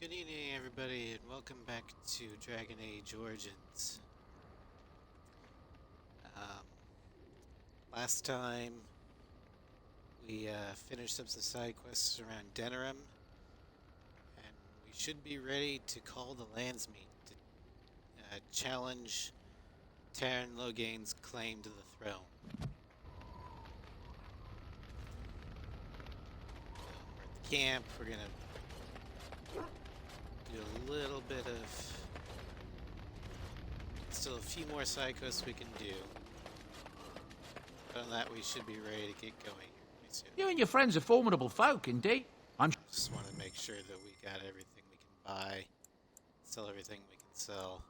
Good evening, everybody, and welcome back to Dragon Age Origins. Um, Last time, we finished up some side quests around Denerim, and we should be ready to call the Landsmeet to challenge Terran Loghain's claim to the throne. We're at the camp. We're gonna do a little bit of... Still a few more side quests we can do. Other than that, we should be ready to get going pretty soon. You and your friends are formidable folk, indeed. Just want to make sure that we got everything we can buy, sell everything we can sell.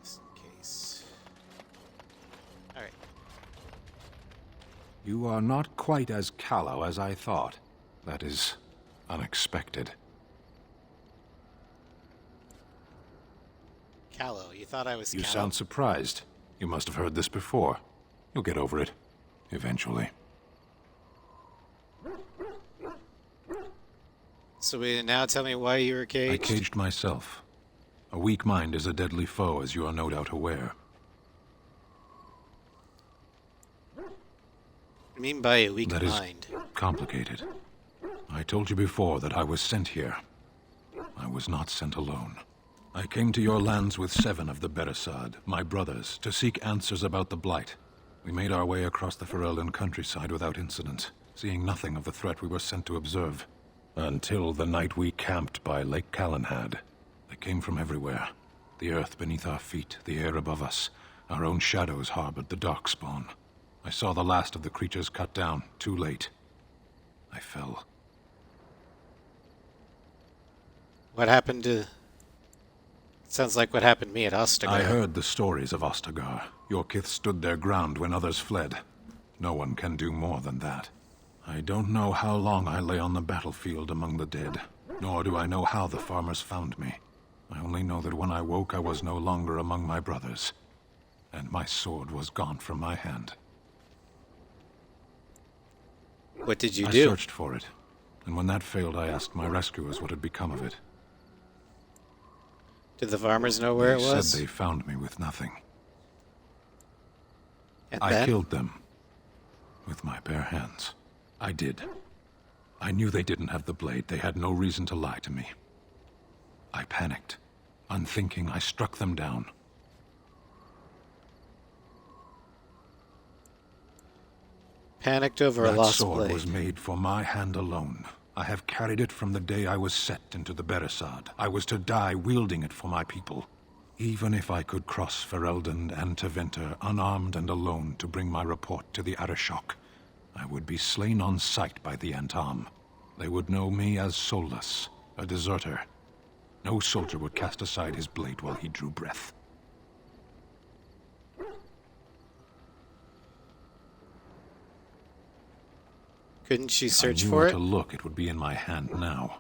Just in case. Alright. You are not quite as callow as I thought. That is unexpected. Callow, you thought I was You callow? sound surprised. You must have heard this before. You'll get over it. Eventually. So will you now tell me why you were caged? I caged myself. A weak mind is a deadly foe, as you are no doubt aware. What do you mean by a weak That is mind? complicated. I told you before that I was sent here. I was not sent alone. I came to your lands with 7 of the Beresad, my brothers, to seek answers about the Blight. We made our way across the Ferelden countryside without incident, seeing nothing of the threat we were sent to observe. Until the night we camped by Lake Cousland. They came from everywhere. The earth beneath our feet, the air above us. Our own shadows harbored the darkspawn. I saw the last of the creatures cut down, too late. I fell. What happened to... Sounds like what happened to me at Ostagar. I heard the stories of Ostagar. Your kith stood their ground when others fled. No one can do more than that. I don't know how long I lay on the battlefield among the dead, nor do I know how the farmers found me. I only know that when I woke I was no longer among my brothers, and my sword was gone from my hand. What did you I do? searched for it, and when that failed I asked my rescuers what had become of it. Did the farmers know where it They was? said they found me with nothing. And I then? killed them. With my bare hands. I did. I knew they didn't have the blade. They had no reason to lie to me. I panicked. Unthinking, I struck them down. Panicked over a That lost sword blade. was made for my hand alone. I have carried it from the day I was set into the Beresad. I was to die wielding it for my people. Even if I could cross Ferelden and Teventer unarmed and alone to bring my report to the Arishok, I would be slain on sight by the Antam. They would know me as soulless, a deserter. No soldier would cast aside his blade while he drew breath. Couldn't she search I knew for where it? to look. It would be in my hand now.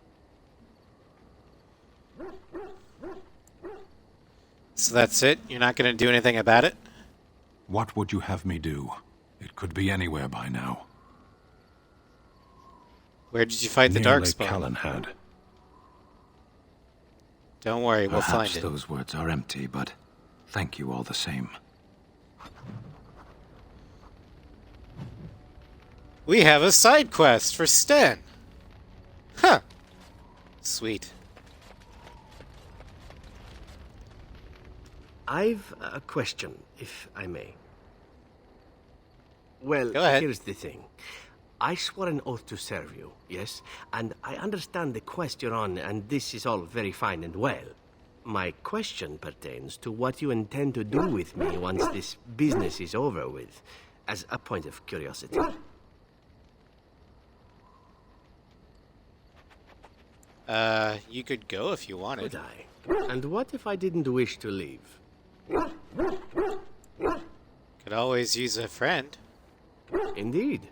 So that's it? You're not going to do anything about it? What would you have me do? It could be anywhere by now. Where did you fight the Near Lake Darkspawn? Cousland. Don't worry, we'll find Perhaps it. those words are empty, but thank you all the same. We have a side quest for Sten. Huh. Sweet. I've a question, if I may. Well, Go ahead. here's the thing. I swore an oath to serve you, yes? And I understand the quest you're on, and this is all very fine and well. My question pertains to what you intend to do with me once this business is over with, as a point of curiosity. You could go if you wanted. Would I? And what if I didn't wish to leave? Could always use a friend. Indeed.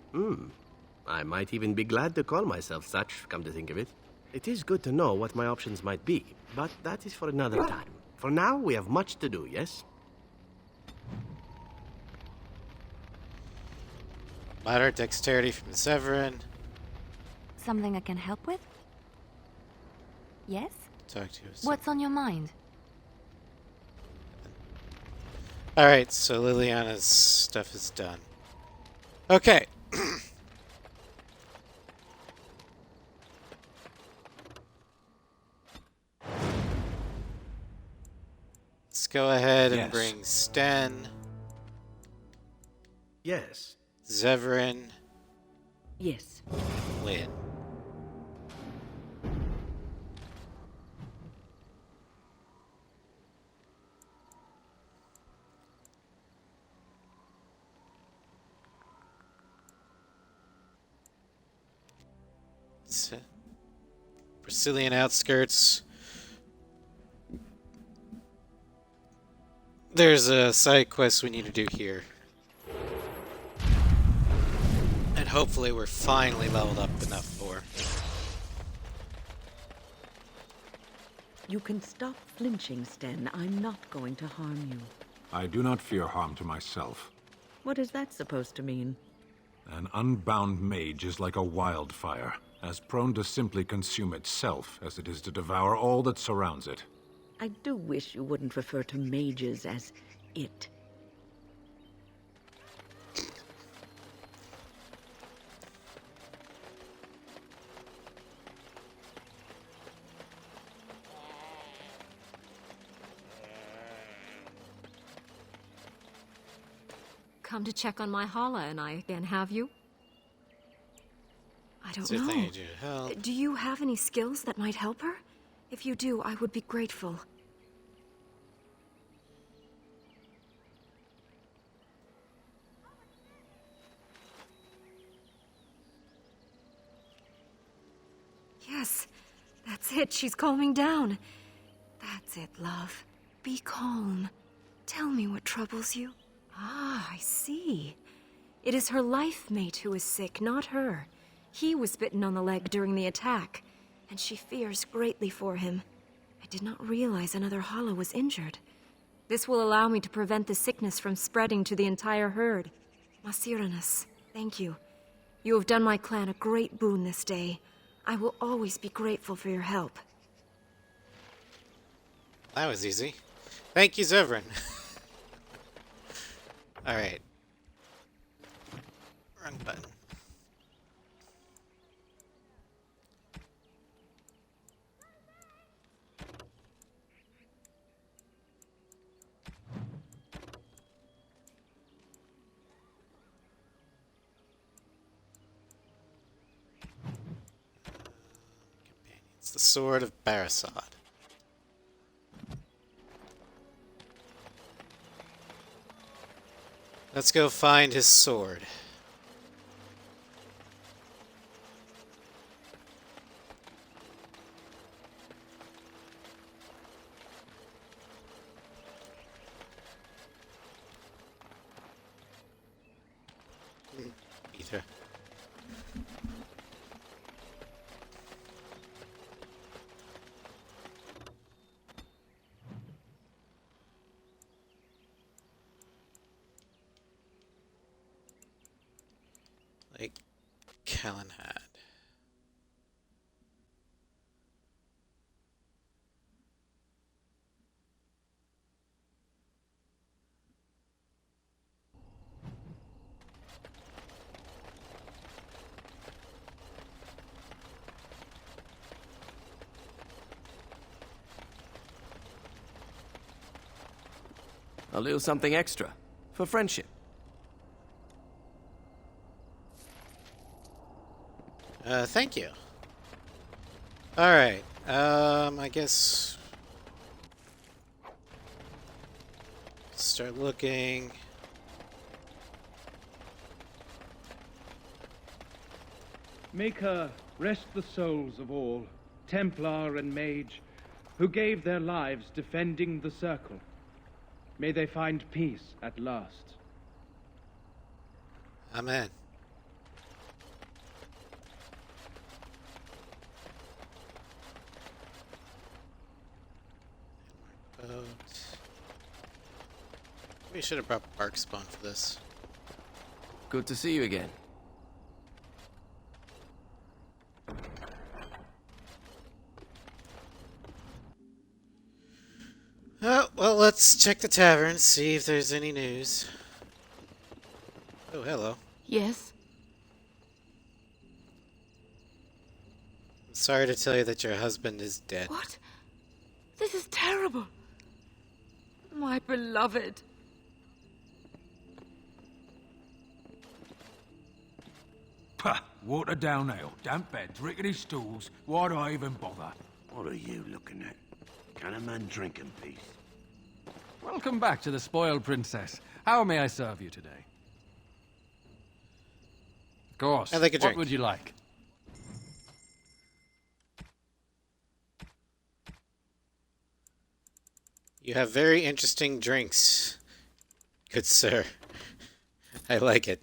I might even be glad to call myself such, come to think of it. It is good to know what my options might be, but that is for another time. For now, we have much to do, yes? Moderate dexterity from Severin. Something I can help with? Yes? Talk to us. What's on your mind? Alright, so Liliana's stuff is done. Okay. Let's go ahead and Yes. bring Sten, Yes. Severin, Yes. Lynn. Brazilian outskirts. There's a side quest we need to do here. And hopefully we're finally leveled up enough for. You can stop flinching, Sten. I'm not going to harm you. I do not fear harm to myself. What is that supposed to mean? An unbound mage is like a wildfire, as prone to simply consume itself as it is to devour all that surrounds it. I do wish you wouldn't refer to mages as it. Come to check on my Hala and I again, have you? I don't Is there know. anything I do to help? Do you have any skills that might help her? If you do, I would be grateful. Yes, that's it. She's calming down. That's it, love. Be calm. Tell me what troubles you. Ah, I see. It is her life mate who is sick, not her. He was bitten on the leg during the attack, and she fears greatly for him. I did not realize another Hala was injured. This will allow me to prevent the sickness from spreading to the entire herd. Masiranus, thank you. You have done my clan a great boon this day. I will always be grateful for your help. That was easy. Thank you, Severin. Alright. Wrong button. Companions. The Sword of Barasad. Let's go find his sword. Ether. Like Kellen had. A little something extra. For friendship. Thank you. Alright, I guess... Start looking... Make her rest the souls of all, Templar and Mage, who gave their lives defending the Circle. May they find peace at last. Amen. Boat. We should have brought bark spawn for this. Good to see you again. Oh, well, let's check the tavern, see if there's any news. Oh, hello. Yes? I'm sorry to tell you that your husband is dead. What? This is terrible. My beloved. Pah! Watered down ale, damp beds, rickety stools. Why do I even bother? What are you looking at? Can a man drink in peace? Welcome back to the Spoiled Princess. How may I serve you today? Of course. I'd like a drink. What would you like? You have very interesting drinks, good sir. I like it.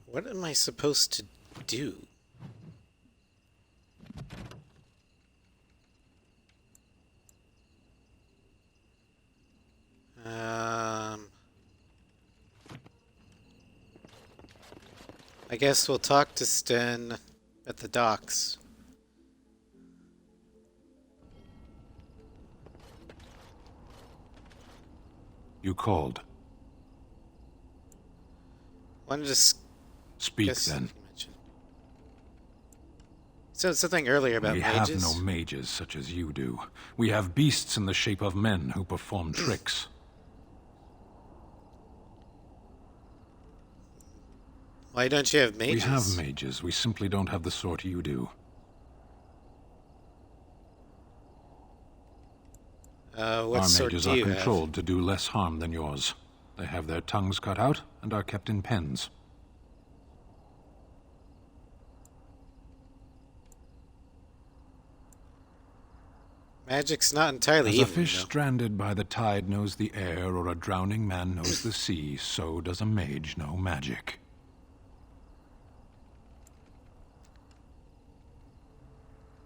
What am I supposed to do? I guess we'll talk to Sten at the docks. You called. Wanted to Speak guess then. you mentioned. Said something earlier about We mages. have no mages such as you do. We have beasts in the shape of men who perform tricks. Why don't you have mages? We have mages. We simply don't have the sort you do. What Our sort mages do are you controlled to do less harm than yours. They have their tongues cut out and are kept in pens. have? Magic's not entirely As even, a fish you know. stranded by the tide knows the air, or a drowning man knows the sea, so does a mage know magic.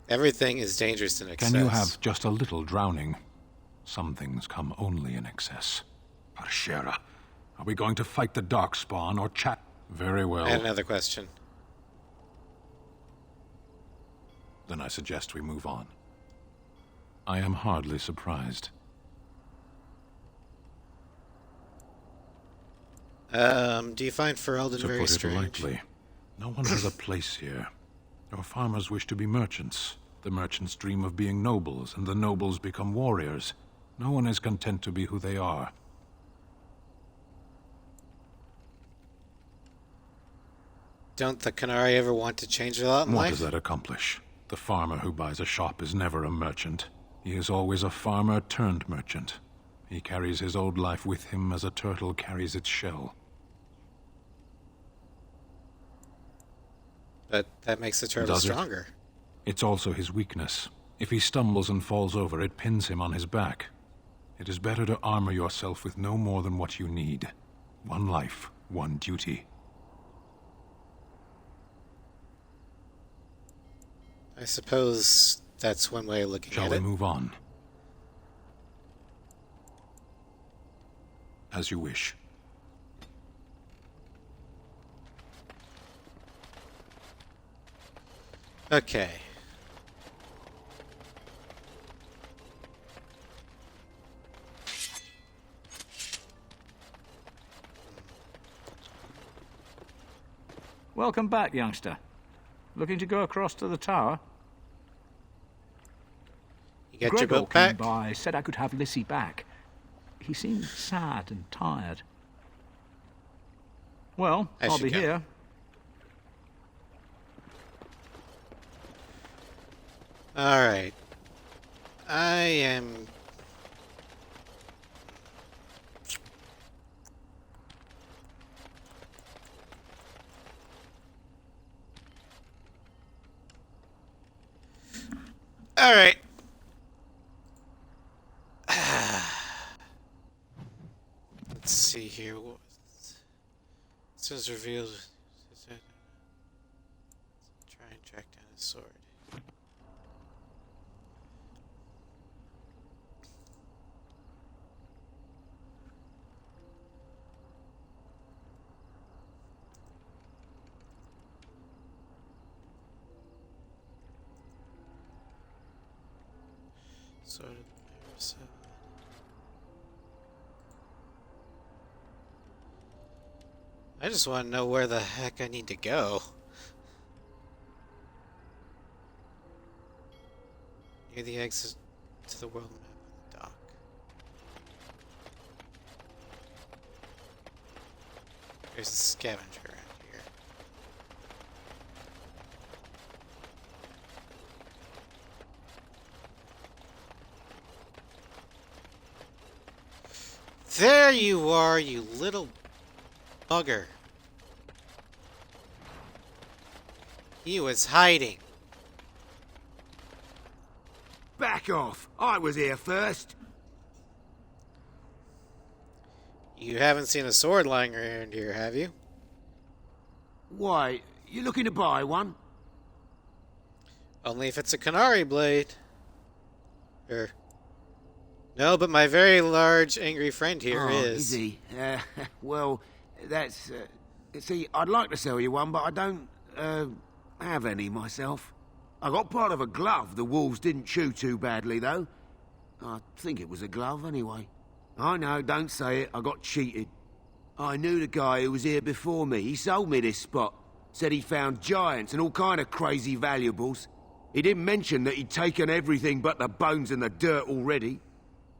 Everything is dangerous in excess. Can you have just a little drowning? Some things come only in excess. Parshera, are we going to fight the Darkspawn or chat? Very well. I had another question. Then I suggest we move on. I am hardly surprised. Do you find Ferelden To very put it strange? lightly, no one has a place here. Your farmers wish to be merchants. The merchants dream of being nobles, and the nobles become warriors. No one is content to be who they are. Don't the Canari ever want to change a lot in What life? does that accomplish? The farmer who buys a shop is never a merchant. He is always a farmer turned merchant. He carries his old life with him as a turtle carries its shell. But that makes the turtle Does it? stronger. It's also his weakness. If he stumbles and falls over, it pins him on his back. It is better to armor yourself with no more than what you need. One life, one duty. I suppose that's one way of looking Shall at we it. move on? As you wish. Okay. Welcome back, youngster. Looking to go across to the tower? You get Gregor your boat came back? by, said I could have Lissy back. He seemed sad and tired. Well, I I'll should be go. here. Alright. I am... Alright. Let's see here. This is revealed. Try and track down his sword. Sword of the Mirror. I just want to know where the heck I need to go. Near the exit to the world map on the dock. There's a scavenger around here. There you are, you little bugger. He was hiding. Back off! I was here first. You haven't seen a sword lying around here, have you? Why, you looking to buy one? Only if it's a Canary blade. No, but my very large, angry friend here is. Is he? Well, that's... see, I'd like to sell you one, but I don't, have any myself. I got part of a glove the wolves didn't chew too badly, though. I think it was a glove, anyway. I know, don't say it. I got cheated. I knew the guy who was here before me. He sold me this spot. Said he found giants and all kind of crazy valuables. He didn't mention that he'd taken everything but the bones and the dirt already.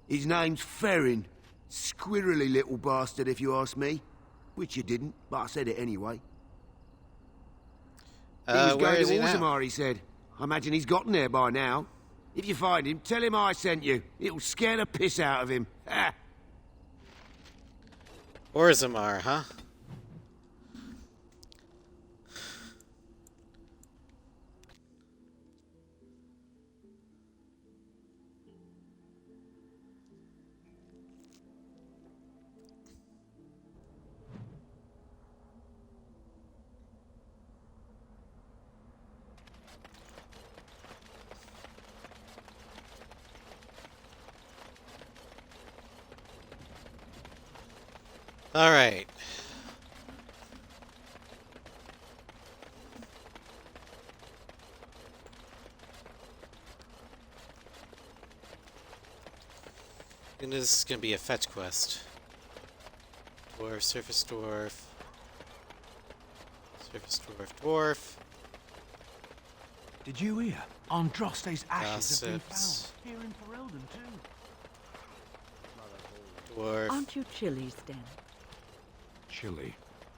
His name's Ferrin. Squirrely little bastard, if you ask me. Which you didn't, but I said it anyway. He was Where going is to he now? Orzammar, he said. I imagine he's gotten there by now. If you find him, tell him I sent you. It'll scare the piss out of him. Ha! Orzammar, huh? All right. And this is gonna be a fetch quest. Dwarf, surface dwarf. Surface dwarf, dwarf. Did you hear? Androste's ashes have been found. Gossips. Here in Ferelden, too. Dwarf. Aren't you chilly, Sten? Chilly.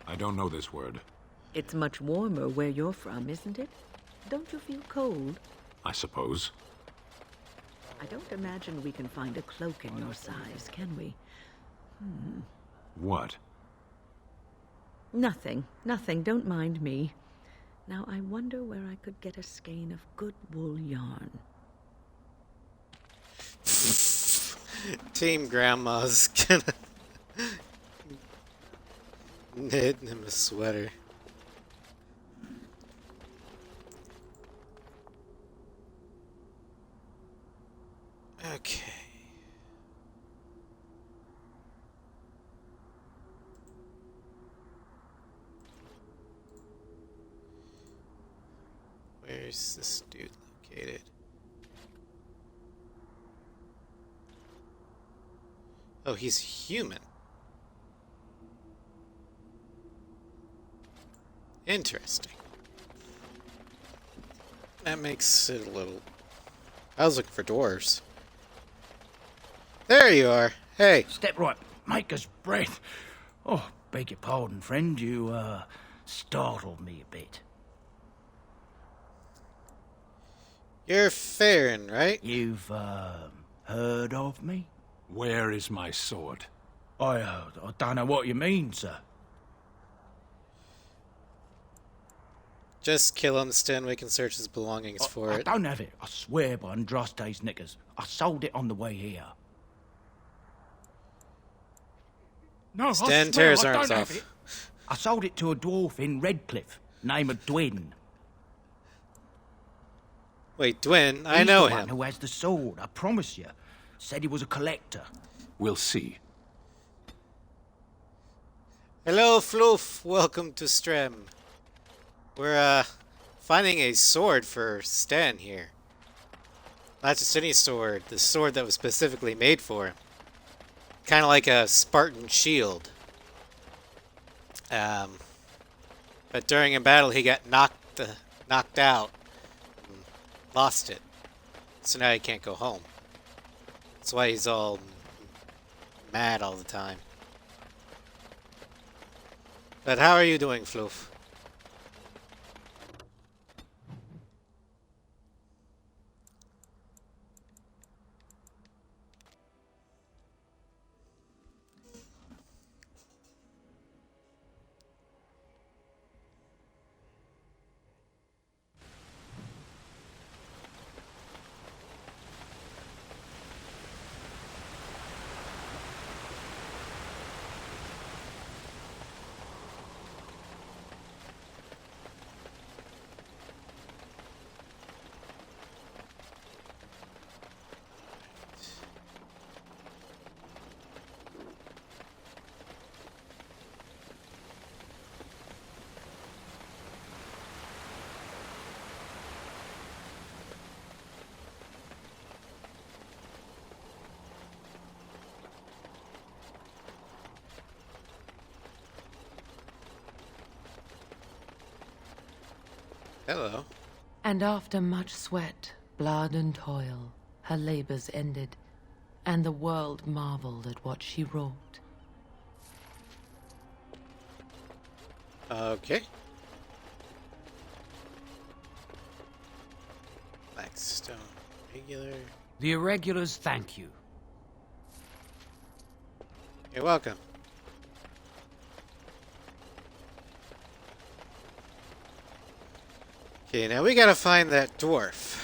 I don't know this word. It's much warmer where you're from, isn't it? Don't you feel cold? I suppose. I don't imagine we can find a cloak in your size, can we? What? Nothing. Nothing. Don't mind me. Now, I wonder where I could get a skein of good wool yarn. Team Grandma's gonna knit him a sweater. Okay. Where's this dude located? Oh, he's human. Interesting. That makes it a little... I was looking for dwarves. There you are. Hey. Step right. Maker's breath. Oh, beg your pardon, friend. You, startled me a bit. You're Farron, right? You've, heard of me? Where is my sword? I don't know what you mean, sir. Just kill him, Sten. We can search his belongings for I it. don't have it. I swear by Andraste's knickers. I sold it on the way here. No, Sten, I tear his swear, I arms don't have off. it. I sold it to a dwarf in Redcliffe, name of Dwin. Wait, Dwin? I He's know the one him. who has the sword, I promise you. Said he was a collector. We'll see. Hello, Floof. Welcome to Strem. We're, finding a sword for Sten here. Not just any sword, the sword that was specifically made for him. Kind of like a Spartan shield. But during a battle, he got knocked out. And lost it. So now he can't go home. That's why he's all mad all the time. But how are you doing, Floof? Hello. And after much sweat, blood, and toil, her labors ended, and the world marveled at what she wrought. Okay. Blackstone regular. The irregulars thank you. You're welcome. Okay, now we gotta find that dwarf.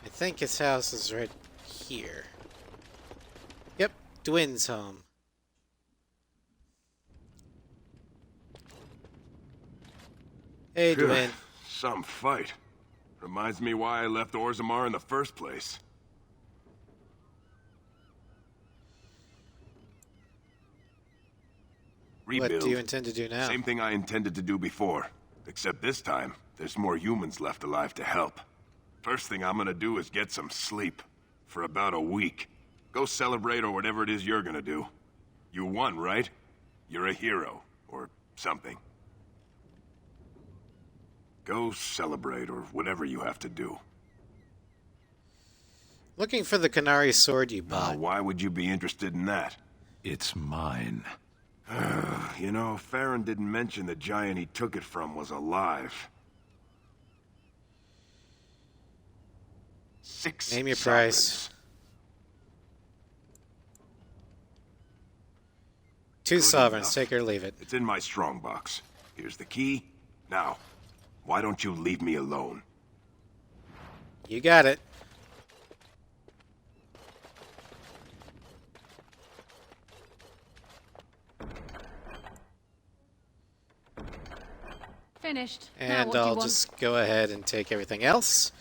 I think his house is right here. Yep, Dwin's home. Hey, Phew, Dwin. Some fight. Reminds me why I left Orzammar in the first place. Rebuild. What do you intend to do now? Same thing I intended to do before. Except this time, there's more humans left alive to help. First thing I'm gonna do is get some sleep. For about a week. Go celebrate or whatever it is you're gonna do. You won, right? You're a hero. Or something. Go celebrate or whatever you have to do. Looking for the Canary sword you bought. Now, why would you be interested in that? It's mine. You know, Farron didn't mention the giant he took it from was alive. 6 Name your sovereigns. price. 2 Good sovereigns, enough. take it or leave it. It's in my strongbox. Here's the key. Now, why don't you leave me alone? You got it. Finished. Now And what do you I'll want? just go ahead and take everything else.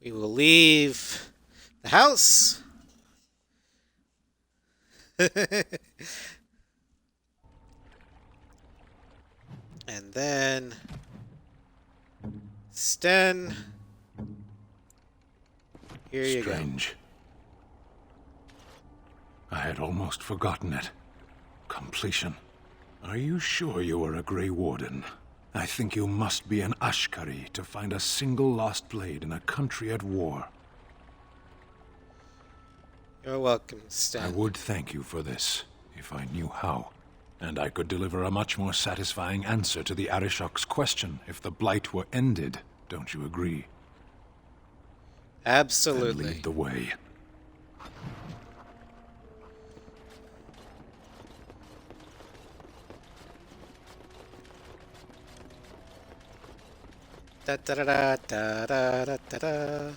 We will leave the house. And then Sten. Here you go. Strange. I had almost forgotten it. Completion. Are you sure you are a Grey Warden? I think you must be an Ashkari to find a single lost blade in a country at war. You're welcome, Sten. I would thank you for this, if I knew how. And I could deliver a much more satisfying answer to the Arishok's question if the Blight were ended. Don't you agree? Absolutely. Then lead the way. Da da da da da da da da da.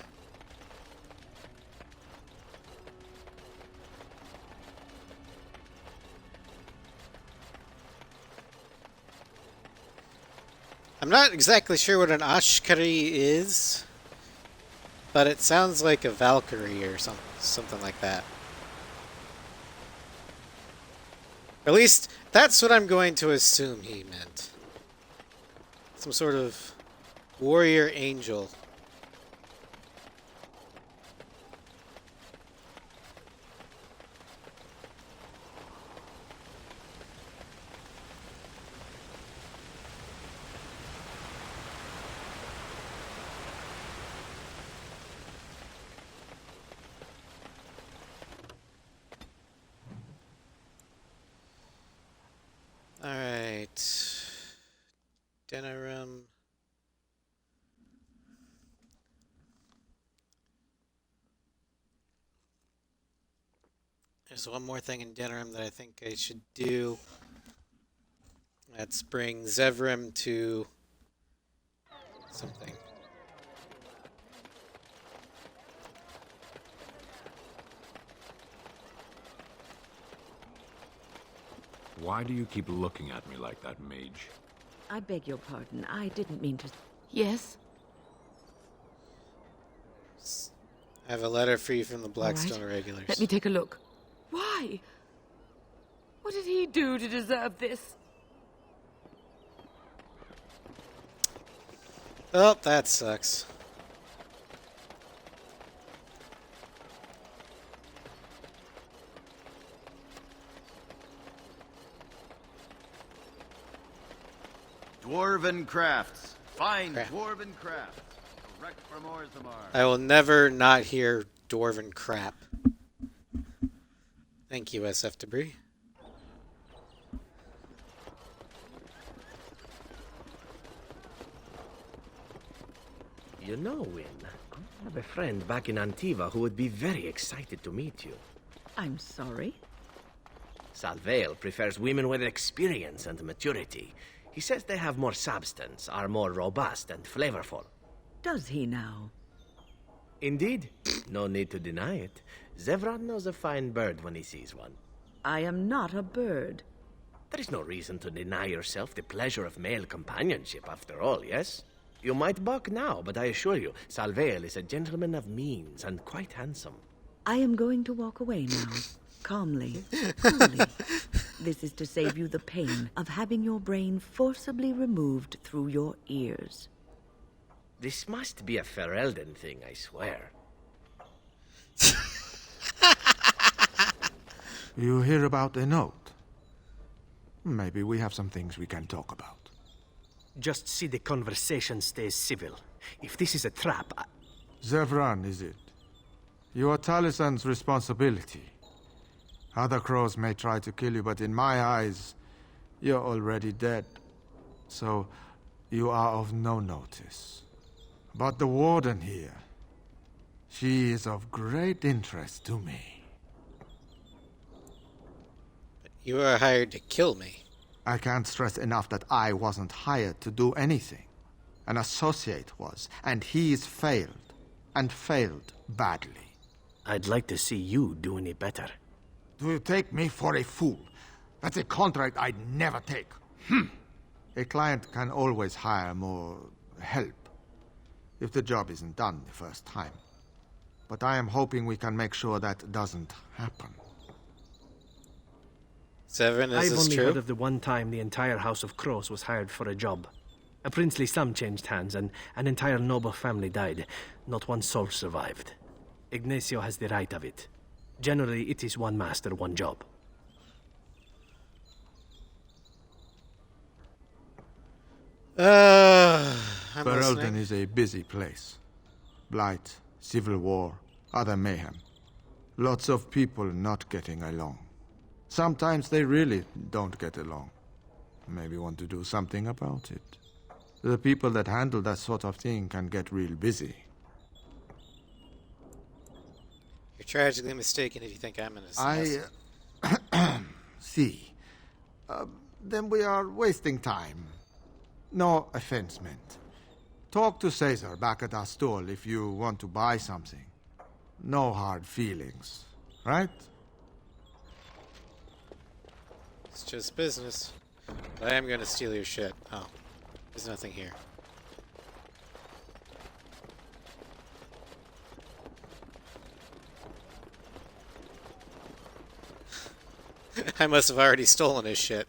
I'm not exactly sure what an Ashkari is, but it sounds like a Valkyrie or something like that. Or at least, that's what I'm going to assume he meant. Some sort of warrior angel. Alright. Dinner room. There's one more thing in dinner room that I think I should do. That's bring Zevrim to something. Why do you keep looking at me like that, mage? I beg your pardon. I didn't mean to... Yes? I have a letter for you from the All Blackstone right. Regulars. Let me take a look. Why? What did he do to deserve this? Oh, that sucks. Dwarven crafts. Fine dwarven crafts. Direct from Orzammar. I will never not hear dwarven crap. Thank you, SF Debris. You know, Win, I have a friend back in Antiva who would be very excited to meet you. I'm sorry? Salvail prefers women with experience and maturity. He says they have more substance, are more robust and flavorful. Does he now? Indeed. No need to deny it. Zevran knows a fine bird when he sees one. I am not a bird. There is no reason to deny yourself the pleasure of male companionship, after all, yes? You might balk now, but I assure you, Salvail is a gentleman of means and quite handsome. I am going to walk away now. Calmly, coolly. This is to save you the pain of having your brain forcibly removed through your ears. This must be a Ferelden thing, I swear. You hear about the note? Maybe we have some things we can talk about. Just see the conversation stays civil. If this is a trap, Zevran, is it? You are Talisan's responsibility. Other crows may try to kill you, but in my eyes, you're already dead. So, you are of no notice. But the warden here, she is of great interest to me. You are hired to kill me. I can't stress enough that I wasn't hired to do anything. An associate was, and he's failed. And failed badly. I'd like to see you do any better. Do you take me for a fool? That's a contract I'd never take. A client can always hire more help if the job isn't done the first time. But I am hoping we can make sure that doesn't happen. Seven, is I've this only true? heard of the one time the entire House of Crows was hired for a job. A princely sum changed hands, and an entire noble family died. Not one soul survived. Ignacio has the right of it. Generally, it is one master, one job. I'm Ferelden listening. is a busy place. Blight, civil war, other mayhem. Lots of people not getting along. Sometimes they really don't get along. Maybe want to do something about it. The people that handle that sort of thing can get real busy. You're tragically mistaken if you think I'm an assassin. See. Then we are wasting time. No offense meant. Talk to Caesar back at our stall if you want to buy something. No hard feelings, right? It's just business. But I am gonna steal your shit. Oh, there's nothing here. I must have already stolen his shit.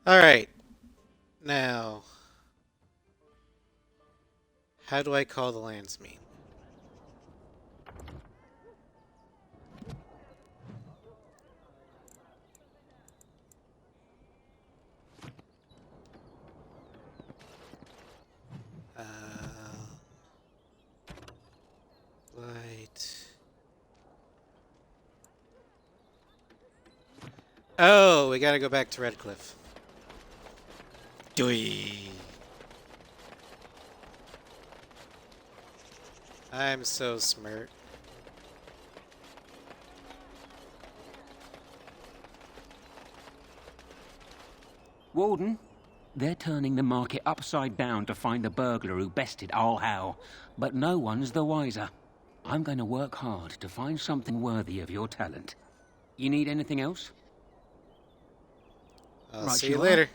Alright. Now, how do I call the landsmeet? Light. Oh, we gotta go back to Redcliffe. Doi. I'm so smart. Warden, they're turning the market upside down to find the burglar who bested All Hal, but no one's the wiser. I'm going to work hard to find something worthy of your talent. You need anything else? I'll see you later.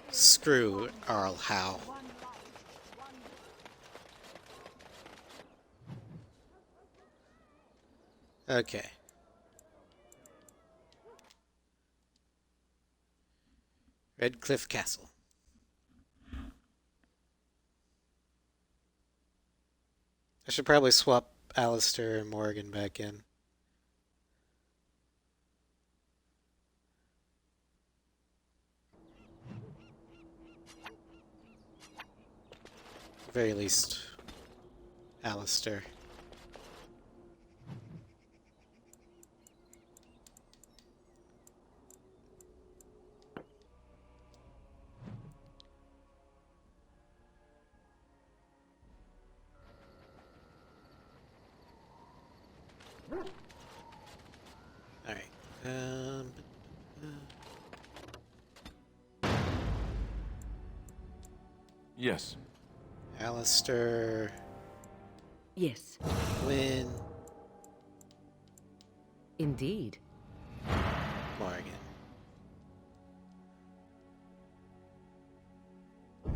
Screw Arl Howe. Okay. Redcliffe Castle. I should probably swap Alistair and Morgan back in. At the very least, Alistair. Alright. Yes. Alistair. Yes. Win. Indeed. Morgan.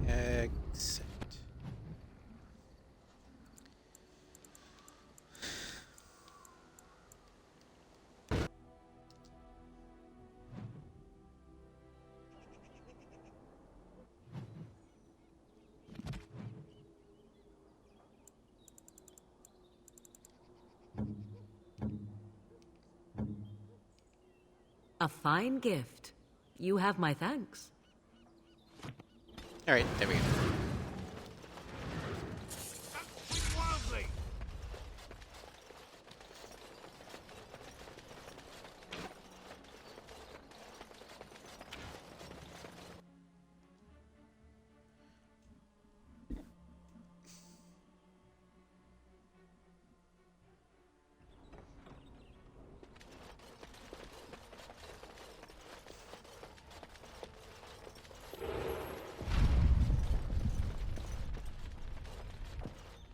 Exit. A fine gift. You have my thanks. All right, there we go.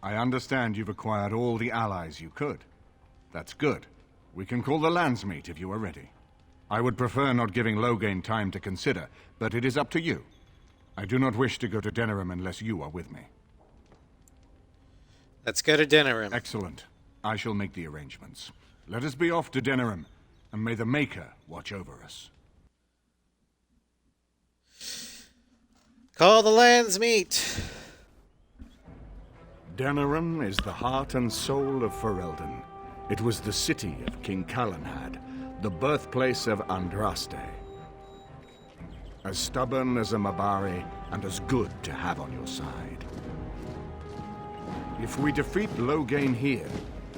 I understand you've acquired all the allies you could. That's good. We can call the landsmeet if you are ready. I would prefer not giving Loghain time to consider, but it is up to you. I do not wish to go to Denerim unless you are with me. Let's go to Denerim. Excellent. I shall make the arrangements. Let us be off to Denerim, and may the Maker watch over us. Call the landsmeet. Denerim is the heart and soul of Ferelden. It was the city of King Calenhad, the birthplace of Andraste. As stubborn as a Mabari, and as good to have on your side. If we defeat Loghain here,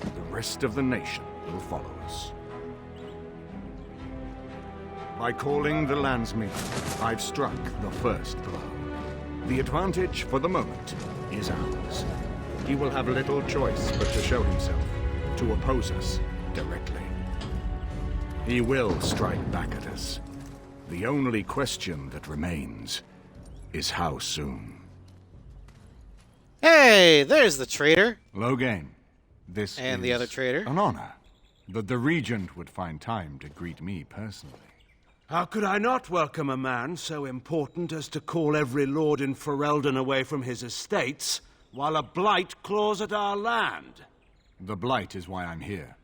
the rest of the nation will follow us. By calling the landsmeet, I've struck the first blow. The advantage, for the moment, is ours. He will have little choice but to show himself, to oppose us directly. He will strike back at us. The only question that remains is how soon. Hey, there's the traitor. Logain, this And is the other traitor. an honor. But the Regent would find time to greet me personally. How could I not welcome a man so important as to call every lord in Ferelden away from his estates, while a blight claws at our land? The Blight is why I'm here.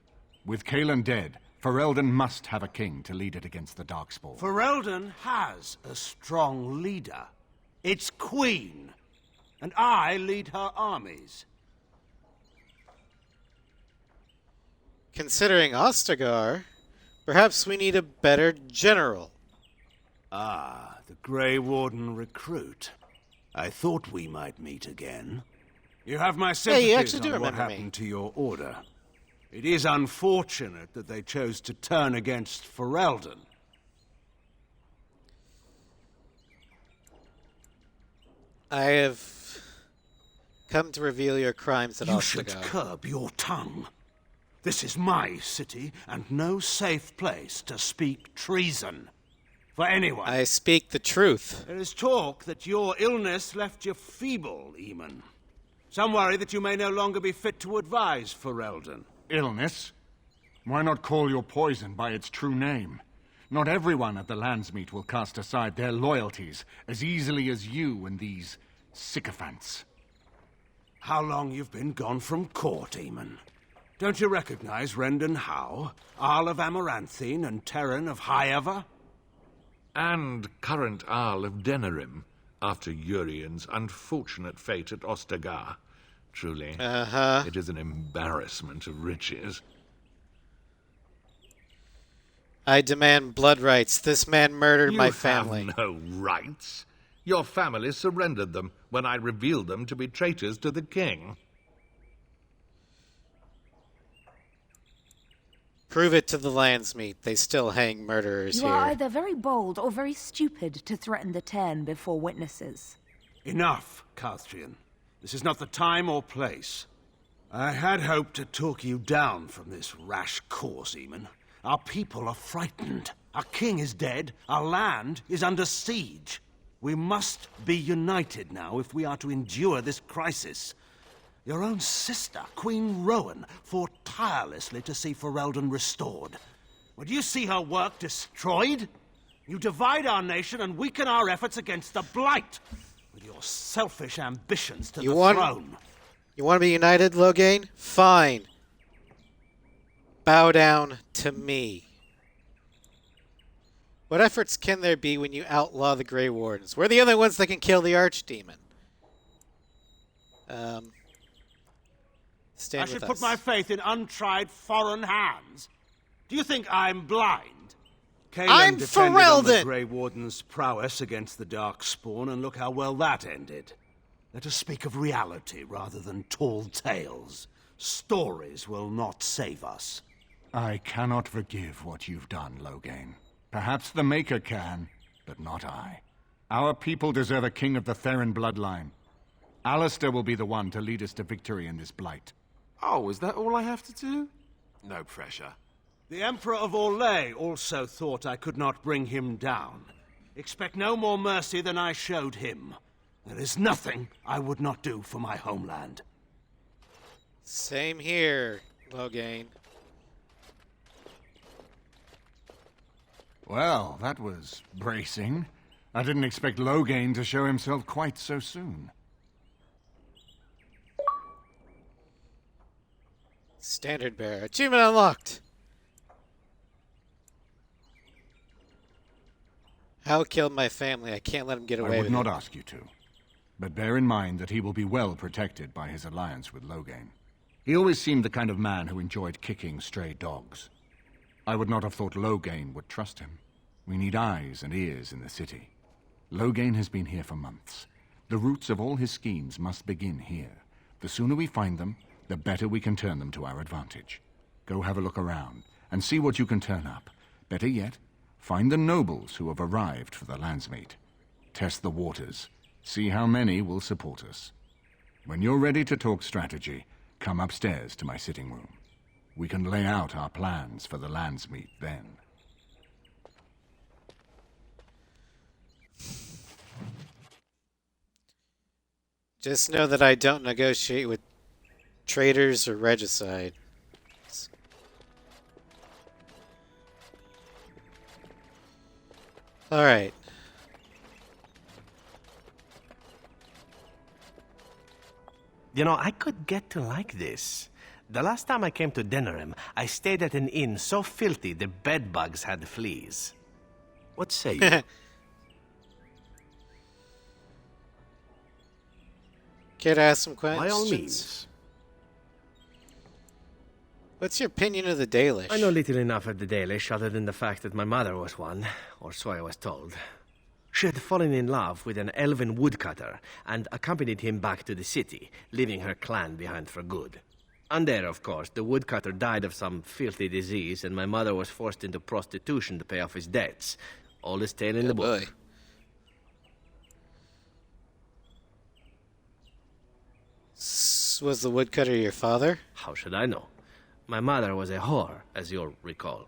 With Cousland dead, Ferelden must have a king to lead it against the Darkspawn. Ferelden has a strong leader. Its queen. And I lead her armies. Considering Ostagar, perhaps we need a better general. Ah, the Grey Warden recruit. I thought we might meet again. You have my sympathies you actually do on what remember me. happened to your order. It is unfortunate that they chose to turn against Ferelden. I have come to reveal your crimes at You Ostagar. should curb your tongue. This is my city, and no safe place to speak treason. For anyone. I speak the truth. There is talk that your illness left you feeble, Eamon. Some worry that you may no longer be fit to advise Ferelden. Illness? Why not call your poison by its true name? Not everyone at the Landsmeet will cast aside their loyalties as easily as you and these sycophants. How long you've been gone from court, Eamon? Don't you recognize Rendon Howe, Arl of Amaranthine, and Terran of Highever? And current Arl of Denerim, after Urian's unfortunate fate at Ostagar. Truly, it is an embarrassment of riches. I demand blood rights. This man murdered my family. You have no rights. Your family surrendered them when I revealed them to be traitors to the king. Prove it to the Landsmeet. They still hang murderers You here. are either very bold or very stupid to threaten the Ten before witnesses. Enough, Carthrian. This is not the time or place. I had hoped to talk you down from this rash course, Eamon. Our people are frightened. Our king is dead. Our land is under siege. We must be united now if we are to endure this crisis. Your own sister, Queen Rowan, fought tirelessly to see Ferelden restored. Would you see her work destroyed? You divide our nation and weaken our efforts against the Blight with your selfish ambitions to the throne. You want to be united, Logain? Fine. Bow down to me. What efforts can there be when you outlaw the Grey Wardens? We're the only ones that can kill the Archdemon. Stand I should with put us. my faith in untried foreign hands. Do you think I'm blind? I'm depended on the Ferelden! Grey Warden's prowess against the Darkspawn, and look how well that ended. Let us speak of reality rather than tall tales. Stories will not save us. I cannot forgive what you've done, Logain. Perhaps the Maker can, but not I. Our people deserve a king of the Theron bloodline. Alistair will be the one to lead us to victory in this blight. Oh, is that all I have to do? No pressure. The Emperor of Orlais also thought I could not bring him down. Expect no more mercy than I showed him. There is nothing I would not do for my homeland. Same here, Logain. Well, that was bracing. I didn't expect Logain to show himself quite so soon. Standard bearer. Achievement unlocked. How killed my family? I can't let him get away I would with not it. ask you to. But bear in mind that he will be well protected by his alliance with Logain. He always seemed the kind of man who enjoyed kicking stray dogs. I would not have thought Logain would trust him. We need eyes and ears in the city. Logain has been here for months. The roots of all his schemes must begin here. The sooner we find them, the better we can turn them to our advantage. Go have a look around, and see what you can turn up. Better yet, find the nobles who have arrived for the Landsmeet. Test the waters. See how many will support us. When you're ready to talk strategy, come upstairs to my sitting room. We can lay out our plans for the Landsmeet then. Just know that I don't negotiate with traitors or regicide. Alright. You know, I could get to like this. The last time I came to Denerim, I stayed at an inn so filthy the bedbugs had fleas. What say you? Care to ask some questions? By all means. What's your opinion of the Dalish? I know little enough of the Dalish other than the fact that my mother was one, or so I was told. She had fallen in love with an elven woodcutter and accompanied him back to the city, leaving her clan behind for good. And there, of course, the woodcutter died of some filthy disease, and my mother was forced into prostitution to pay off his debts. Oldest tale in the book. Boy. Was the woodcutter your father? How should I know? My mother was a whore, as you'll recall.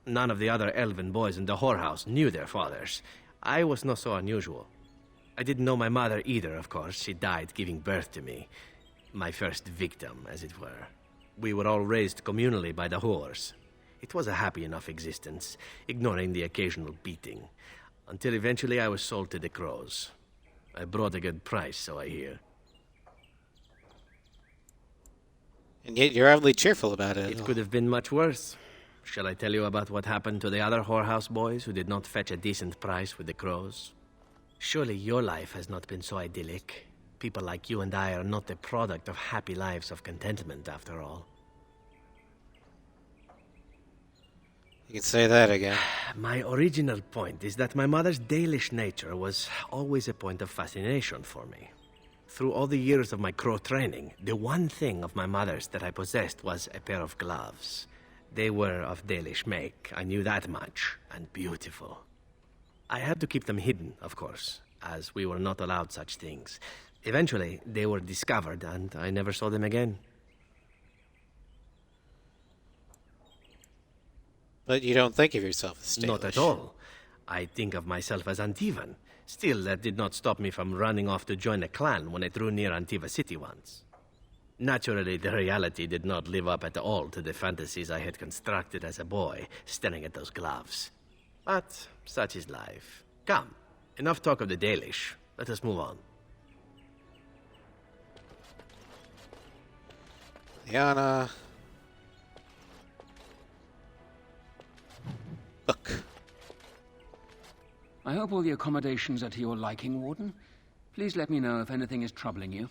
None of the other elven boys in the whorehouse knew their fathers. I was not so unusual. I didn't know my mother either, of course. She died giving birth to me. My first victim, as it were. We were all raised communally by the whores. It was a happy enough existence, ignoring the occasional beating. Until eventually I was sold to the crows. I brought a good price, so I hear. And yet you're oddly cheerful about it. It could have been much worse. Shall I tell you about what happened to the other whorehouse boys who did not fetch a decent price with the crows? Surely your life has not been so idyllic. People like you and I are not the product of happy lives of contentment, after all. You can say that again. My original point is that my mother's Dalish nature was always a point of fascination for me. Through all the years of my crow training, the one thing of my mother's that I possessed was a pair of gloves. They were of Dalish make, I knew that much, and beautiful. I had to keep them hidden, of course, as we were not allowed such things. Eventually, they were discovered, and I never saw them again. But you don't think of yourself as Dalish? Not at all. I think of myself as Antivan. Still, that did not stop me from running off to join a clan when I drew near Antiva City once. Naturally, the reality did not live up at all to the fantasies I had constructed as a boy, staring at those gloves. But such is life. Come, enough talk of the Dalish. Let us move on. Liana. Look. I hope all the accommodations are to your liking, Warden. Please let me know if anything is troubling you.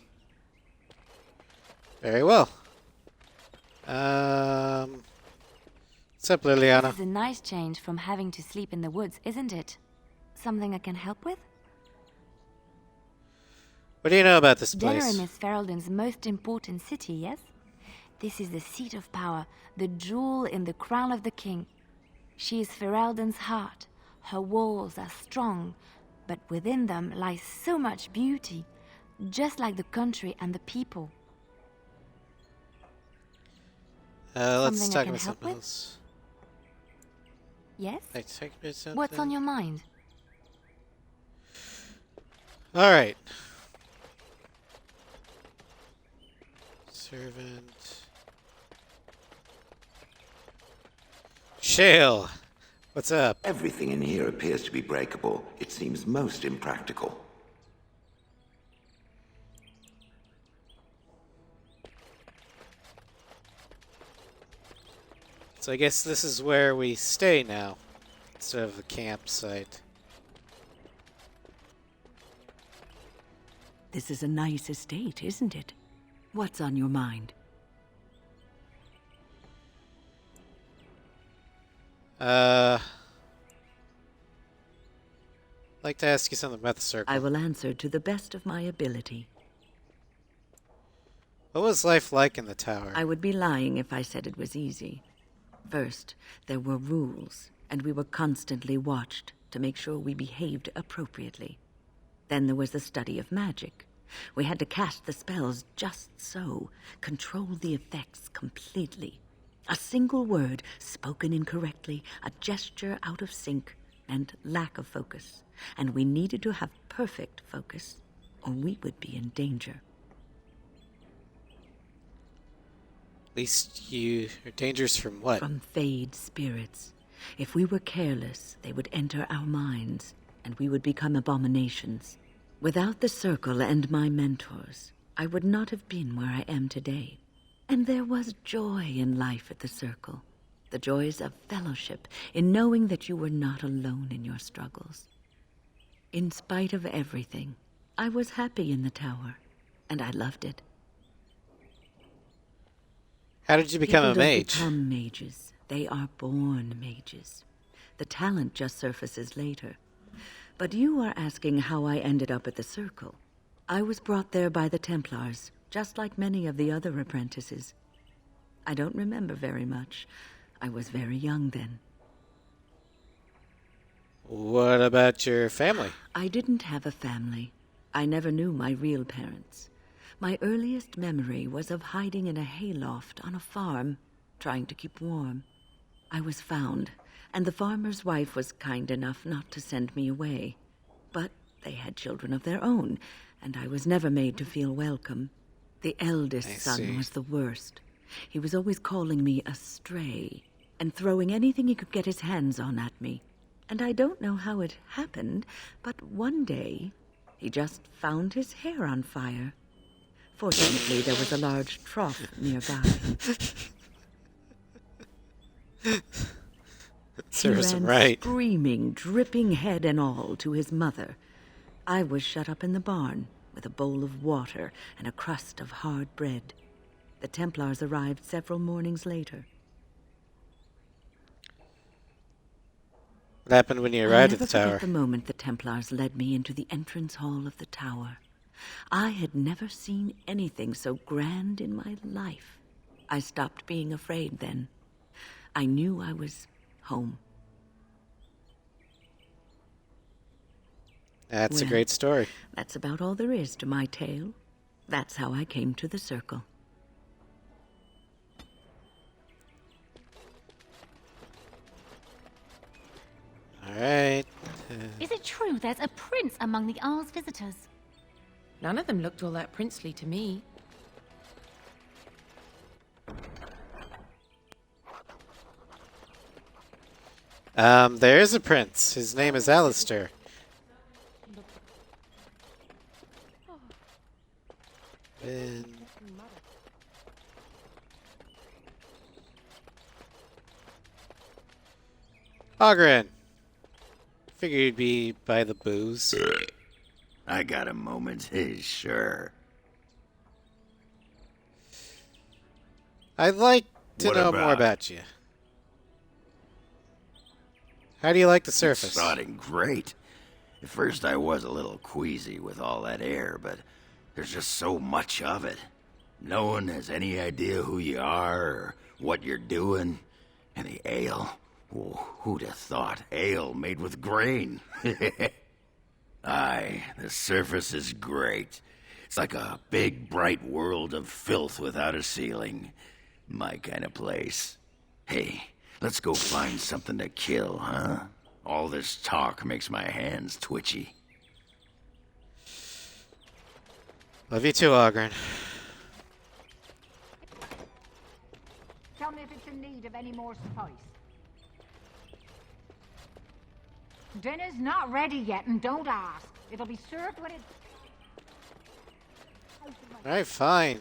Very well. What's up, Liliana? This is a nice change from having to sleep in the woods, isn't it? Something I can help with? What do you know about this place? Denerim is Ferelden's most important city, yes? This is the seat of power, the jewel in the crown of the king. She is Ferelden's heart. Her walls are strong, but within them lies so much beauty, just like the country and the people. Let's talk about something else. Yes? Let's talk about something. What's on your mind? All right. Servant. Shale. What's up? Everything in here appears to be breakable. It seems most impractical. So I guess this is where we stay now, instead of a campsite. This is a nice estate, isn't it? What's on your mind? I'd like to ask you something about the circle. I will answer to the best of my ability. What was life like in the tower? I would be lying if I said it was easy. First, there were rules, and we were constantly watched to make sure we behaved appropriately. Then there was the study of magic. We had to cast the spells just so, control the effects completely. A single word spoken incorrectly, a gesture out of sync, and lack of focus. And we needed to have perfect focus, or we would be in danger. At least you are dangerous from what? From Fade spirits. If we were careless, they would enter our minds, and we would become abominations. Without the Circle and my mentors, I would not have been where I am today. And there was joy in life at the Circle. The joys of fellowship, in knowing that you were not alone in your struggles. In spite of everything, I was happy in the tower, and I loved it. How did you become a mage? People don't become mages. They are born mages. The talent just surfaces later. But you are asking how I ended up at the Circle. I was brought there by the Templars, just like many of the other apprentices. I don't remember very much. I was very young then. What about your family? I didn't have a family. I never knew my real parents. My earliest memory was of hiding in a hayloft on a farm, trying to keep warm. I was found, and the farmer's wife was kind enough not to send me away. But they had children of their own, and I was never made to feel welcome. The eldest son was the worst. He was always calling me a stray, and throwing anything he could get his hands on at me. And I don't know how it happened, but one day, he just found his hair on fire. Fortunately, there was a large trough nearby. Serves him right. Screaming, dripping head and all, to his mother. I was shut up in the barn with a bowl of water and a crust of hard bread. The Templars arrived several mornings later. What happened when you arrived at the tower? At the moment the Templars led me into the entrance hall of the tower. I had never seen anything so grand in my life. I stopped being afraid then. I knew I was home. That's a great story. That's about all there is to my tale. That's how I came to the Circle. All right. Is it true there's a prince among the Isle's visitors? None of them looked all that princely to me. There is a prince. His name is Alistair. And Ogren. Figured you'd be by the booze. I got a moment, sure. I'd like to What know about? more about you. How do you like the surface? It's sodding great. At first I was a little queasy with all that air, but there's just so much of it. No one has any idea who you are or what you're doing. And the ale. Oh, who'd have thought? Ale made with grain. Aye, the surface is great. It's like a big, bright world of filth without a ceiling. My kind of place. Hey, let's go find something to kill, huh? All this talk makes my hands twitchy. Love you too, Ogren. Tell me if it's in need of any more spice. Dinner's not ready yet, and don't ask. It'll be served when it's... Alright, fine.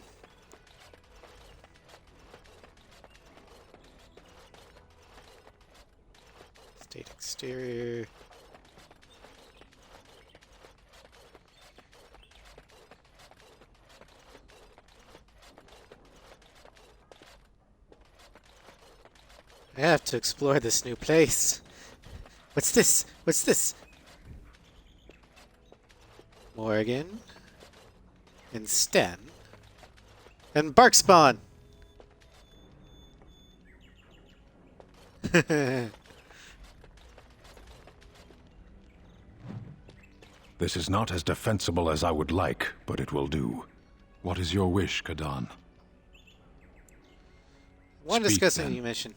State exterior. I have to explore this new place. What's this? What's this? Morgan. And Sten. And Barkspawn! This is not as defensible as I would like, but it will do. What is your wish, Kadan? Want to Speak, discuss a then. new mission.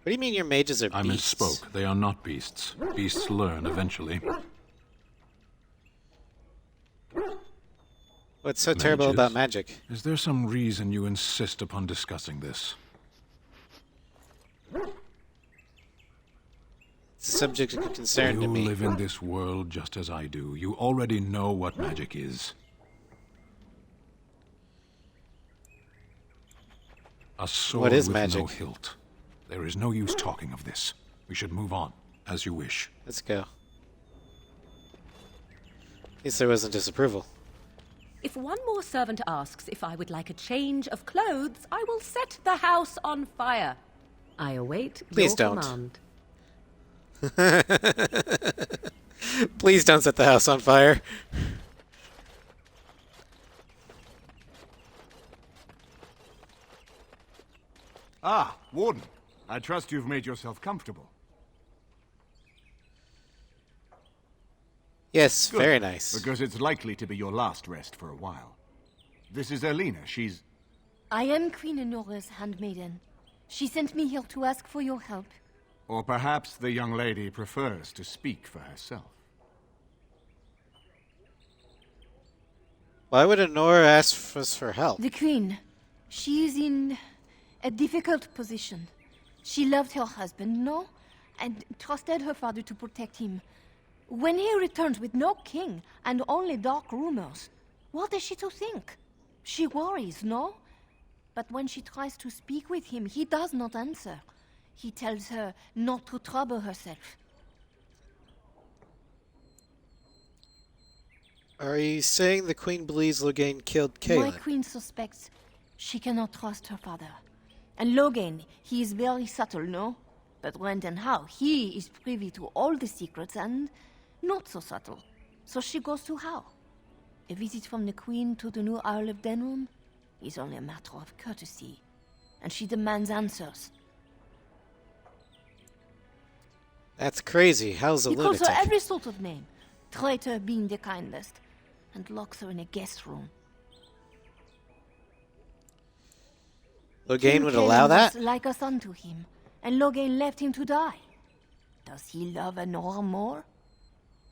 What do you mean your mages are I beasts? misspoke. They are not beasts. Beasts learn eventually. What What's so terrible about magic? Is there some reason you insist upon discussing this? It's a subject of concern to me. You live in this world just as I do. You already know what magic is. A sword What is with magic? no hilt. There is no use talking of this. We should move on, as you wish. Let's go. At least there wasn't disapproval. If one more servant asks if I would like a change of clothes, I will set the house on fire. I await Please your don't. command. Please don't set the house on fire. Ah, Warden. I trust you've made yourself comfortable. Yes, Good, very nice. Because it's likely to be your last rest for a while. This is Elena. She's... I am Queen Honora's handmaiden. She sent me here to ask for your help. Or perhaps the young lady prefers to speak for herself. Why would Honora ask us for help? The Queen. She is in a difficult position. She loved her husband, no? And trusted her father to protect him. When he returns with no king and only dark rumors, what is she to think? She worries, no? But when she tries to speak with him, he does not answer. He tells her not to trouble herself. Are you saying the Queen believes Logain killed Cousland? My queen suspects she cannot trust her father. And Logain, he is very subtle, no? But when and how, he is privy to all the secrets and not so subtle. So she goes to how? A visit from the Queen to the new Isle of Denrum is only a matter of courtesy. And she demands answers. That's crazy. How's a He calls lunatic? her every sort of name, traitor being the kindest, and locks her in a guest room. Logain King would Cousland allow that? was like a son to him, and Logain left him to die. Does he love Honora more?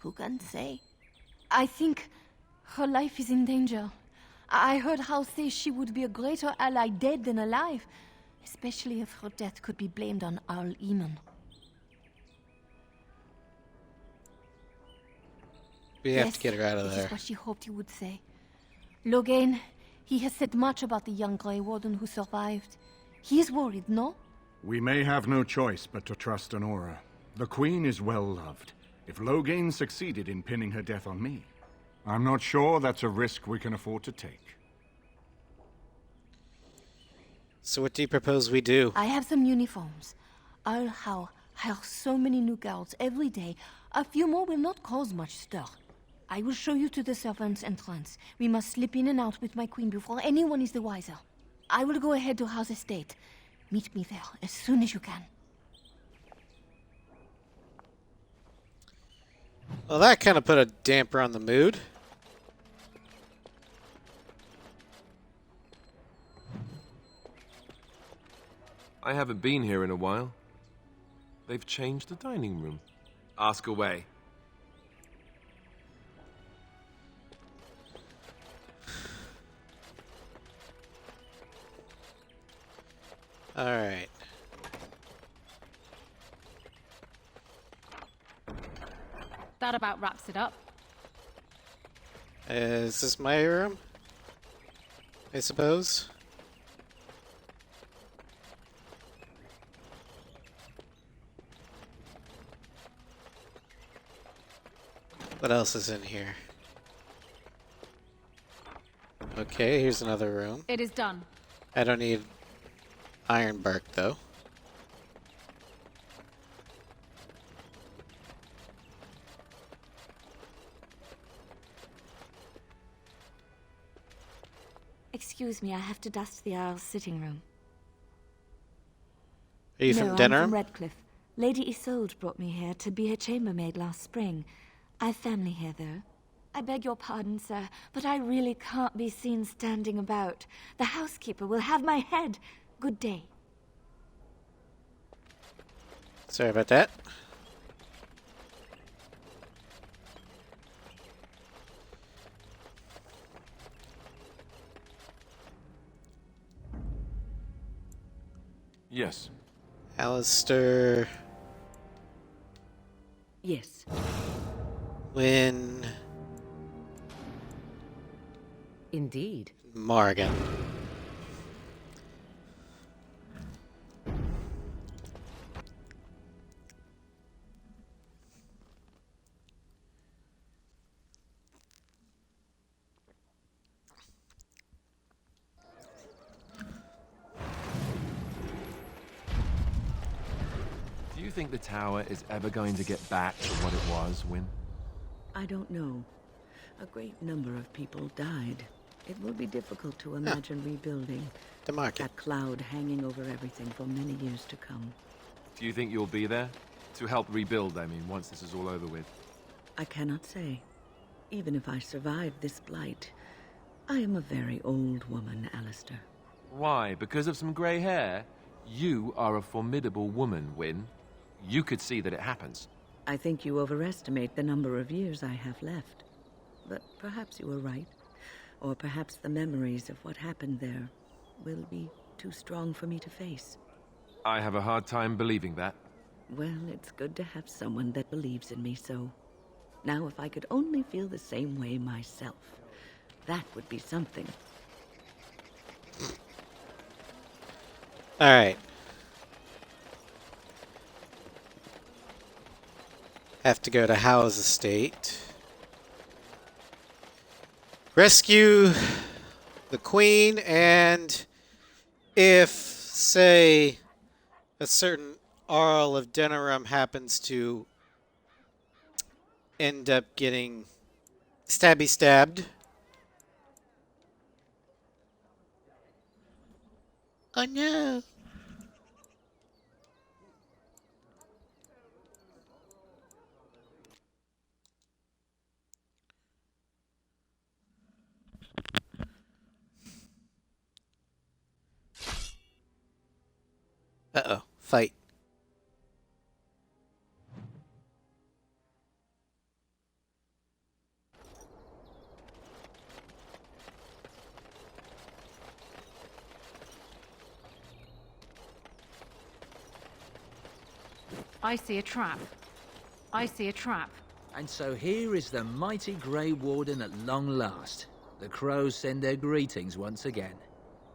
Who can say? I think her life is in danger. I heard how say she would be a greater ally dead than alive, especially if her death could be blamed on Arl Eamon. We have to get her out of This there. is what she hoped you would say. Logain, he has said much about the young Grey Warden who survived. He is worried, no? We may have no choice but to trust Honora. The Queen is well loved. If Logain succeeded in pinning her death on me, I'm not sure that's a risk we can afford to take. So what do you propose we do? I have some uniforms. I'll hire so many new guards every day. A few more will not cause much stir. I will show you to the servants' entrance. We must slip in and out with my queen before anyone is the wiser. I will go ahead to House Estate. Meet me there as soon as you can. Well, that kind of put a damper on the mood. I haven't been here in a while. They've changed the dining room. Ask away. All right. That about wraps it up. Is this my room? I suppose. What else is in here? Okay, here's another room. It is done. I don't need iron bark, though. Excuse me, I have to dust the Earl's sitting room. Are you no, from I'm Denham? from Redcliffe. Lady Isolde brought me here to be her chambermaid last spring. I've family here, though. I beg your pardon, sir, but I really can't be seen standing about. The housekeeper will have my head. Good day. Sorry about that. Yes. Alistair. Yes. Wynne. Indeed. Morgan. Do you think the tower is ever going to get back to what it was, Wynne? I don't know. A great number of people died. It will be difficult to imagine rebuilding. The market. That cloud hanging over everything for many years to come. Do you think you'll be there? To help rebuild, I mean, once this is all over with. I cannot say. Even if I survive this blight, I am a very old woman, Alistair. Why? Because of some grey hair? You are a formidable woman, Wynne. You could see that it happens. I think you overestimate the number of years I have left. But perhaps you are right. Or perhaps the memories of what happened there will be too strong for me to face. I have a hard time believing that. Well, it's good to have someone that believes in me so. Now, if I could only feel the same way myself, that would be something. All right. Have to go to Howe's estate. Rescue the queen, and if, say, a certain Arl of Denerim happens to end up getting stabbed. Oh no. Uh-oh. Fight. I see a trap. I see a trap. And so here is the mighty Grey Warden at long last. The crows send their greetings once again.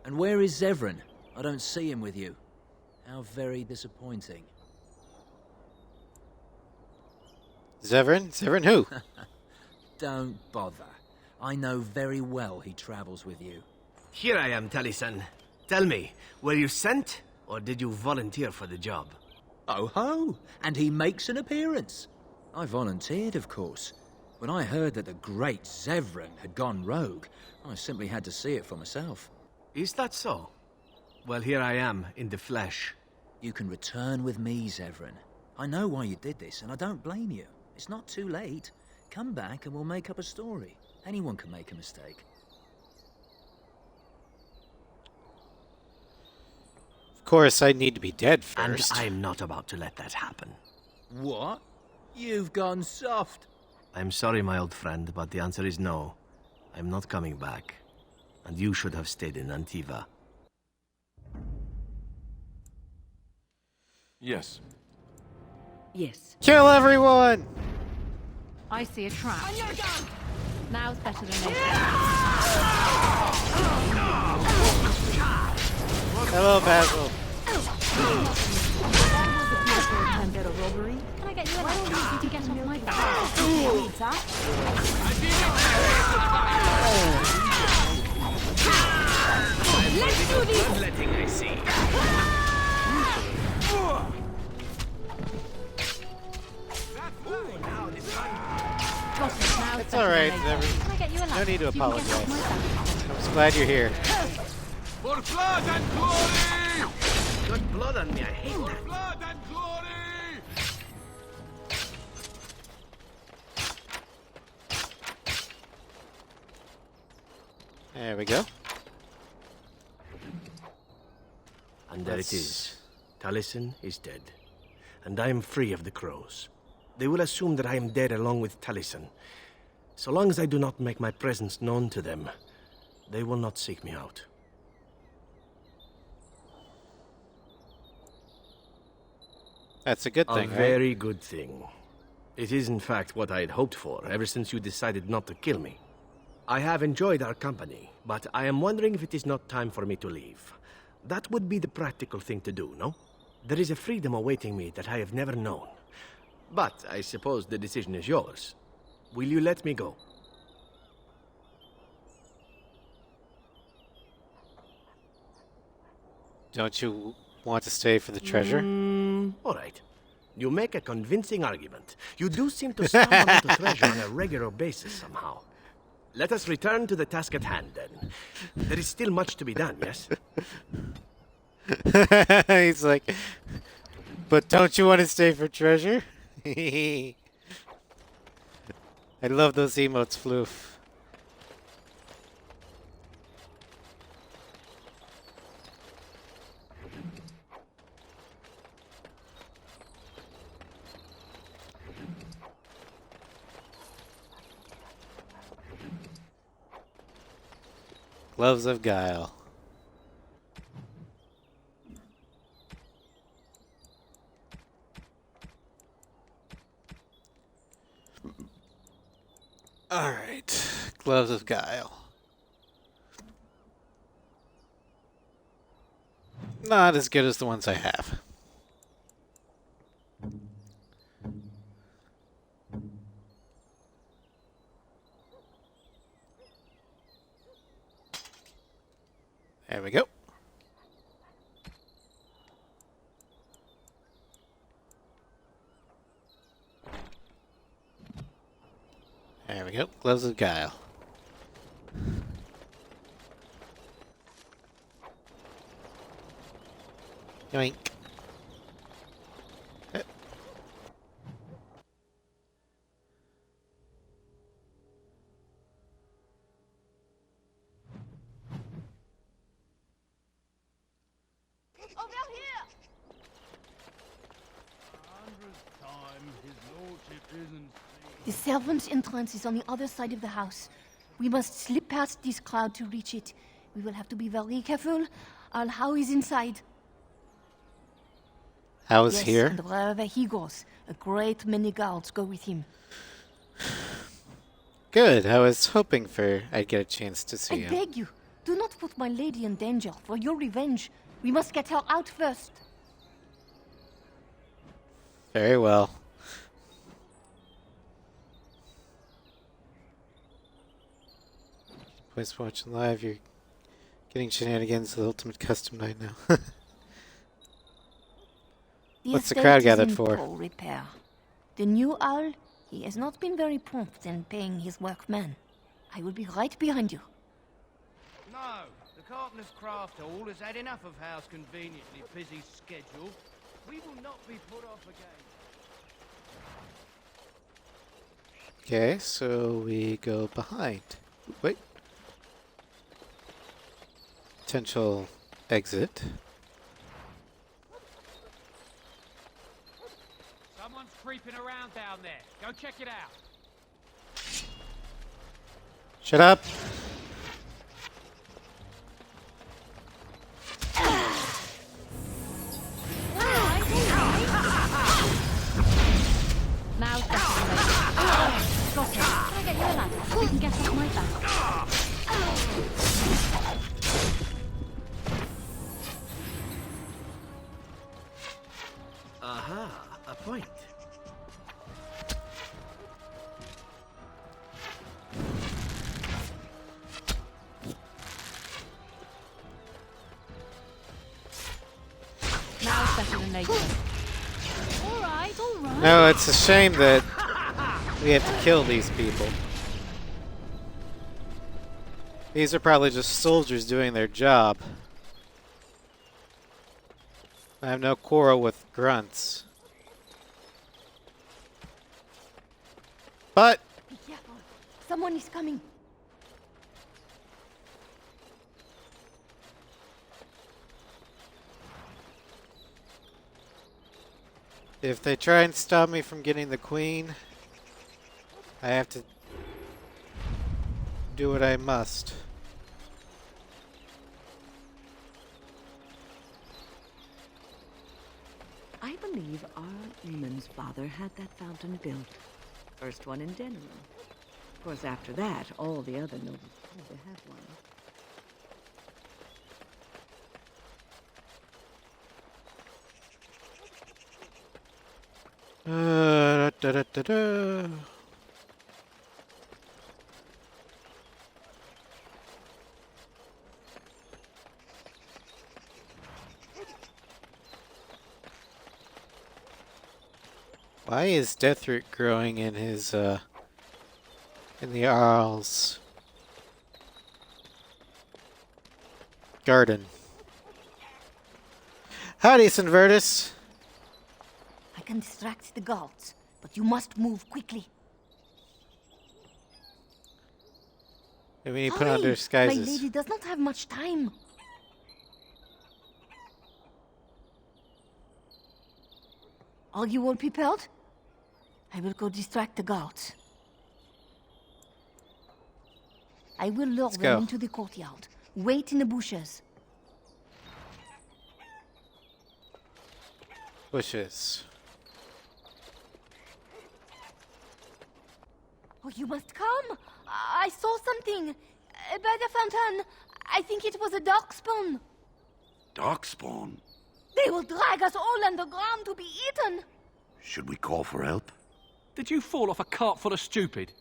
And where is Zevran? I don't see him with you. How very disappointing. Zevran? Zevran who? Don't bother. I know very well he travels with you. Here I am, Taliesin. Tell me, were you sent, or did you volunteer for the job? Oh ho! And he makes an appearance. I volunteered, of course. When I heard that the great Zevran had gone rogue, I simply had to see it for myself. Is that so? Well, here I am, in the flesh. You can return with me, Zevran. I know why you did this, and I don't blame you. It's not too late. Come back and we'll make up a story. Anyone can make a mistake. Of course, I need to be dead first. And I'm not about to let that happen. What? You've gone soft. I'm sorry, my old friend, but the answer is no. I'm not coming back. And you should have stayed in Antiva. Yes. Yes. Kill everyone! I see a trap. On your gun! Now's better than later. Hello, Basil. Robbery. Can I get you a light? You can get off my back. Let's do this! Bloodletting, I see. It's alright, Can I get you a light? no need to You can get apologize. off my back. I'm just glad you're here. For blood and glory! Good blood on me, I hate For that. blood and glory! There we go. And there it is. Taliesin is dead. And I am free of the crows. They will assume that I am dead along with Taliesin. So long as I do not make my presence known to them, they will not seek me out. That's a good thing, A right? very good thing. It is, in fact, what I had hoped for ever since you decided not to kill me. I have enjoyed our company, but I am wondering if it is not time for me to leave. That would be the practical thing to do, no? There is a freedom awaiting me that I have never known. But I suppose the decision is yours. Will you let me go? Don't you want to stay for the treasure? All right. You make a convincing argument. You do seem to stumble into treasure on a regular basis somehow. Let us return to the task at hand, then. There is still much to be done, yes? He's like, but don't you want to stay for treasure? I love those emotes, Floof. Gloves of Guile. Alright. Gloves of Guile. Not as good as the ones I have. There we go. There we go. Gloves of Guile. Yoink. The servants' entrance is on the other side of the house. We must slip past this crowd to reach it. We will have to be very careful. How is inside. How is yes, here? And wherever he goes, a great many guards go with him. Good. I was hoping I'd get a chance to see I him. beg you, do not put my lady in danger for your revenge. We must get her out first. Very well. Voice watching live, you're getting shenanigans the ultimate custom night now. What's the crowd estate is gathered in for? poor repair. The new owl, he has not been very prompt in paying his workmen. I will be right behind you. No, the Carpenter's Craft Hall has had enough of Howe's conveniently busy schedule. We will not be put off again. Okay, so we go behind. Wait. Potential exit. Someone's creeping around down there. Go check it out. Shut up. Now got it. Can I get you a ladder so we can get off my back? Aha, a point. Now it's better than later. All right, all right. No, it's a shame that we have to kill these people. These are probably just soldiers doing their job. I have no quarrel with grunts. But Be careful. Someone is coming. if they try and stop me from getting the queen, I have to do what I must. I believe our woman's father had that fountain built. First one in Denerim. Of course, after that, all the other nobles had to have one. Da-da-da-da. Why is deathroot growing in his, in the Arl's garden? Howdy, Sinvertus. I can distract the guards, but you must move quickly. We need to put on Hurry! disguises. My lady does not have much time. Are you all prepared? I will go distract the guards. I will lure Let's them go. into the courtyard. Wait in the bushes. Bushes. Oh, you must come. I saw something. By the fountain. I think it was a darkspawn. Darkspawn? They will drag us all underground to be eaten. Should we call for help? Did you fall off a cart full of stupid?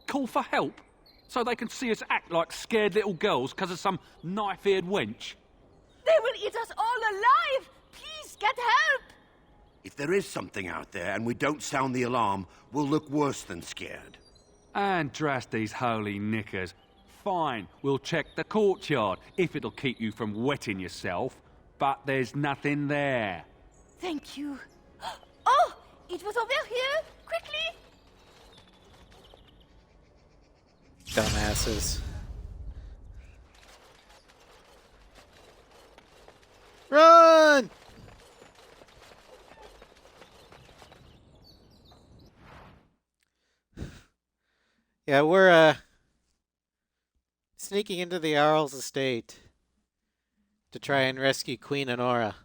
Call for help? So they can see us act like scared little girls because of some knife-eared wench? They will eat us all alive. Please, get help. If there is something out there and we don't sound the alarm, we'll look worse than scared. And drast these holy knickers. Fine, we'll check the courtyard, if it'll keep you from wetting yourself. But there's nothing there. Thank you. Oh, it was over here. Quickly. Dumbasses. Run! Yeah, we're sneaking into the Arl's estate to try and rescue Queen Honora.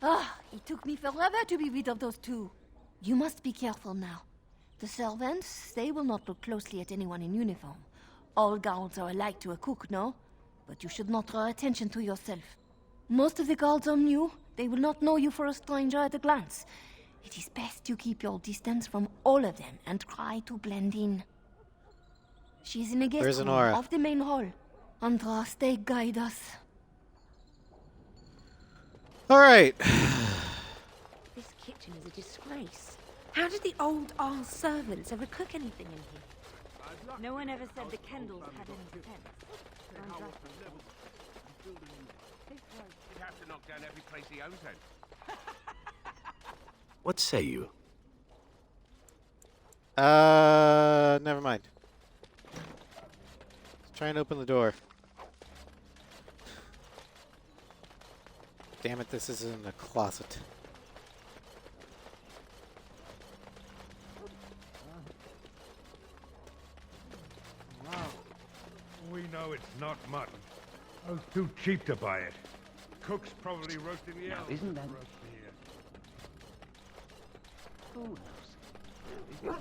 Ah, it took me forever to be rid of those two. You must be careful now. The servants, they will not look closely at anyone in uniform. All guards are alike to a cook, no? But you should not draw attention to yourself. Most of the guards are new. They will not know you for a stranger at a glance. It is best to keep your distance from all of them and try to blend in. She is in a guest Where's room Honora? off the main hall. Andraste, guide us. All right. This kitchen is a disgrace. How did the old Arl servants ever cook anything in here? No one ever said the Kendalls had any sense. He'd have to knock down every place he owns then. What say you? Never mind. Let's try and open the door. Damn it, this is in a closet. We know it's not mutton. I was too cheap to buy it. Cook's probably roasting the elk. isn't that- for us here. Who knows?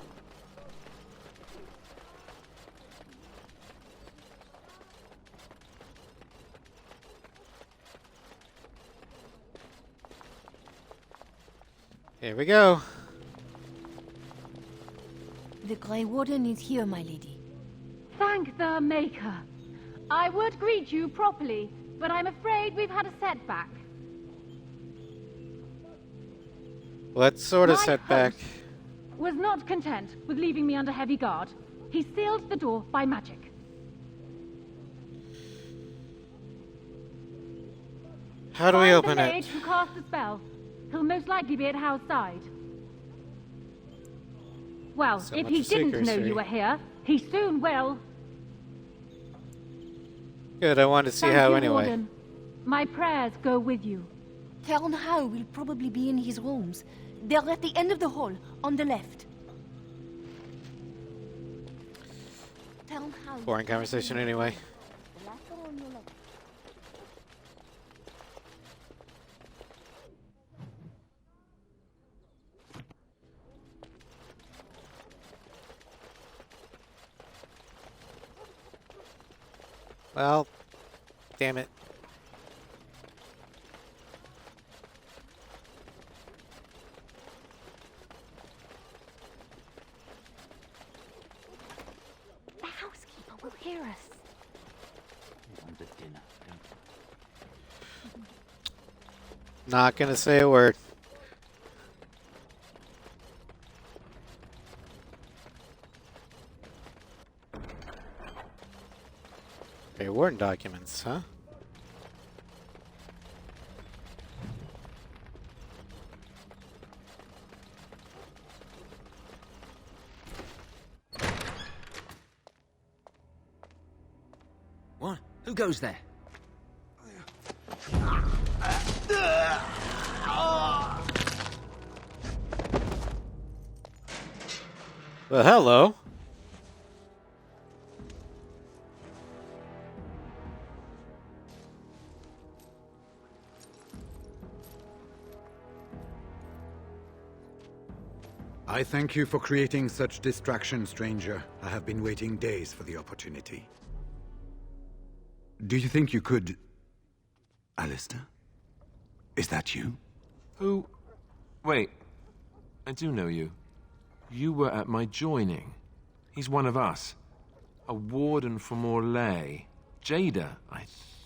Here we go. The Grey Warden is here, my lady. Thank the Maker. I would greet you properly, but I'm afraid we've had a setback. What sort of My setback? Was not content with leaving me under heavy guard. He sealed the door by magic. How do we Find open the it? mage who cast the spell. He'll most likely be at Hal's side. Well, So if much he for didn't know secrecy. you were here, he soon will. Good, I wanted to see Thank how you, anyway. Warden. My prayers go with you. Count Howe will probably be in his rooms. They're at the end of the hall, on the left. Count Howe. Boring conversation anyway. The last Well, damn it. The housekeeper will hear us. Under dinner, Not gonna say a word. Okay, warden documents, huh? What? Who goes there? Well, hello. I thank you for creating such distraction, stranger. I have been waiting days for the opportunity. Do you think you could... Alistair? Is that you? Who? Wait. I do know you. You were at my joining. He's one of us. A warden from Orlais. Jada, I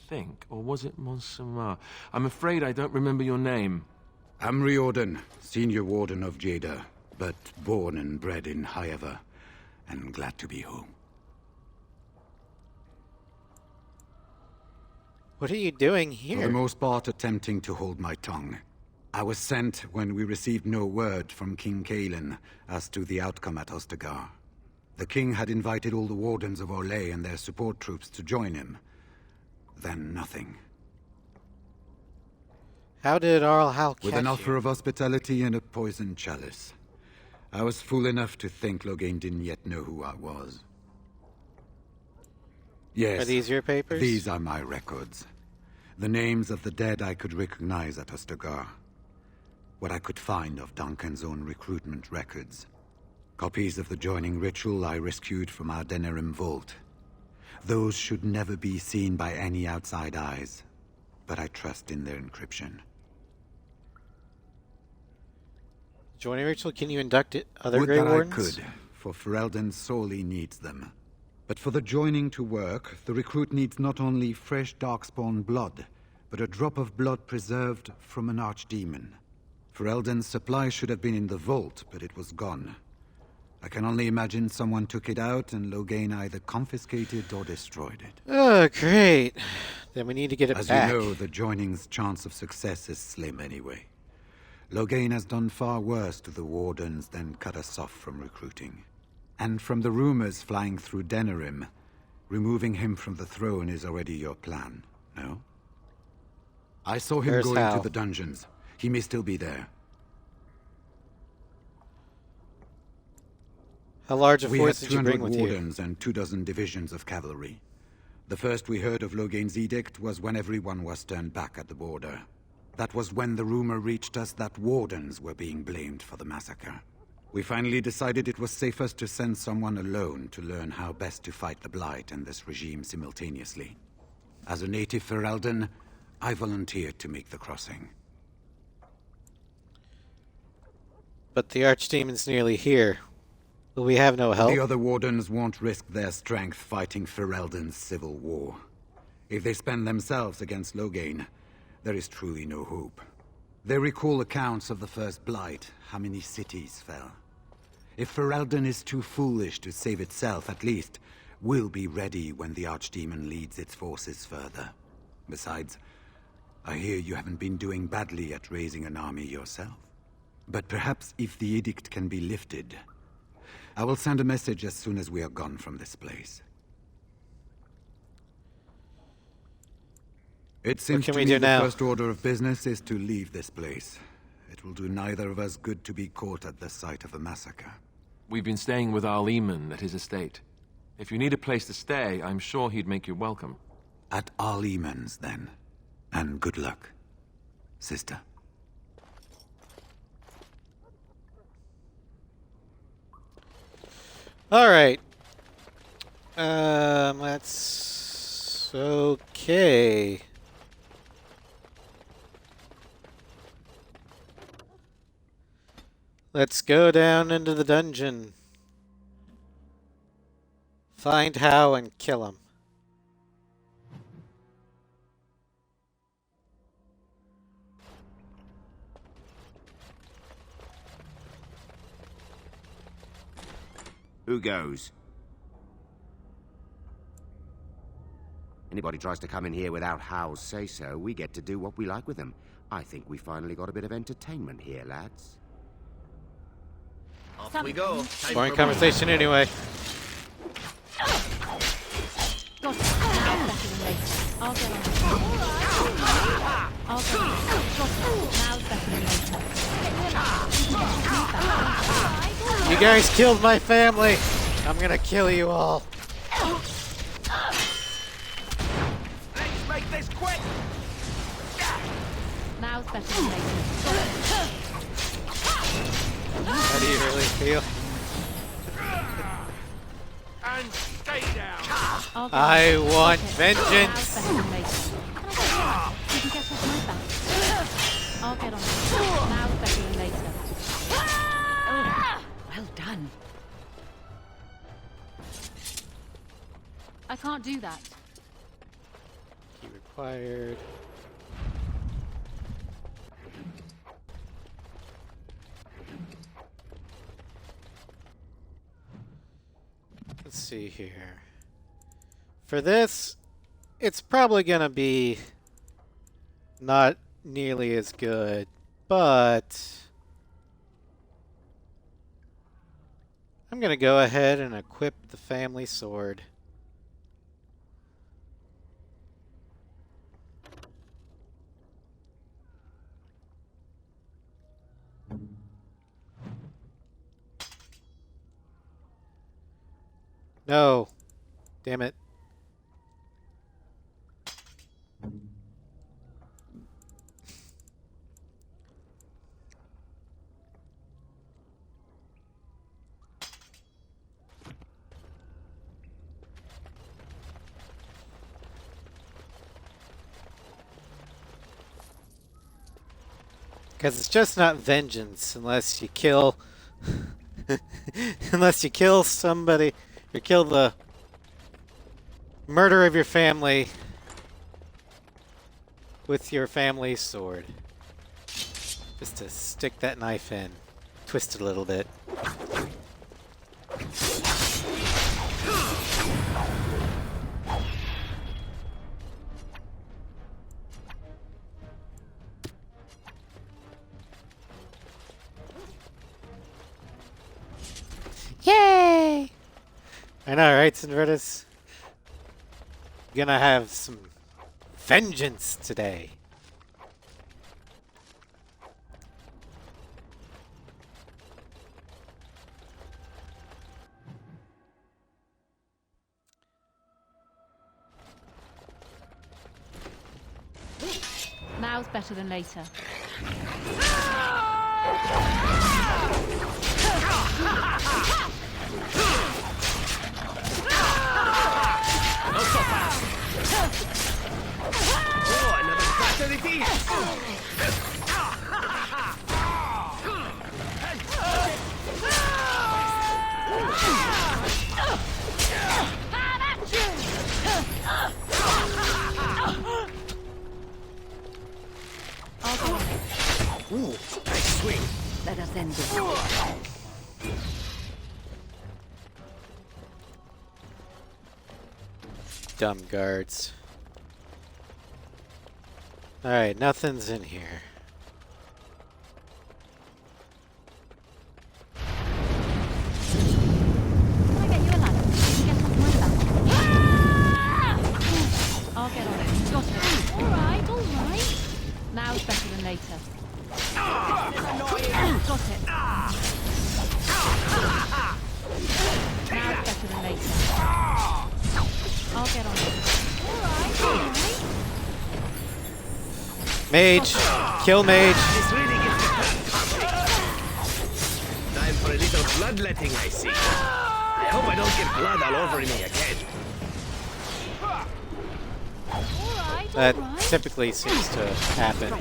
think. Or was it Montsemar? I'm afraid I don't remember your name. I'm Riordan, senior warden of Jada, but born and bred in Highever, and glad to be home. What are you doing For here? the most part, attempting to hold my tongue. I was sent when we received no word from King Cousland as to the outcome at Ostagar. The king had invited all the wardens of Orlais and their support troops to join him. Then nothing. How did Arl Hal catch With an you? offer of hospitality and a poisoned chalice. I was fool enough to think Loghain didn't yet know who I was. Yes. Are these your papers? These are my records. The names of the dead I could recognize at Ostagar. What I could find of Duncan's own recruitment records. Copies of the joining ritual I rescued from our Denerim vault. Those should never be seen by any outside eyes, but I trust in their encryption. Joining ritual? Can you induct it? Other Would Grey that Wardens? I could, for Ferelden sorely needs them. But for the joining to work, the recruit needs not only fresh darkspawn blood, but a drop of blood preserved from an archdemon. Ferelden's supply should have been in the vault, but it was gone. I can only imagine someone took it out and Loghain either confiscated or destroyed it. Oh, great. Then we need to get it As back. you know, the joining's chance of success is slim anyway. Loghain has done far worse to the Wardens than cut us off from recruiting. And from the rumors flying through Denerim, removing him from the throne is already your plan, no? I saw him Where's go Hal? into the dungeons. He may still be there. How large a We had force did you 200 bring with you? wardens and 24 divisions of cavalry. The first we heard of Loghain's edict was when everyone was turned back at the border. That was when the rumor reached us that wardens were being blamed for the massacre. We finally decided it was safest to send someone alone to learn how best to fight the Blight and this regime simultaneously. As a native Ferelden, I volunteered to make the crossing. But the Archdemon's nearly here. Will we have no help? The other wardens won't risk their strength fighting Ferelden's civil war. If they spend themselves against Loghain, there is truly no hope. They recall accounts of the first Blight, how many cities fell. If Ferelden is too foolish to save itself, at least, we'll be ready when the Archdemon leads its forces further. Besides, I hear you haven't been doing badly at raising an army yourself. But perhaps if the edict can be lifted, I will send a message as soon as we are gone from this place. It seems can to we me do the now? first order of business is to leave this place. It will do neither of us good to be caught at the site of a massacre. We've been staying with Arl Eamon at his estate. If you need a place to stay, I'm sure he'd make you welcome. At all Eamons, then. And good luck, sister. Alright. That's... okay. Let's go down into the dungeon. Find Hao and kill him. Who goes? Anybody tries to come in here without Hal's say-so, we get to do what we like with them. I think we finally got a bit of entertainment here, lads. Off we go. Boring conversation anyway. Got it. Now better than later. I'll get on it. I'll get on it. Got it. Now better than later. You guys killed my family. I'm gonna kill you all. Let's make this quick. Now's better than later. How do you really feel? And stay down. I want vengeance. You can get off my back. I'll get on it. Now's better than later. Well done. I can't do that. Key required. Let's see here. For this, it's probably gonna be not nearly as good, but I'm gonna go ahead and equip the family sword. No. Damn it. Because it's just not vengeance unless you kill... unless you kill somebody... or kill the murder of your family with your family's sword. Just to stick that knife in. Twist it a little bit. Yay! I know, right, Sinvertus? Gonna have some vengeance today. Now's better than later. Oh, another battle it is! Ooh, nice swing. Let us end this. Dumb guards. Alright, nothing's in here. Can I get you a ladder? You can get off my back. I'll get on it. Got it. Alright, alright. Now's better than later. Got it. Now's better than later. I'll get on it. Alright. Mage! Kill mage! Time for a little bloodletting, I see. I hope I don't get blood all over me again. That typically seems to happen.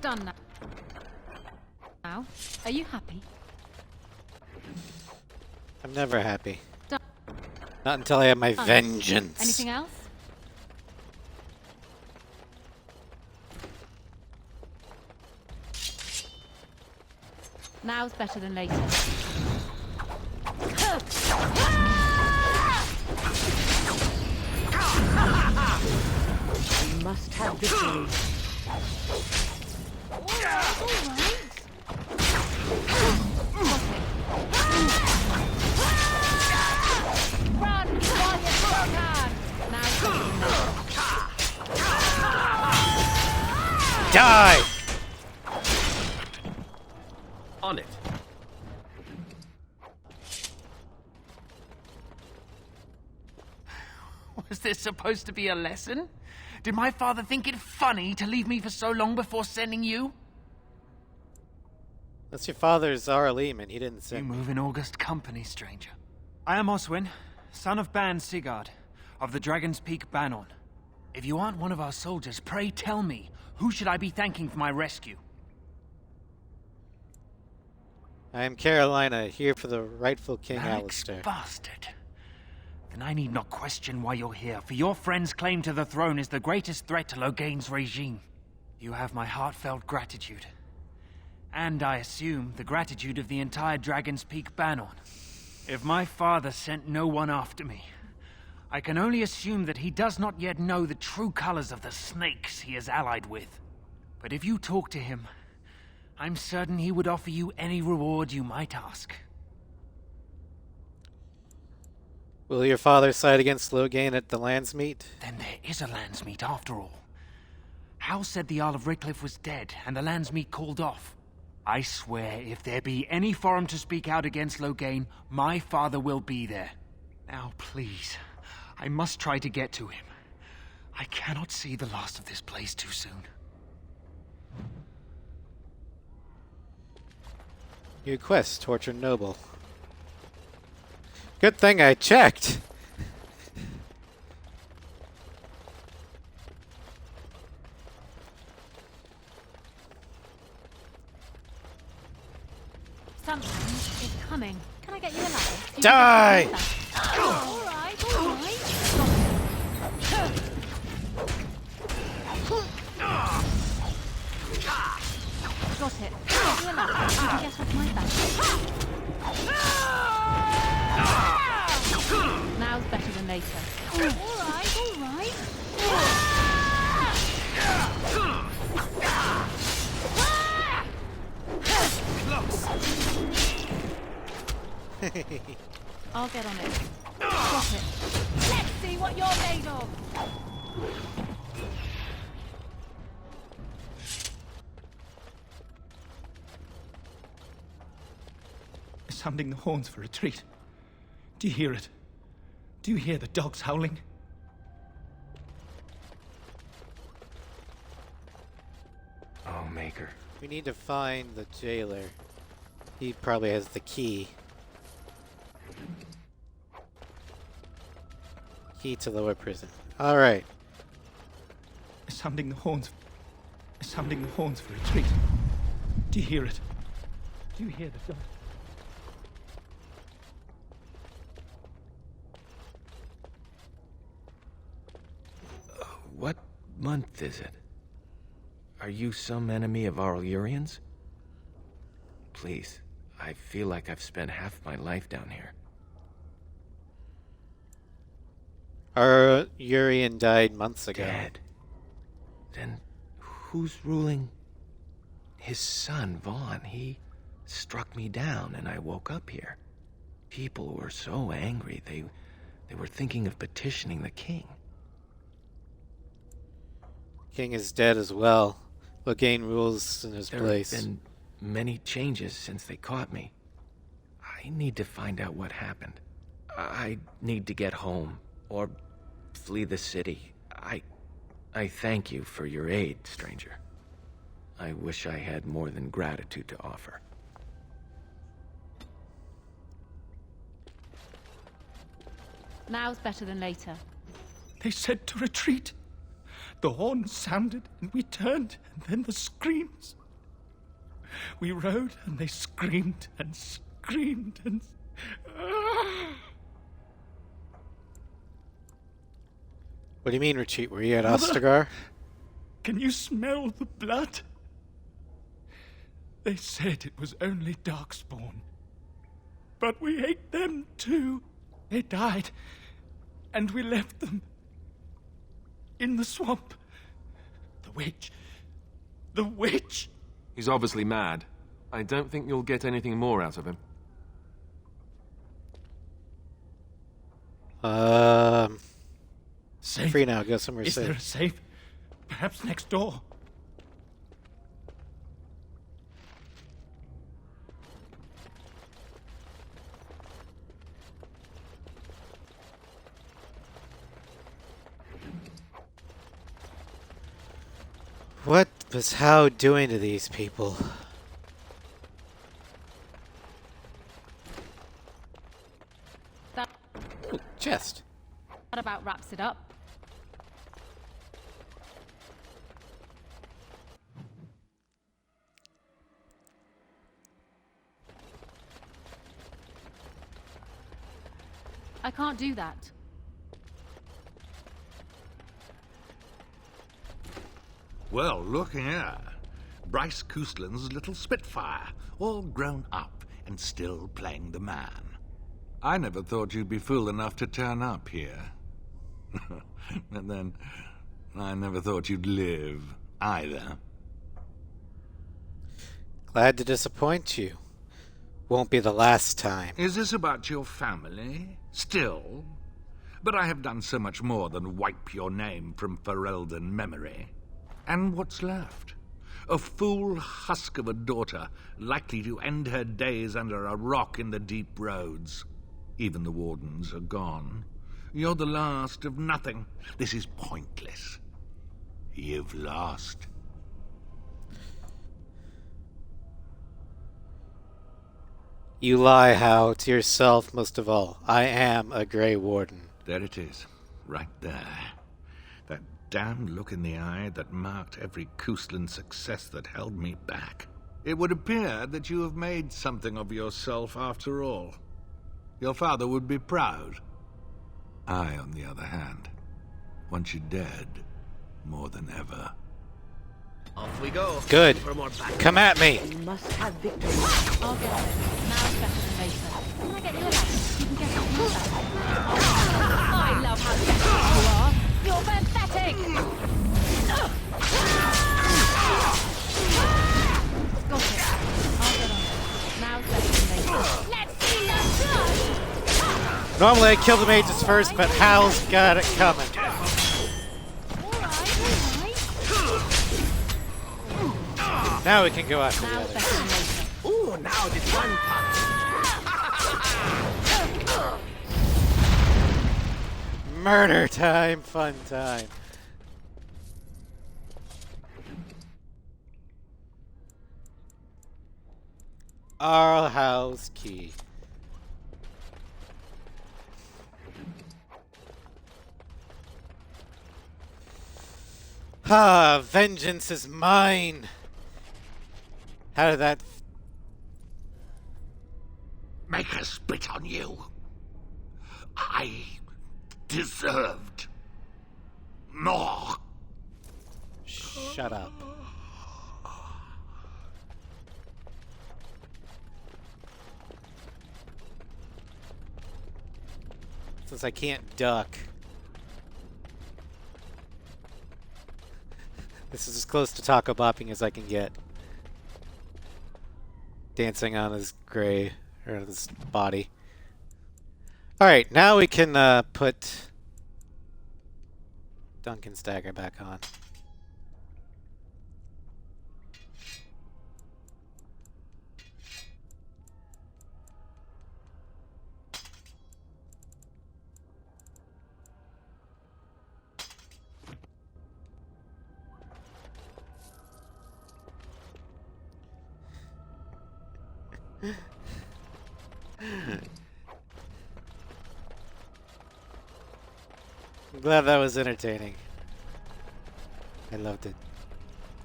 Done now. Now, are you happy? I'm never happy. Done. Not until I have my vengeance. Anything else? Now's better than later. We must have victory. Run while you still can! Die! On it. Was this supposed to be a lesson? Did my father think it funny to leave me for so long before sending you? That's your father's Zara Lehman. He didn't You send me. move in august company, stranger. I am Oswin, son of Ban Sigurd, of the Dragon's Peak Banon. If you aren't one of our soldiers, pray tell me, who should I be thanking for my rescue? I am Carolina, here for the rightful King Malik's Alistair. bastard. Then I need not question why you're here, for your friend's claim to the throne is the greatest threat to Loghain's regime. You have my heartfelt gratitude. And I assume the gratitude of the entire Dragon's Peak Banon. If my father sent no one after me, I can only assume that he does not yet know the true colors of the snakes he is allied with. But if you talk to him, I'm certain he would offer you any reward you might ask. Will your father side against Loghain at the Landsmeet? Then there is a Landsmeet after all. Hal said the Earl of Redcliffe was dead, and the Landsmeet called off. I swear, if there be any forum to speak out against Loghain, my father will be there. Now, please, I must try to get to him. I cannot see the last of this place too soon. New quest, Torture Noble. Good thing I checked. Something is coming. Can I get you a ladder? Die! All right, all right. Got it. Get you a ladder. You can get off my back. Now's better than later. All right, all right. I'll get on it. Got it. Let's see what you're made of. Sounding the horns for retreat. Do you hear it? Do you hear the dogs howling? Oh, Maker. We need to find the jailer. He probably has the key. Key to lower prison. Alright. Sounding the horns. Sounding the horns for retreat. Do you hear it? Do you hear the dogs? What month is it? Are you some enemy of our Urians? Please, I feel like I've spent half my life down here. Our Urian died months ago. Dead. Then who's ruling? His son, Vaughn. He struck me down and I woke up here. People were so angry, they were thinking of petitioning the king. King is dead as well. Loghain rules in his place. There have been many changes since they caught me. I need to find out what happened. I need to get home, or flee the city. I thank you for your aid, stranger. I wish I had more than gratitude to offer. Now's better than later. They said to retreat. The horn sounded, and we turned, and then the screams. We rode, and they screamed and screamed and... What do you mean, retreat? Were you at Mother, Ostagar? Can you smell the blood? They said it was only Darkspawn. But we ate them too. They died, and we left them in the swamp. The witch. The witch! He's obviously mad. I don't think you'll get anything more out of him. Safe? Free now. Go somewhere Is safe. there a safe? Perhaps next door. What was How doing to these people? That Chest. about wraps it up. I can't do that. Well, look here. Bryce Cousland's little Spitfire, all grown up and still playing the man. I never thought you'd be fool enough to turn up here. And then, I never thought you'd live, either. Glad to disappoint you. Won't be the last time. Is this about your family? Still? But I have done so much more than wipe your name from Ferelden memory. And what's left? A fool husk of a daughter, likely to end her days under a rock in the deep roads. Even the wardens are gone. You're the last of nothing. This is pointless. You've lost. You lie, How, to yourself most of all. I am a Grey Warden. There it is, right there. That damned look in the eye that marked every Cousland success that held me back. It would appear that you have made something of yourself after all. Your father would be proud. I, on the other hand, want you dead more than ever. Off we go. Good. For more battles. Come at me. We must have victory. I'll get on it. Now it's better than later. Can I get you a ladder? You can get up your ladder. I love how desperate you are. You're pathetic. Got it. I'll get on it. Now it's better than later. Let's see the blood. Normally I kill the mages first, but Hal's got it coming. Now we can go after the others. Ooh, now the fun part. Murder time, fun time. Our house key. Ah, vengeance is mine. How did that... Make her spit on you. I deserved more. Shut up. Since I can't duck. This is as close to taco bopping as I can get. Dancing on his gray, or his body. Alright, now we can put Duncan's dagger back on. I'm glad that was entertaining. I loved it.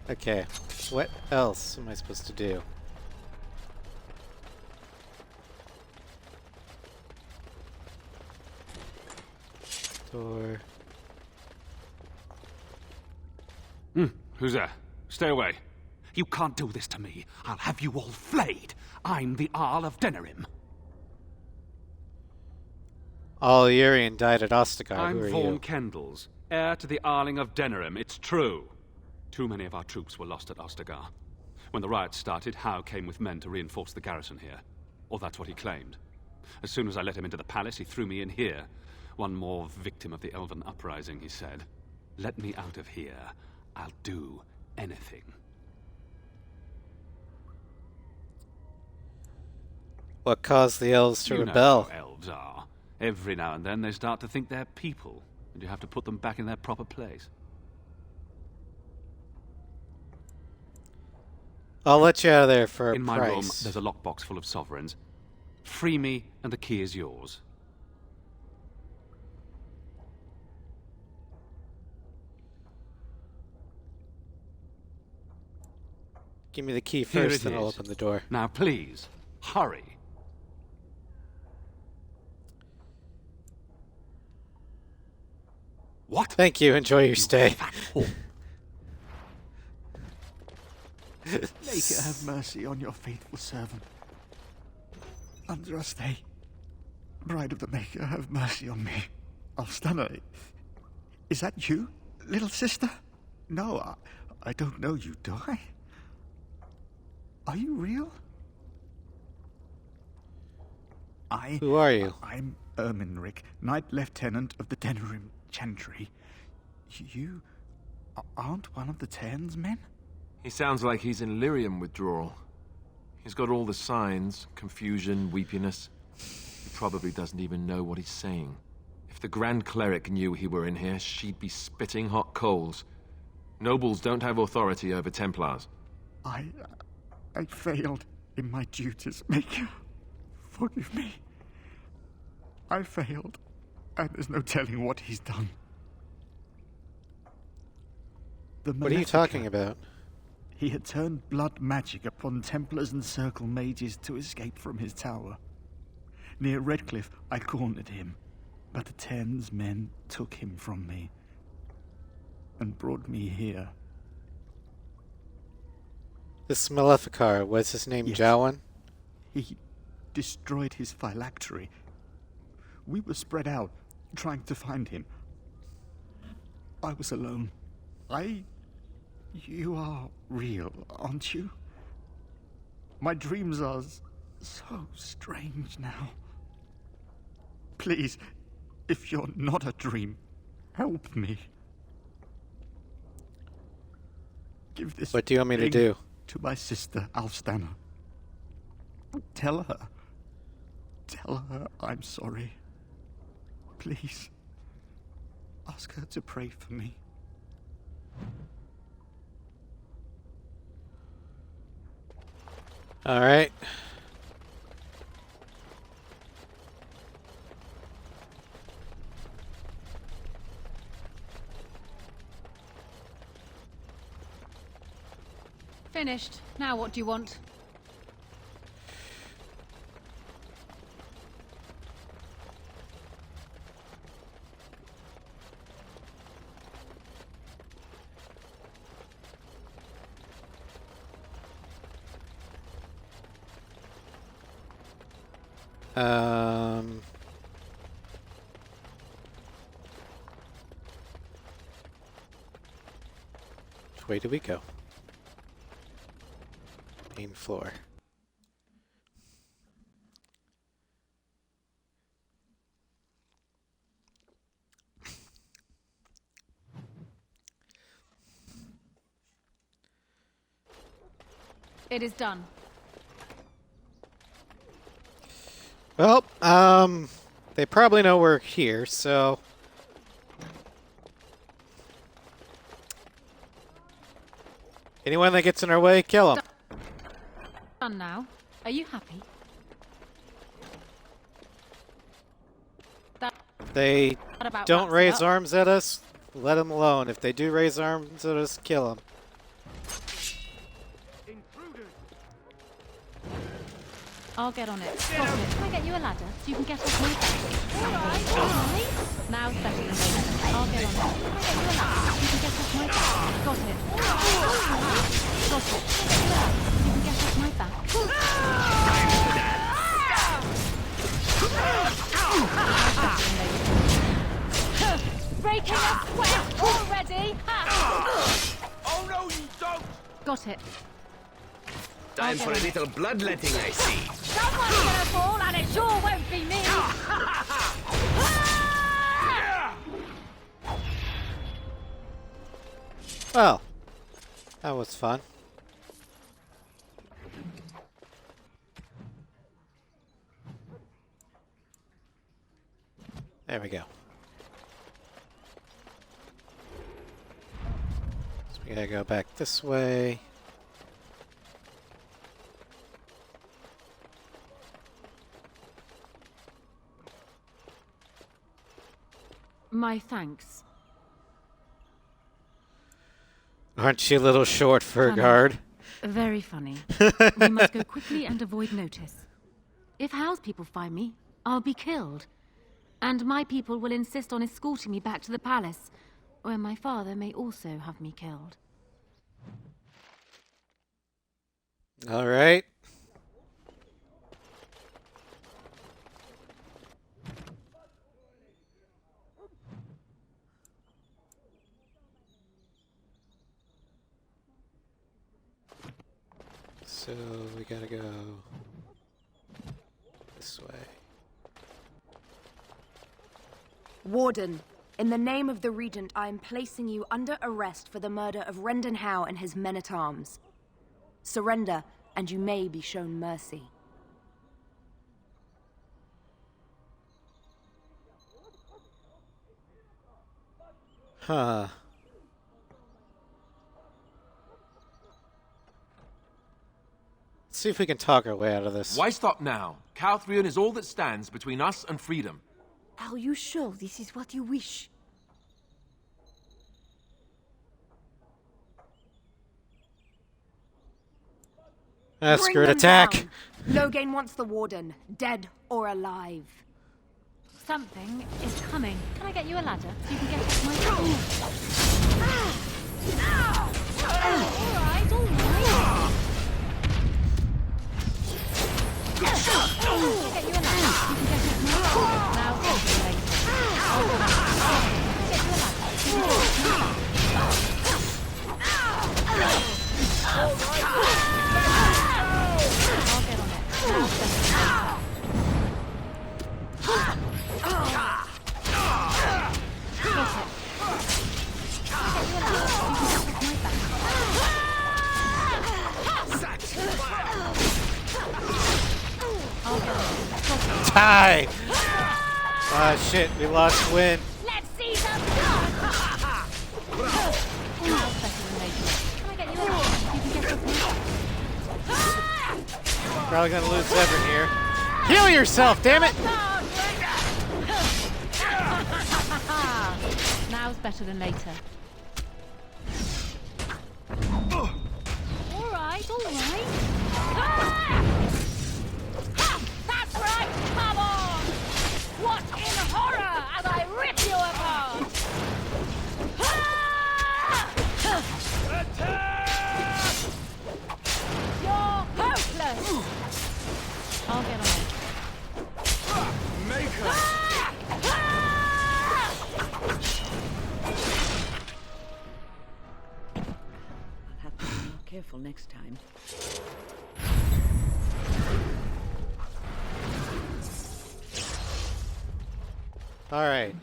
Okay, what else am I supposed to do? Door. Who's there? Stay away. You can't do this to me. I'll have you all flayed. I'm the Arl of Denerim. Urian died at Ostagar. I'm Who are Vaughan you? Kendalls, heir to the Arling of Denerim. It's true. Too many of our troops were lost at Ostagar. When the riots started, Howe came with men to reinforce the garrison here. Or that's what he claimed. As soon as I let him into the palace, he threw me in here. One more victim of the Elven uprising, he said. Let me out of here. I'll do anything. What caused the elves to You rebel? know how elves are. Every now and then they start to think they're people, and you have to put them back in their proper place. I'll let you out of there for a In my price. room, there's a lockbox full of sovereigns. Free me, and the key is yours. Give me the key Here first, it then I'll is. open the door. Now, please, hurry. What? Thank you. Enjoy your stay. Maker, have mercy on your faithful servant. Andraste, bride of the Maker, have mercy on me. Alstana, is that you, little sister? No, I don't know you, do I? Are you real? Who are you? I'm Erminric, Knight Lieutenant of the Denerim Chantry. You aren't one of the Tern's men? He sounds like he's in lyrium withdrawal. He's got all the signs, confusion, weepiness. He probably doesn't even know what he's saying. If the Grand Cleric knew he were in here, she'd be spitting hot coals. Nobles don't have authority over Templars. I failed in my duties, Maker. Forgive me. I failed, and there's no telling what he's done. What are you talking about? He had turned blood magic upon Templars and Circle mages to escape from his tower. Near Redcliffe, I cornered him, but the Tern's men took him from me and brought me here. This Maleficar, was his name Yes. Jowan? He destroyed his phylactery. We were spread out, trying to find him. I was alone. You are real, aren't you? My dreams are so strange now. Please, if you're not a dream, help me. Give this What do you want me to ring do? to my sister, Alstana. Tell her I'm sorry. Please, ask her to pray for me. All right. Finished. Now what do you want? Which way do we go? Main floor. It is done. Well, they probably know we're here, so anyone that gets in our way, kill them. Done now. Are you happy? That They about don't wraps it raise up. arms at us, let them alone. If they do raise arms at us, kill them. I'll get on it. Got it. Can I get you a ladder so you can get off my back? Alright, alright. Now's better than later. I'll get on it. Can I get you a ladder so you can get off my back? Got it. Alright. Got it. Can I get you a ladder so you can get off my back? Breaking a sweat already! Ha! Oh no, you don't! Got it. Time for a little bloodletting, I see. Someone's gonna fall, and it sure won't be me! Well, that was fun. There we go. So we gotta go back this way. My thanks. Aren't you a little short for a Funny. guard? Very funny. We must go quickly and avoid notice. If Hal's people find me, I'll be killed. And my people will insist on escorting me back to the palace, where my father may also have me killed. All right. So we gotta go this way. Warden, in the name of the Regent, I am placing you under arrest for the murder of Rendon Howe and his men-at-arms. Surrender, and you may be shown mercy. Huh. Let's see if we can talk our way out of this. Why stop now? Calthrion is all that stands between us and freedom. Are you sure this is what you wish? Screw Bring it, them attack! down. Logain wants the Warden, dead or alive. Something is coming. Can I get you a ladder so you can get off my back? Alright, alright. Can I get you a ladder so you can get off my back? Now, later. Can I get you a ladder so you can get off my back? I'll get on it. Now, Tie! Ah, shit, we lost wind. Let's see some blood! Now better than later. Can I get you a ladder so you can get off my back? Probably gonna lose Zevran here. Heal yourself, damn it! Now's better than later. Alright, alright. That's right, come on! What in horror as I rip you apart! You're hopeless! I'll get on it. Make her! I'll have to be more careful next time. All right.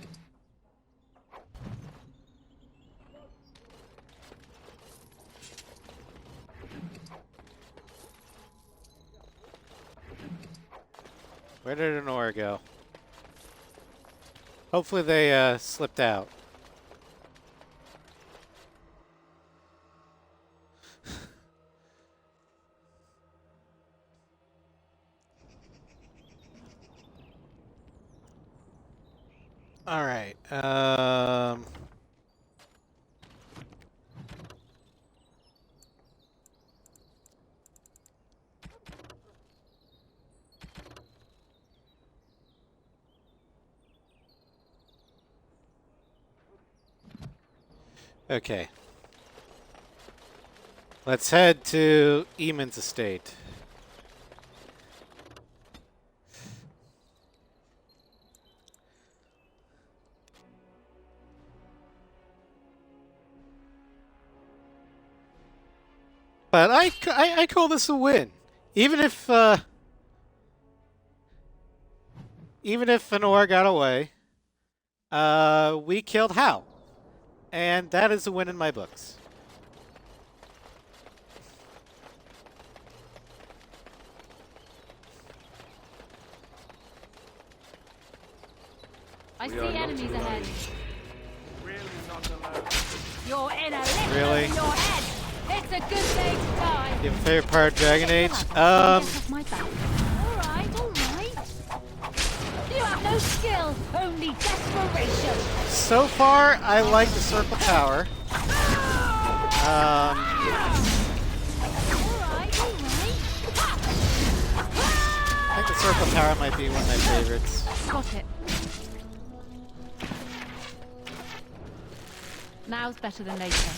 Where did Honora go? Hopefully they slipped out. All right. Okay. Let's head to Eamon's estate. But I call this a win. Even if Fëanor got away, we killed Hal. And that is a win in my books. I see enemies ahead. Really not alone. You're in a little Really? over your head. It's a good day to die. You have a favorite part of Dragon Age? Get off my back. All right. You have no skill, only desperation. So far, I like the Circle Tower. All right. I think the Circle Tower might be one of my favorites. Got it. Now's better than later.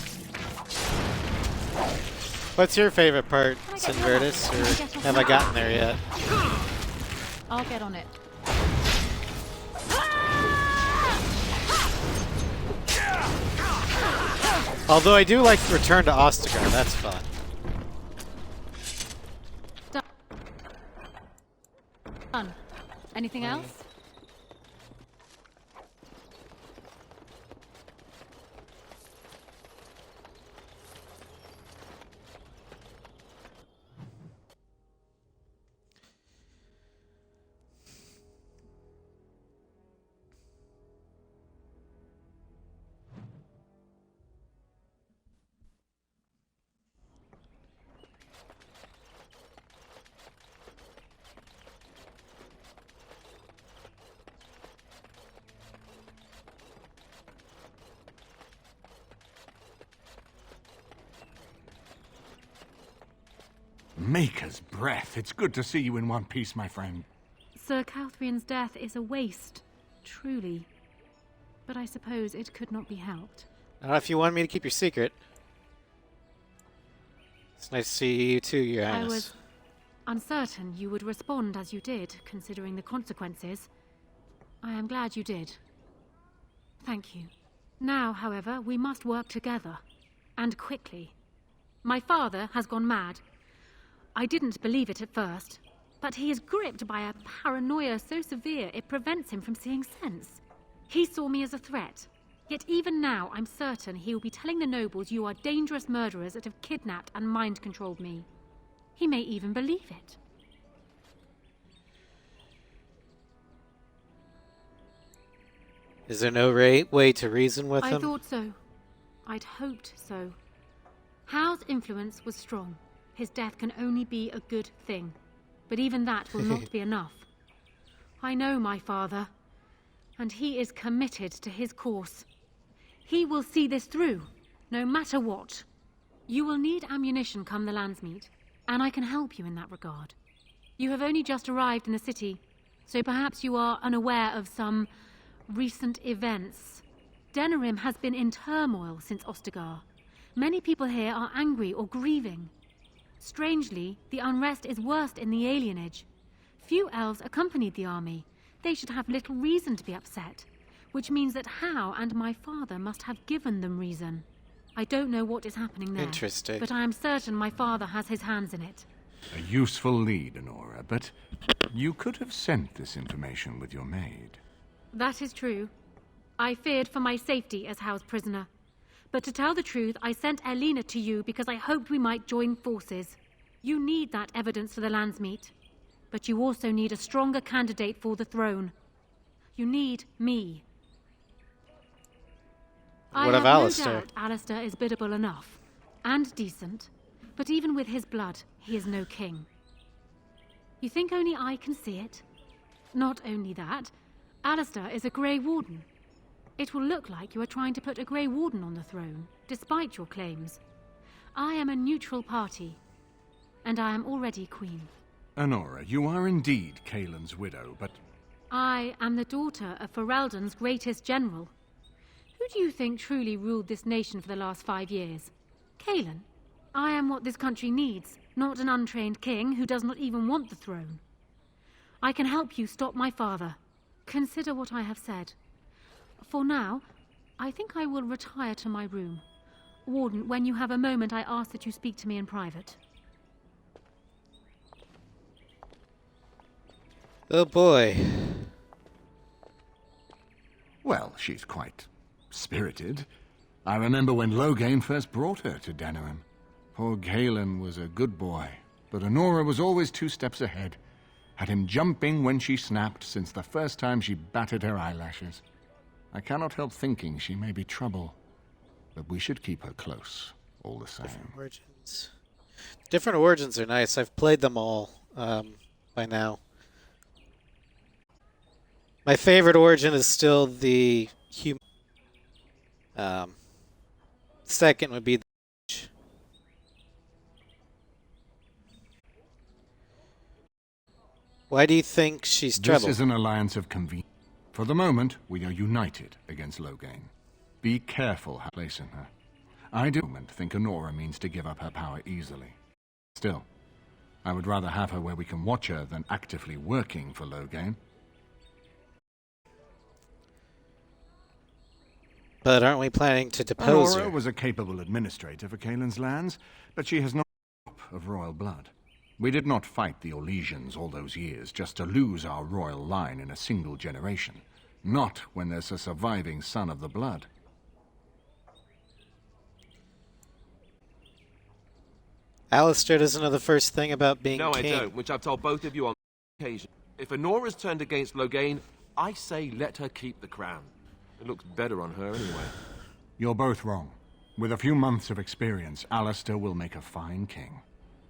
What's your favorite part, Sinvertus? Or have I gotten there yet? I'll get on it. Although I do like the return to Ostagar, that's fun. Done. Anything else? Maker's breath. It's good to see you in one piece, my friend. Sir Calthrian's death is a waste, truly. But I suppose it could not be helped. Not if you want me to keep your secret. It's nice to see you too, Your Highness. I was uncertain you would respond as you did, considering the consequences. I am glad you did. Thank you. Now, however, we must work together. And quickly. My father has gone mad. I didn't believe it at first, but he is gripped by a paranoia so severe it prevents him from seeing sense. He saw me as a threat, yet even now I'm certain he will be telling the nobles you are dangerous murderers that have kidnapped and mind-controlled me. He may even believe it. Is there no way to reason with him? I thought so. I'd hoped so. Hal's influence was strong. His death can only be a good thing. But even that will not be enough. I know my father, and he is committed to his course. He will see this through, no matter what. You will need ammunition come the Landsmeet, and I can help you in that regard. You have only just arrived in the city, so perhaps you are unaware of some recent events. Denerim has been in turmoil since Ostagar. Many people here are angry or grieving. Strangely, the unrest is worst in the alienage. Few elves accompanied the army. They should have little reason to be upset, which means that Hal and my father must have given them reason. I don't know what is happening there. Interesting. But I am certain my father has his hands in it. A useful lead, Honora, but you could have sent this information with your maid. That is true. I feared for my safety as Hal's prisoner. But to tell the truth, I sent Elena to you because I hoped we might join forces. You need that evidence for the Landsmeet. But you also need a stronger candidate for the throne. You need me. What of I have Alistair? no doubt Alistair is biddable enough. And decent. But even with his blood, he is no king. You think only I can see it? Not only that, Alistair is a Grey Warden. It will look like you are trying to put a Grey Warden on the throne, despite your claims. I am a neutral party, and I am already queen. Honora, you are indeed Kaelin's widow, but... I am the daughter of Ferelden's greatest general. Who do you think truly ruled this nation for the last 5 years? Kaelin. I am what this country needs, not an untrained king who does not even want the throne. I can help you stop my father. Consider what I have said. For now, I think I will retire to my room. Warden, when you have a moment, I ask that you speak to me in private. Oh boy. Well, she's quite spirited. I remember when Loghain first brought her to Denerim. Poor Galen was a good boy, but Honora was always 2 steps ahead. Had him jumping when she snapped since the first time she batted her eyelashes. I cannot help thinking she may be trouble, but we should keep her close, all the same. Different origins are nice. I've played them all by now. My favorite origin is still the human. Second would be the Why do you think she's trouble? This is an alliance of convenience. For the moment, we are united against Loghain. Be careful how you place in her. I don't think Honora means to give up her power easily. Still, I would rather have her where we can watch her than actively working for Loghain. But aren't we planning to depose Honora her? was a capable administrator for Kaelin's lands, but she has no drop of royal blood. We did not fight the Orlesians all those years just to lose our royal line in a single generation. Not when there's a surviving son of the blood. Alistair doesn't know the first thing about being No, king. I don't, which I've told both of you on occasion. If Honora's turned against Loghain, I say let her keep the crown. It looks better on her anyway. You're both wrong. With a few months of experience, Alistair will make a fine king.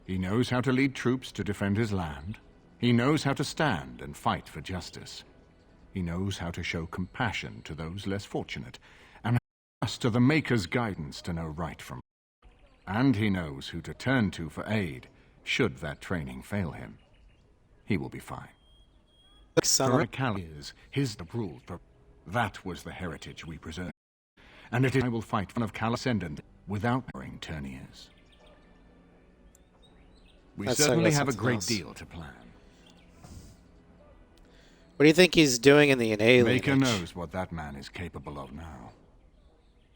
He knows how to lead troops to defend his land. He knows how to stand and fight for justice. He knows how to show compassion to those less fortunate, and trust to the Maker's guidance to know right from wrong. And he knows who to turn to for aid, should that training fail him. He will be fine. is his rule. That was the heritage we preserved. And it is I will fight one of Calascendant without wearing tourniers. We certainly have a great deal to plan. What do you think he's doing in the Inalienage? Maker knows what that man is capable of now.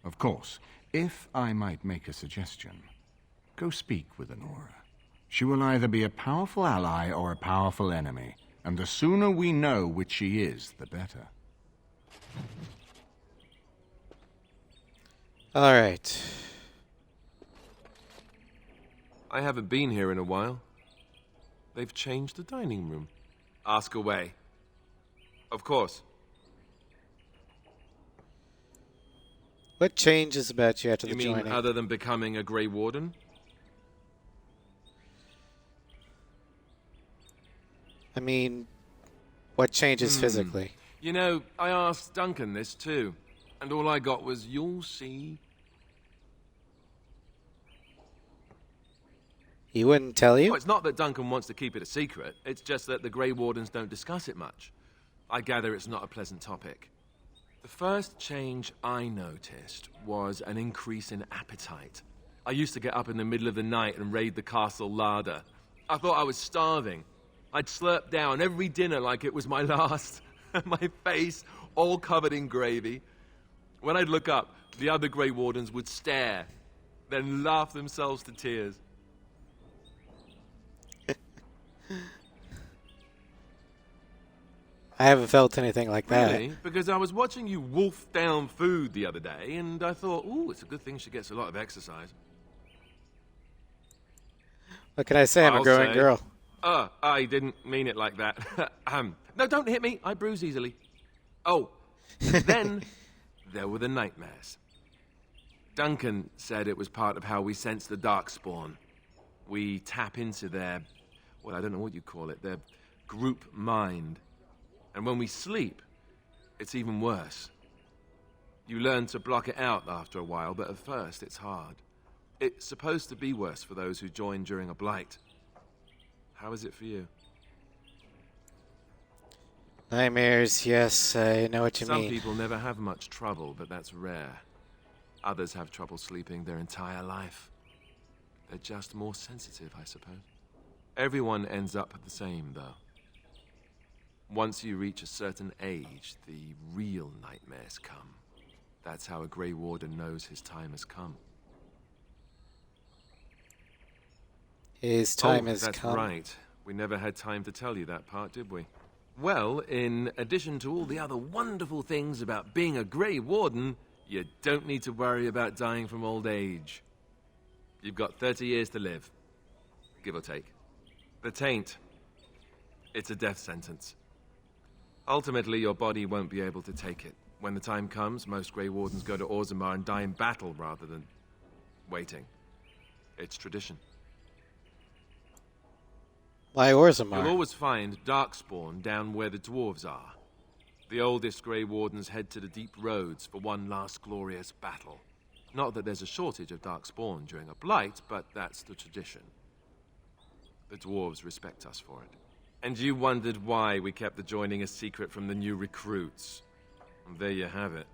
Of course, if I might make a suggestion, go speak with Honora. She will either be a powerful ally or a powerful enemy, and the sooner we know which she is, the better. All right. I haven't been here in a while. They've changed the dining room. Ask away. Of course. What changes about you after the You mean joining? other than becoming a Grey Warden? I mean, what changes physically? You know, I asked Duncan this too, and all I got was, "You'll see." He wouldn't tell you? Well, it's not that Duncan wants to keep it a secret. It's just that the Grey Wardens don't discuss it much. I gather it's not a pleasant topic. The first change I noticed was an increase in appetite. I used to get up in the middle of the night and raid the castle larder. I thought I was starving. I'd slurp down every dinner like it was my last. My face all covered in gravy. When I'd look up, the other Grey Wardens would stare, then laugh themselves to tears. I haven't felt anything like that. Really? Because I was watching you wolf down food the other day, and I thought, ooh, it's a good thing she gets a lot of exercise. What can I say? I'm a growing girl. I didn't mean it like that. No, don't hit me. I bruise easily. Oh, then there were the nightmares. Duncan said it was part of how we sense the Darkspawn. We tap into their, well, I don't know what you call it, their group mind. And when we sleep, it's even worse. You learn to block it out after a while, but at first it's hard. It's supposed to be worse for those who join during a blight. How is it for you? Nightmares, yes, I know what you mean. Some people never have much trouble, but that's rare. Others have trouble sleeping their entire life. They're just more sensitive, I suppose. Everyone ends up the same, though. Once you reach a certain age, the real nightmares come. That's how a Grey Warden knows his time has come. His time has that's come. Right. We never had time to tell you that part, did we? Well, in addition to all the other wonderful things about being a Grey Warden, you don't need to worry about dying from old age. You've got 30 years to live, give or take. The taint. It's a death sentence. Ultimately, your body won't be able to take it. When the time comes, most Grey Wardens go to Orzammar and die in battle rather than waiting. It's tradition. Why Orzammar? You'll always find Darkspawn down where the dwarves are. The oldest Grey Wardens head to the deep roads for one last glorious battle. Not that there's a shortage of Darkspawn during a blight, but that's the tradition. The dwarves respect us for it. And you wondered why we kept the joining a secret from the new recruits. And there you have it.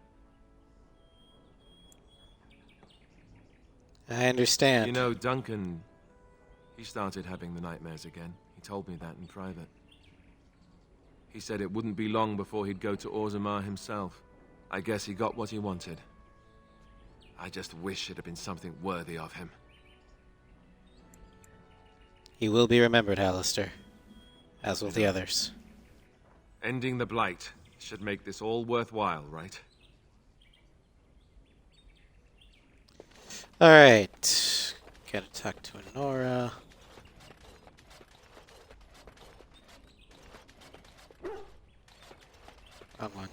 I understand. You know, Duncan, he started having the nightmares again. He told me that in private. He said it wouldn't be long before he'd go to Orzammar himself. I guess he got what he wanted. I just wish it had been something worthy of him. He will be remembered, Alistair. As will the others. Ending the blight should make this all worthwhile, right? Alright. Gotta talk to Honora. Come on.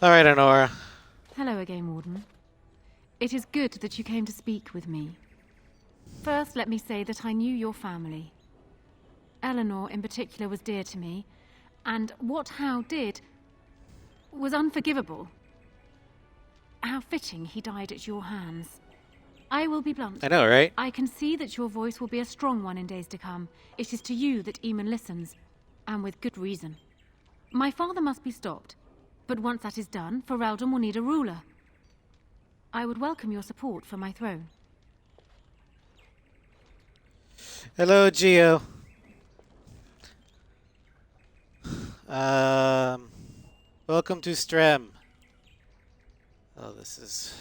Alright, Honora. Hello again, Warden. It is good that you came to speak with me. First, let me say that I knew your family. Eleanor, in particular, was dear to me, and what Hal did was unforgivable. How fitting he died at your hands. I will be blunt. I know, right? I can see that your voice will be a strong one in days to come. It is to you that Eamon listens, and with good reason. My father must be stopped, but once that is done, Ferelden will need a ruler. I would welcome your support for my throne. Hello, Geo. Welcome to Strem. Oh, this is...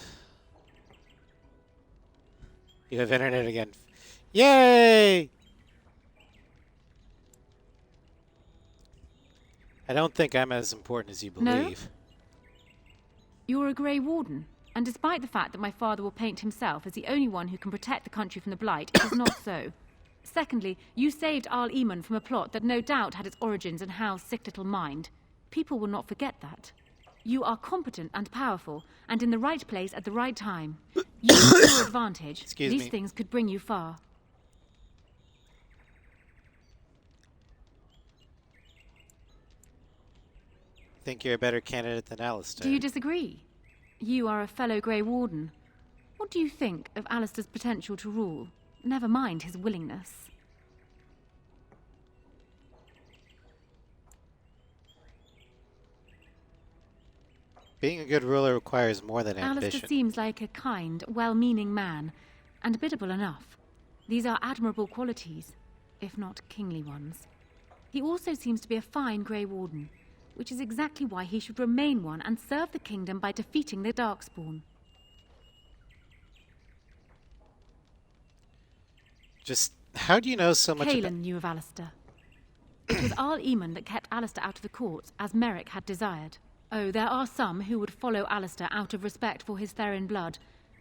You have internet again. Yay! I don't think I'm as important as you believe. No? You're a Grey Warden, and despite the fact that my father will paint himself as the only one who can protect the country from the Blight, it is not so. Secondly, you saved Arl Eamon from a plot that no doubt had its origins in Hal's sick little mind. People will not forget that. You are competent and powerful, and in the right place at the right time. Use your advantage. These things could bring you far. Think you're a better candidate than Alistair. Do you disagree? You are a fellow Grey Warden. What do you think of Alistair's potential to rule? Never mind his willingness. Being a good ruler requires more than ambition. Alistair seems like a kind, well-meaning man, and biddable enough. These are admirable qualities, if not kingly ones. He also seems to be a fine Grey Warden, which is exactly why he should remain one and serve the kingdom by defeating the Darkspawn. Just, how do you know so much Caelan knew of Alistair. It was Arl Eamon that kept Alistair out of the courts, as Merrick had desired. Oh, there are some who would follow Alistair out of respect for his Therin blood.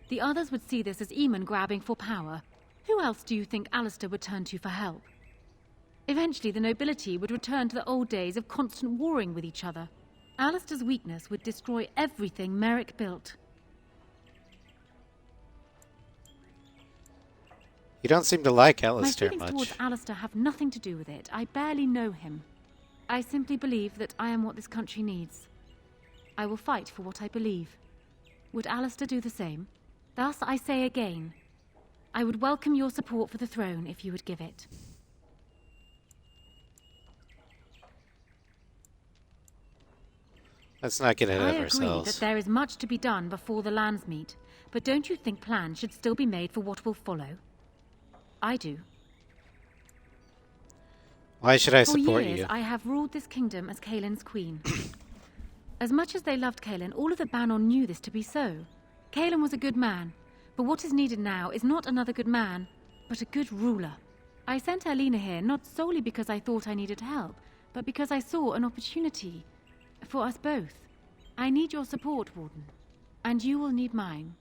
The others would see this as Eamon grabbing for power. Who else do you think Alistair would turn to for help? Eventually, the nobility would return to the old days of constant warring with each other. Alistair's weakness would destroy everything Merrick built. You don't seem to like Alistair My feelings much. towards Alistair have nothing to do with it. I barely know him. I simply believe that I am what this country needs. I will fight for what I believe. Would Alistair do the same? Thus, I say again, I would welcome your support for the throne if you would give it. Let's not get ahead I of agree ourselves. that there is much to be done before the lands meet, but don't you think plans should still be made for what will follow? I do. Why should I For support years, you? I have ruled this kingdom as Kaelin's queen. As much as they loved Kaelin, all of the Banon knew this to be so. Kaelin was a good man, but what is needed now is not another good man, but a good ruler. I sent Alina here not solely because I thought I needed help, but because I saw an opportunity for us both. I need your support, Warden, and you will need mine.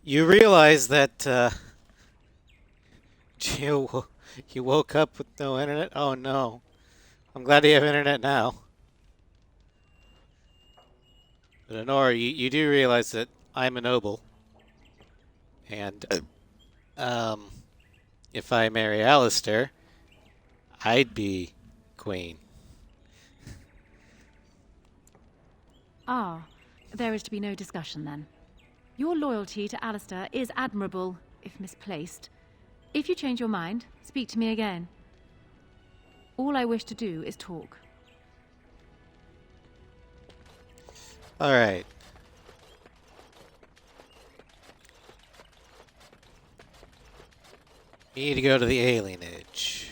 You realize that you woke up with no internet? Oh no. I'm glad you have internet now. But Honora, you do realize that I'm a noble. And if I marry Alistair, I'd be queen. Ah, there is to be no discussion then. Your loyalty to Alistair is admirable, if misplaced. If you change your mind, speak to me again. All I wish to do is talk. All right. We need to go to the alienage.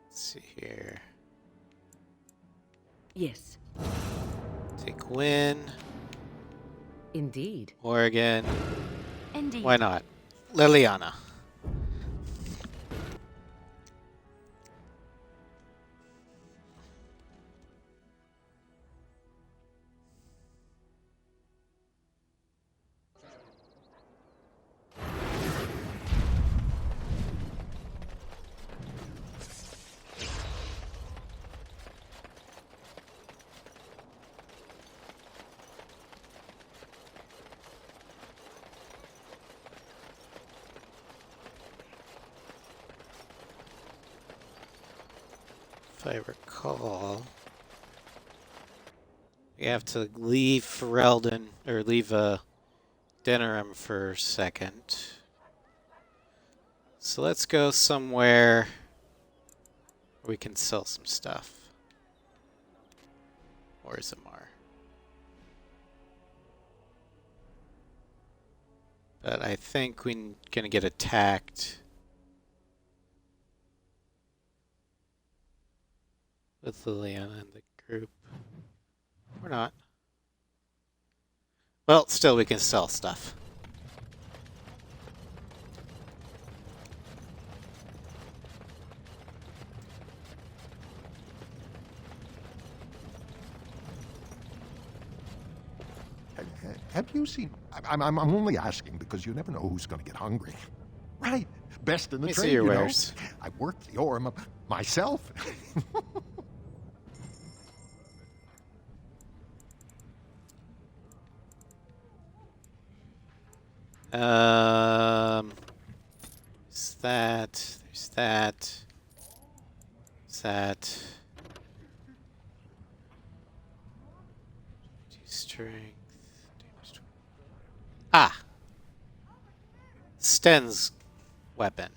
Let's see here. Yes. Take Wynn. Indeed. Oregon. Indeed. Why not? Liliana. If I recall, we have to leave Ferelden, or leave Denerim for a second. So let's go somewhere where we can sell some stuff. Or Zamar. But I think we're gonna get attacked with Liliana and the group. Or not. Well, still we can sell stuff. Have you seen... I'm only asking because you never know who's going to get hungry. Right. Best in the Let me trade, see your you know. wares. I work the ore myself. There's that. There's that. There's that. 2 strength. Ah! Sten's weapon.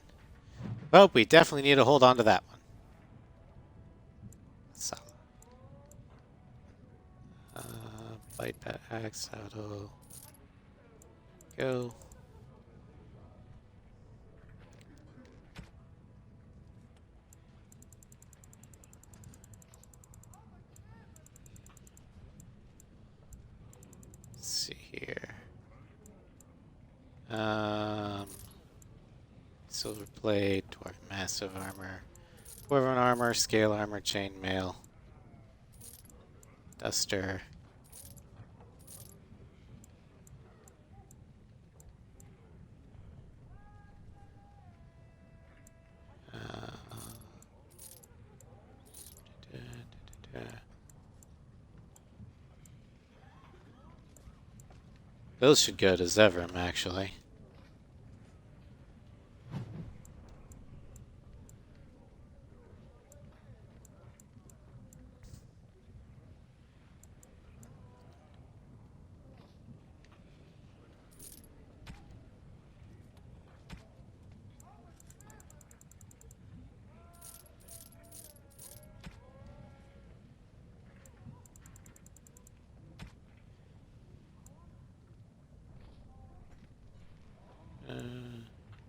Well, we definitely need to hold on to that one. So. Bite bat axe, auto. Go. Let's see here. Silver blade, dwarf massive armor, dwarven armor, scale armor, chainmail, duster. Those should go to Zevram, actually.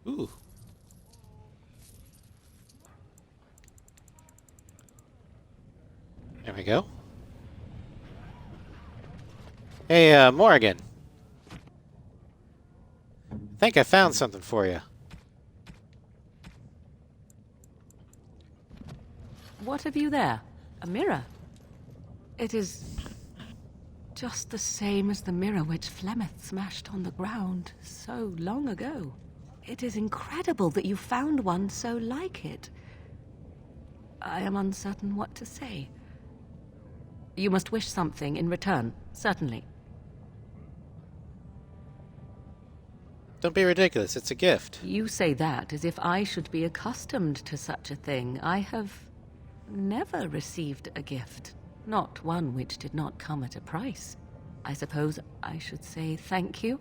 Ooh. There we go. Hey, Morrigan. I think I found something for you. What have you there? A mirror? It is just the same as the mirror which Flemeth smashed on the ground so long ago. It is incredible that you found one so like it. I am uncertain what to say. You must wish something in return, certainly. Don't be ridiculous, it's a gift. You say that as if I should be accustomed to such a thing. I have never received a gift, not one which did not come at a price. I suppose I should say thank you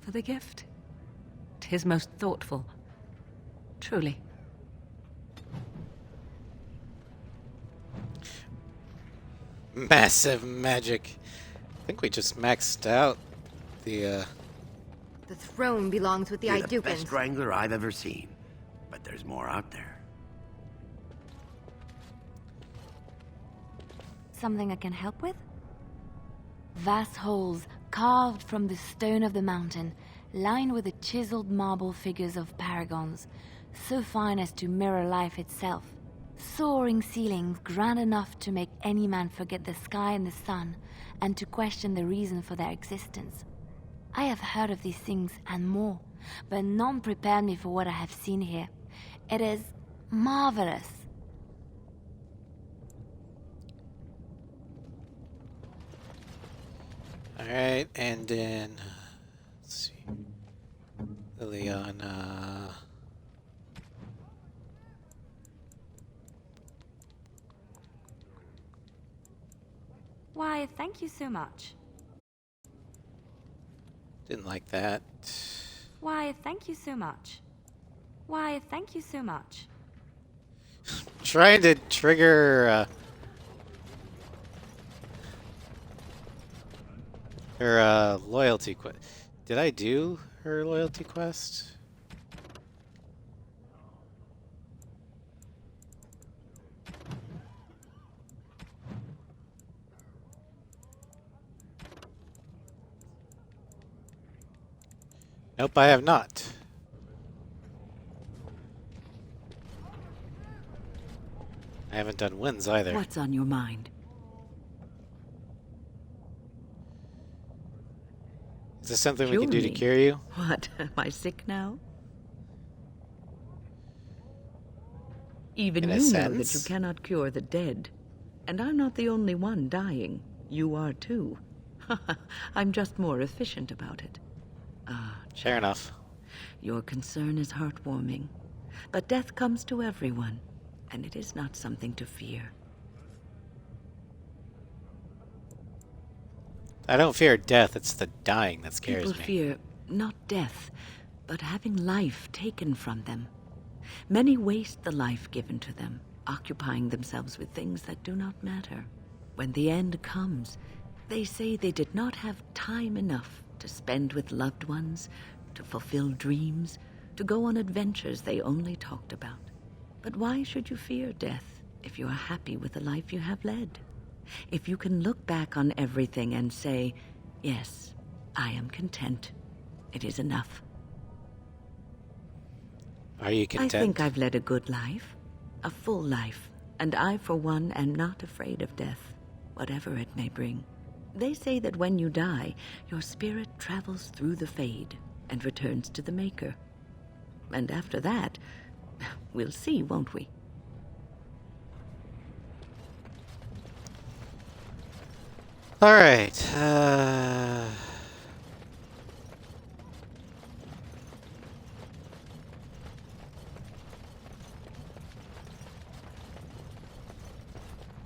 for the gift. 'Tis most thoughtful, truly. Massive magic. I think we just maxed out the, The throne belongs with the You're the Idukins. best wrangler I've ever seen. But there's more out there. Something I can help with? Vast holes carved from the stone of the mountain, lined with the chiseled marble figures of paragons, so fine as to mirror life itself. Soaring ceilings grand enough to make any man forget the sky and the sun, and to question the reason for their existence. I have heard of these things and more, but none prepared me for what I have seen here. It is marvelous. Alright, and then let's see. Liliana. Why, thank you so much. Didn't like that. Why, thank you so much. Why, thank you so much. Trying to trigger her loyalty quest. Did I do her loyalty quest? Nope, I have not. I haven't done wins either. What's on your mind? Is this something we Cure can do to me? cure you? What? Am I sick now? Even In a you know that sense. you cannot cure the dead. And I'm not the only one dying. You are too. I'm just more efficient about it. Ah, Fair enough. your concern is heartwarming. But death comes to everyone, and it is not something to fear. I don't fear death, it's the dying that scares People me. fear not death, but having life taken from them. Many waste the life given to them, occupying themselves with things that do not matter. When the end comes, they say they did not have time enough to spend with loved ones, to fulfill dreams, to go on adventures they only talked about. But why should you fear death if you are happy with the life you have led? If you can look back on everything and say, yes, I am content. It is enough. Are you content? I think I've led a good life, a full life, and I, for one, am not afraid of death, whatever it may bring. They say that when you die, your spirit travels through the fade and returns to the Maker. And after that, we'll see, won't we? Alright,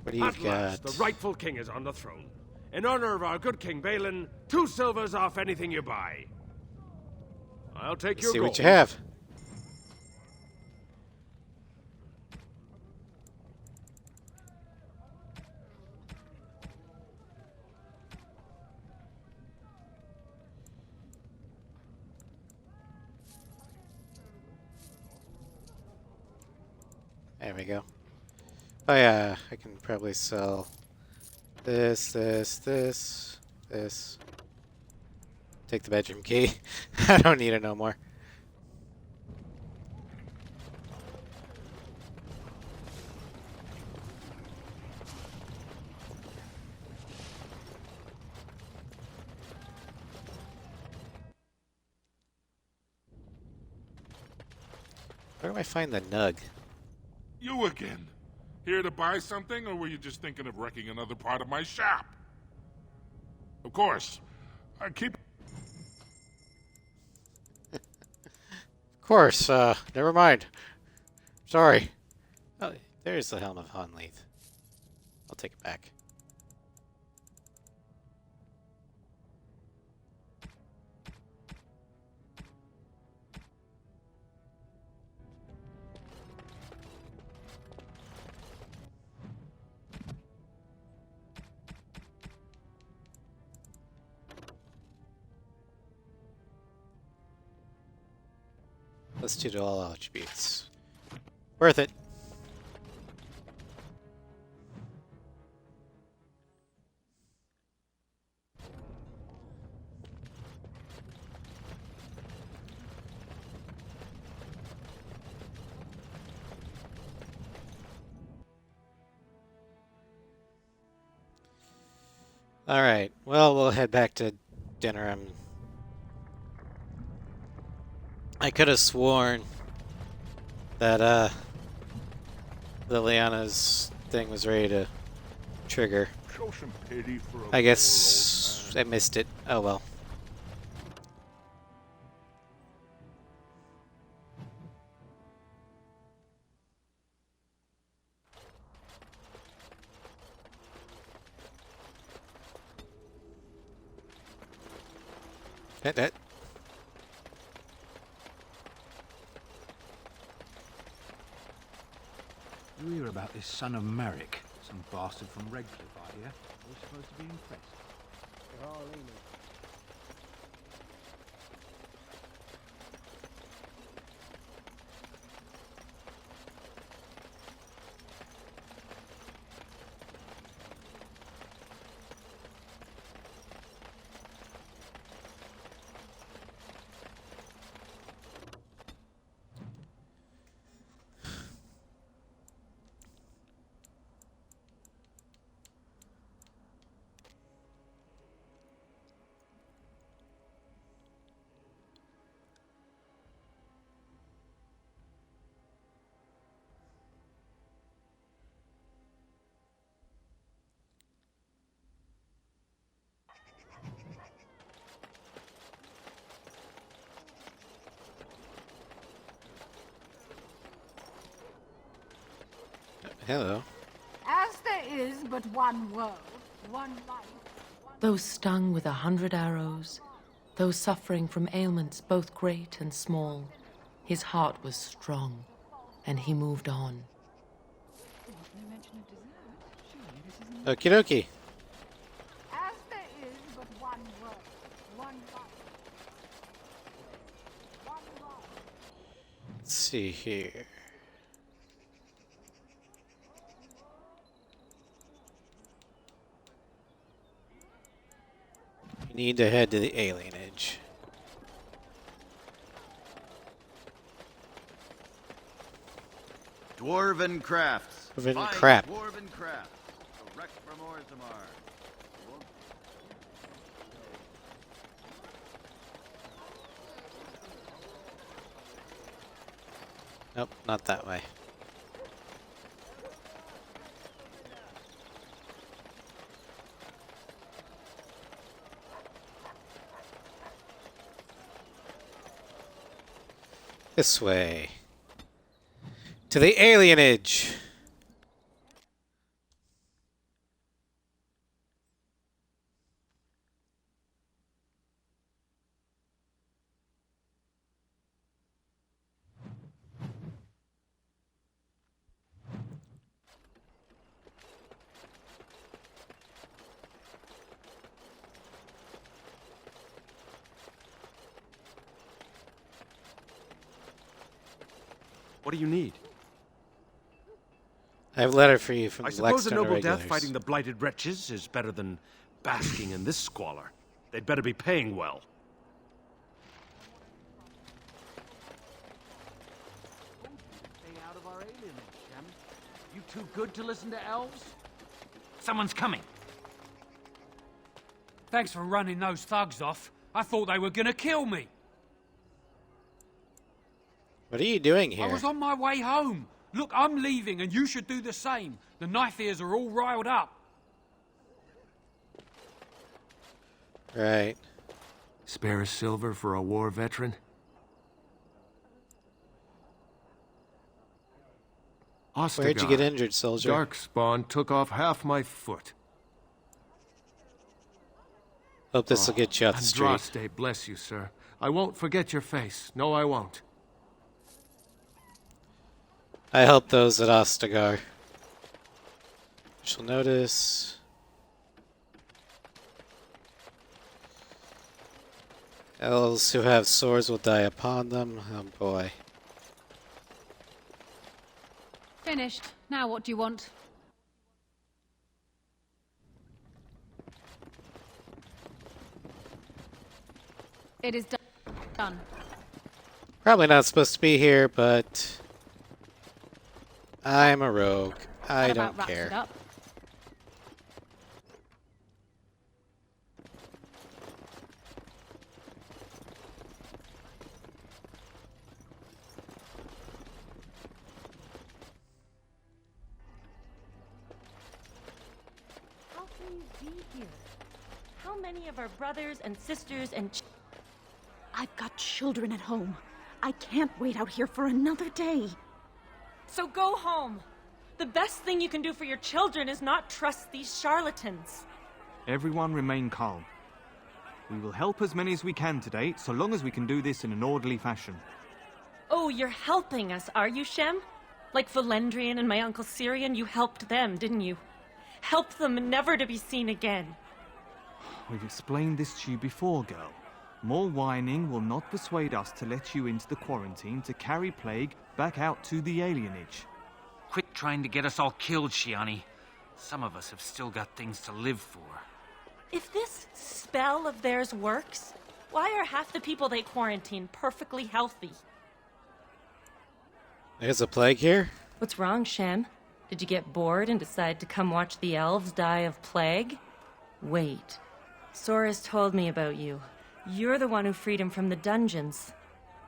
What do you At last, got? the rightful king is on the throne. In honor of our good King Balin, 2 silvers off anything you buy. I'll take your See gold. what you have. There we go. Oh yeah, I can probably sell this. Take the bedroom key. I don't need it no more. Where do I find the nug? You again. Here to buy something, or were you just thinking of wrecking another part of my shop? Of course. I keep... Of course, never mind. Sorry. Oh, there's the Helm of Honleith. I'll take it back. Let's do all attributes. Worth it. All right. Well, we'll head back to dinner. I could have sworn that Liliana's thing was ready to trigger. Show some pity for a I guess I missed it. Oh well. That. You hear about this son of Merrick? Some bastard from Redcliffe, I hear. We're supposed to be impressed. Hello. As there is but one world, one life. Those stung with 100 arrows, those suffering from ailments both great and small, his heart was strong, and he moved on. Okie dokie. As there is but one world, one life. One life. Let's see here. You need to head to the alienage. Dwarven crafts. Dwarven Fine crap. Dwarven crafts. Direct from Orzammar. Nope, not that way. This way. To the alienage. What do you need? I have a letter for you from I the suppose a Blackstone noble irregulars. death fighting the blighted wretches is better than basking in this squalor. They'd better be paying well. Stay out of our alienage, Shem. You too good to listen to elves? Someone's coming. Thanks for running those thugs off. I thought they were gonna kill me. What are you doing here? I was on my way home. Look, I'm leaving and you should do the same. The knife ears are all riled up. Right. Spare a silver for a war veteran? Ostagar. Where'd you get injured, soldier? Darkspawn took off half my foot. Hope this will get you out the street. Andraste, bless you, sir. I won't forget your face. No, I won't. I help those at Ostagar. Shall notice. Elves who have swords will die upon them. Oh boy. Finished. Now what do you want? It is done. Probably not supposed to be here, but I'm a rogue. I That don't about wraps care. it up. How can you be here? How many of our brothers and sisters and... I've got children at home. I can't wait out here for another day. So go home. The best thing you can do for your children is not trust these charlatans. Everyone remain calm. We will help as many as we can today, so long as we can do this in an orderly fashion. Oh, you're helping us, are you, Shem? Like Valendrian and my Uncle Syrian, you helped them, didn't you? Help them never to be seen again. We've explained this to you before, girl. More whining will not persuade us to let you into the quarantine to carry plague back out to the alienage. Quit trying to get us all killed, Shiani. Some of us have still got things to live for. If this spell of theirs works, why are half the people they quarantine perfectly healthy? There's a plague here? What's wrong, Shem? Did you get bored and decide to come watch the elves die of plague? Wait. Sora's told me about you. You're the one who freed him from the dungeons.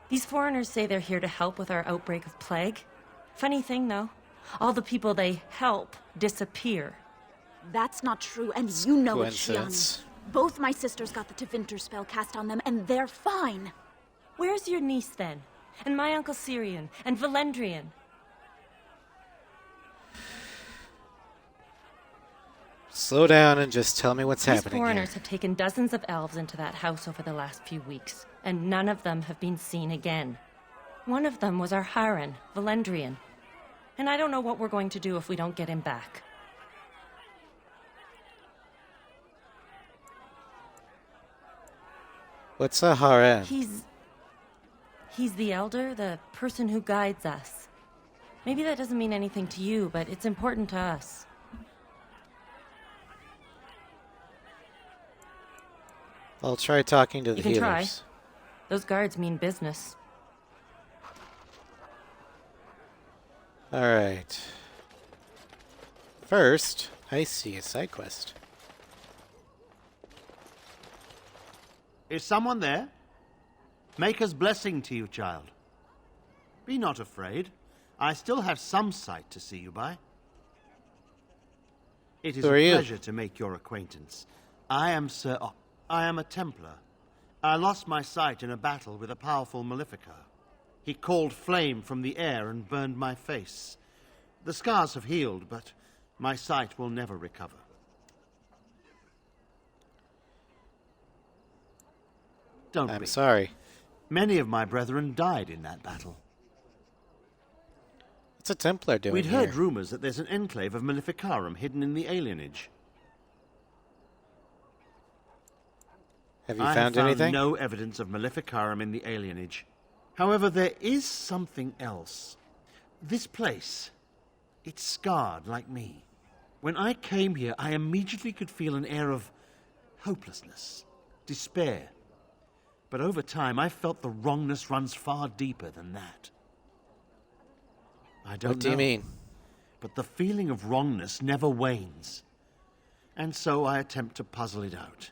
These foreigners say they're here to help with our outbreak of plague. Funny thing, though. All the people they help disappear. That's not true, and you know it, Coincidence. Shiani. Both my sisters got the Tevinter spell cast on them, and they're fine. Where's your niece, then? And my Uncle Syrian? And Valendrian? Slow down and just tell me what's These happening here. foreigners have taken dozens of elves into that house over the last few weeks, and none of them have been seen again. One of them was our Haran, Valendrian. And I don't know what we're going to do if we don't get him back. What's a harem? He's the elder, the person who guides us. Maybe that doesn't mean anything to you, but it's important to us. I'll try talking to the You can try. healers. Those guards mean business. Alright. First, I see a side quest. Is someone there? Maker's blessing to you, child. Be not afraid. I still have some sight to see you by. It is Who a are you? pleasure to make your acquaintance. I am I am a Templar. I lost my sight in a battle with a powerful Maleficar. He called flame from the air and burned my face. The scars have healed, but my sight will never recover. Don't I'm be. sorry. Many of my brethren died in that battle. What's a Templar doing We'd here? heard rumors that there's an enclave of Maleficarum hidden in the alienage. Have you I found have anything? no evidence of Maleficarum in the alienage. However, there is something else. This place, it's scarred like me. When I came here, I immediately could feel an air of hopelessness, despair. But over time, I felt the wrongness runs far deeper than that. I don't know. What do you mean? But the feeling of wrongness never wanes. And so I attempt to puzzle it out.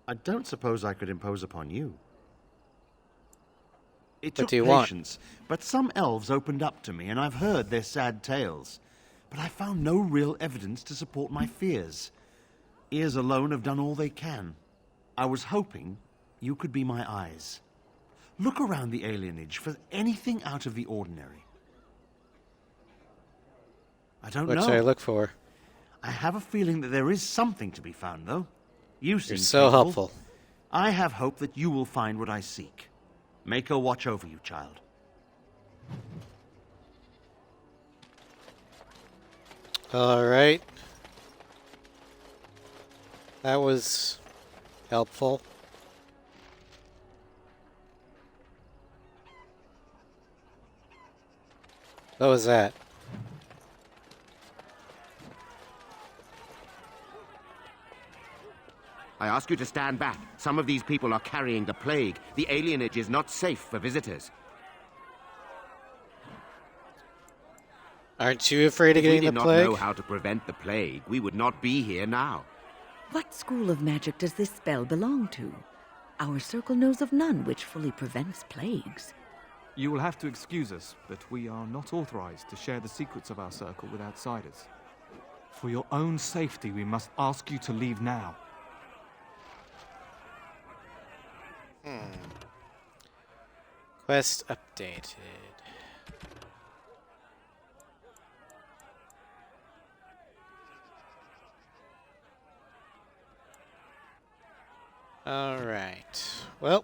I don't suppose I could impose upon you. It took patience, but some elves opened up to me, and I've heard their sad tales. But I found no real evidence to support my fears. Ears alone have done all they can. I was hoping you could be my eyes. Look around the alienage for anything out of the ordinary. I don't know. What should I look for? I have a feeling that there is something to be found, though. You're so helpful. I have hope that you will find what I seek. Make her watch over you, child. All right. That was helpful. What was that? I ask you to stand back. Some of these people are carrying the plague. The alienage is not safe for visitors. Aren't you afraid of getting the plague? If we did not know how to prevent the plague, we would not be here now. What school of magic does this spell belong to? Our circle knows of none which fully prevents plagues. You will have to excuse us, but we are not authorized to share the secrets of our circle with outsiders. For your own safety, we must ask you to leave now. Quest updated. All right. Well.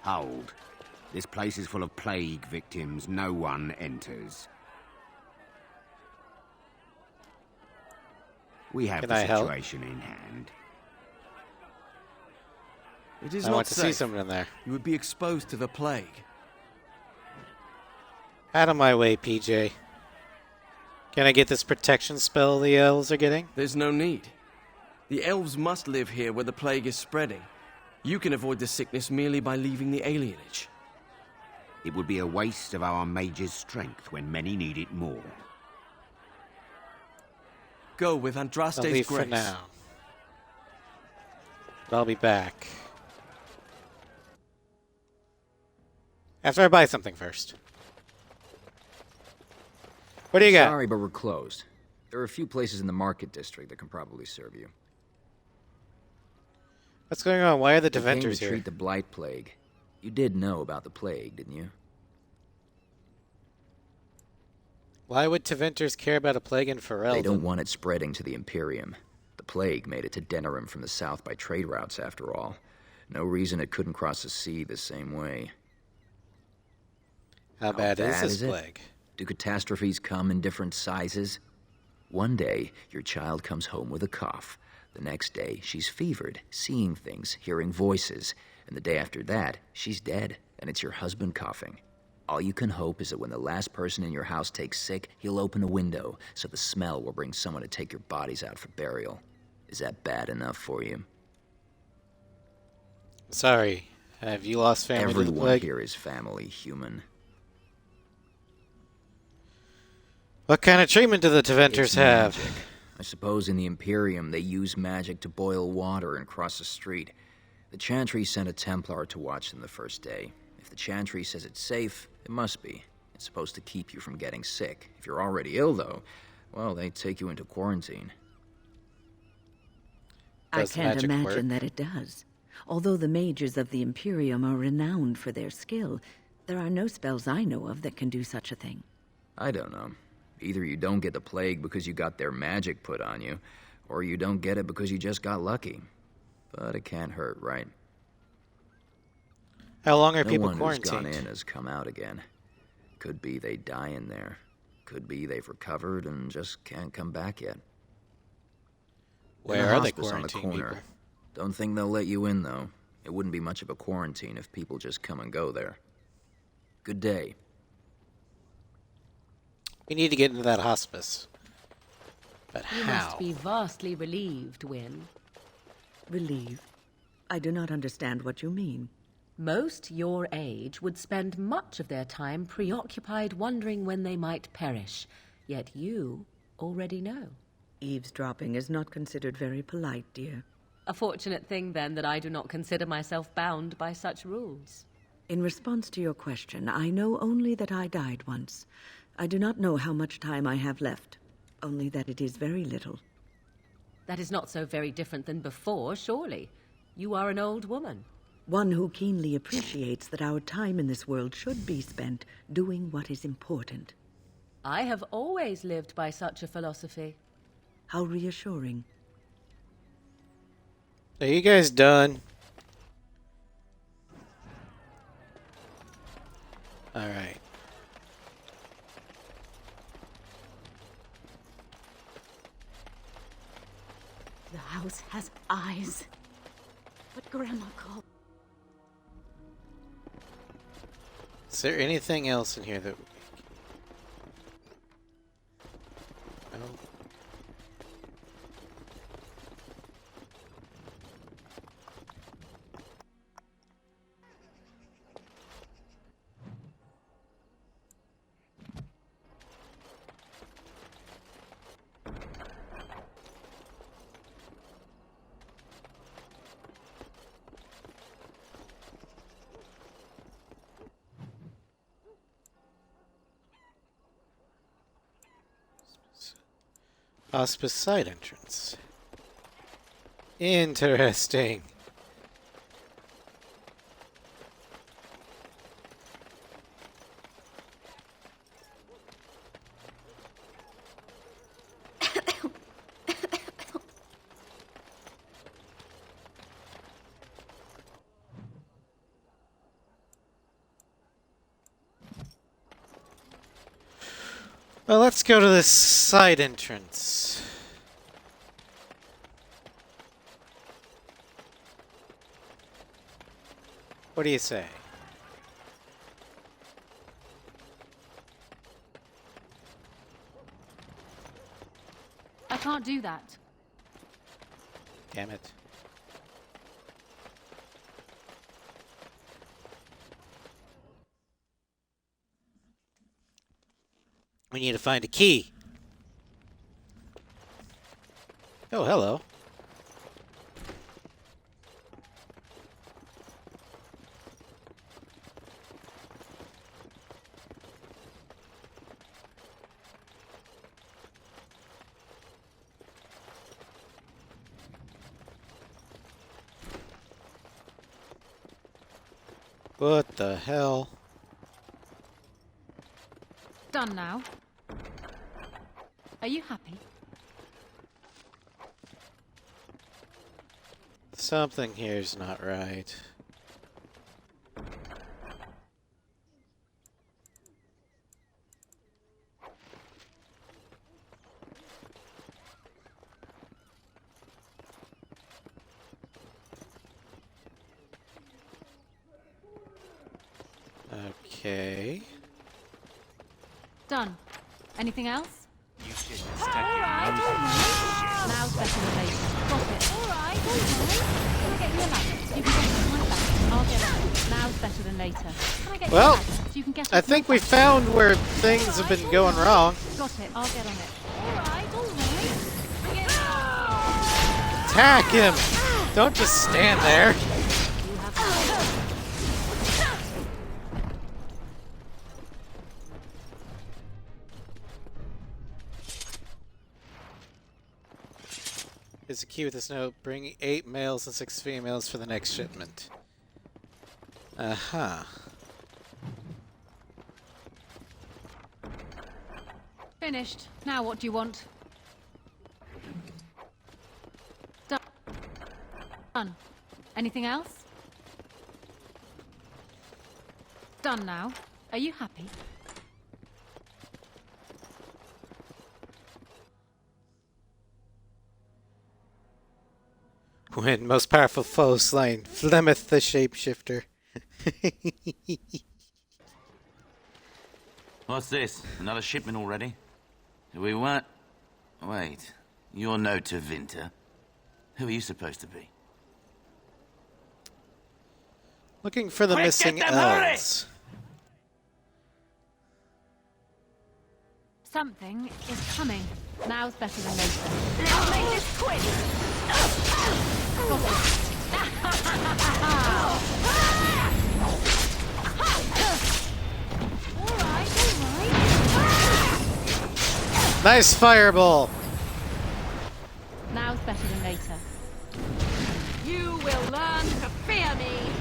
Hold. This place is full of plague victims. No one enters. We have the situation in hand. It is I not want to safe. see someone in there. You would be exposed to the plague. Out of my way, PJ. Can I get this protection spell the elves are getting? There's no need. The elves must live here where the plague is spreading. You can avoid the sickness merely by leaving the alienage. It would be a waste of our mage's strength when many need it more. Go with Andraste's I'll leave grace. for now. But I'll be back. After I buy something first. What do you got? Sorry, but we're closed. There are a few places in the market district that can probably serve you. What's going on? Why are the We came Deventers to here? treat the blight plague. You did know about the plague, didn't you? Why would Deventers care about a plague in Ferelden? They don't want it spreading to the Imperium. The plague made it to Denerim from the south by trade routes, after all. No reason it couldn't cross the sea the same way. How bad is this it? plague? Do catastrophes come in different sizes? One day, your child comes home with a cough. The next day, she's fevered, seeing things, hearing voices. And the day after that, she's dead, and it's your husband coughing. All you can hope is that when the last person in your house takes sick, he'll open a window, so the smell will bring someone to take your bodies out for burial. Is that bad enough for you? Sorry. Have you lost family to the Everyone plague? here is family, human. What kind of treatment do the Deventers It's have? magic. I suppose in the Imperium they use magic to boil water and cross a street. The Chantry sent a Templar to watch them the first day. If the Chantry says it's safe, it must be. It's supposed to keep you from getting sick. If you're already ill, though, well, they take you into quarantine. I can't imagine that it does. Although the mages of the Imperium are renowned for their skill, there are no spells I know of that can do such a thing. I don't know. Either you don't get the plague because you got their magic put on you, or you don't get it because you just got lucky. But it can't hurt, right? How long are no people one quarantined? Who's gone in has come out again. Could be they die in there. Could be they've recovered and just can't come back yet. Where In the are they hospice on the quarantined corner. people? Don't think they'll let you in, though. It wouldn't be much of a quarantine if people just come and go there. Good day. We need to get into that hospice. But You how? must be vastly relieved, Wynne. Relieved? I do not understand what you mean. Most your age would spend much of their time preoccupied wondering when they might perish. Yet you already know. Eavesdropping is not considered very polite, dear. A fortunate thing, then, that I do not consider myself bound by such rules. In response to your question, I know only that I died once. I do not know how much time I have left, only that it is very little. That is not so very different than before, surely. You are an old woman. One who keenly appreciates that our time in this world should be spent doing what is important. I have always lived by such a philosophy. How reassuring. Are you guys done? Alright. The house has eyes. What Grandma called. Is there anything else in here that... No. Hospice side entrance. Interesting. Well, let's go to this side entrance. What do you say? I can't do that. Damn it. We need to find a key. Oh, hello. What the hell? Done now. Are you happy? Something here's not right. Okay. Done. Anything else? You should stuck your nose in shit. Now's better than later. Got it. Alright. Can I get you a ladder so you can get off my back? I'll get on it. Now's better than later. Can I get you a Well, ladder so you can get I off think my we back? found where things have been going wrong. Got it. I'll get on it. Alright. Bring it Attack him! Don't just stand there. Is a key with this note. Bring 8 males and 6 females for the next shipment. Uh-huh. Finished. Now what do you want? Done. Anything else? Done now. Are you happy? When most powerful foe slain, Flemeth the shapeshifter. What's this? Another shipment already? We weren't... Wait. You're no Tevinter. Who are you supposed to be? Looking for the Quick, missing get them, hurry! elves. Something is coming. Now's better than later. Let's make this quick! Nice fireball. Now's better than later. You will learn to fear me.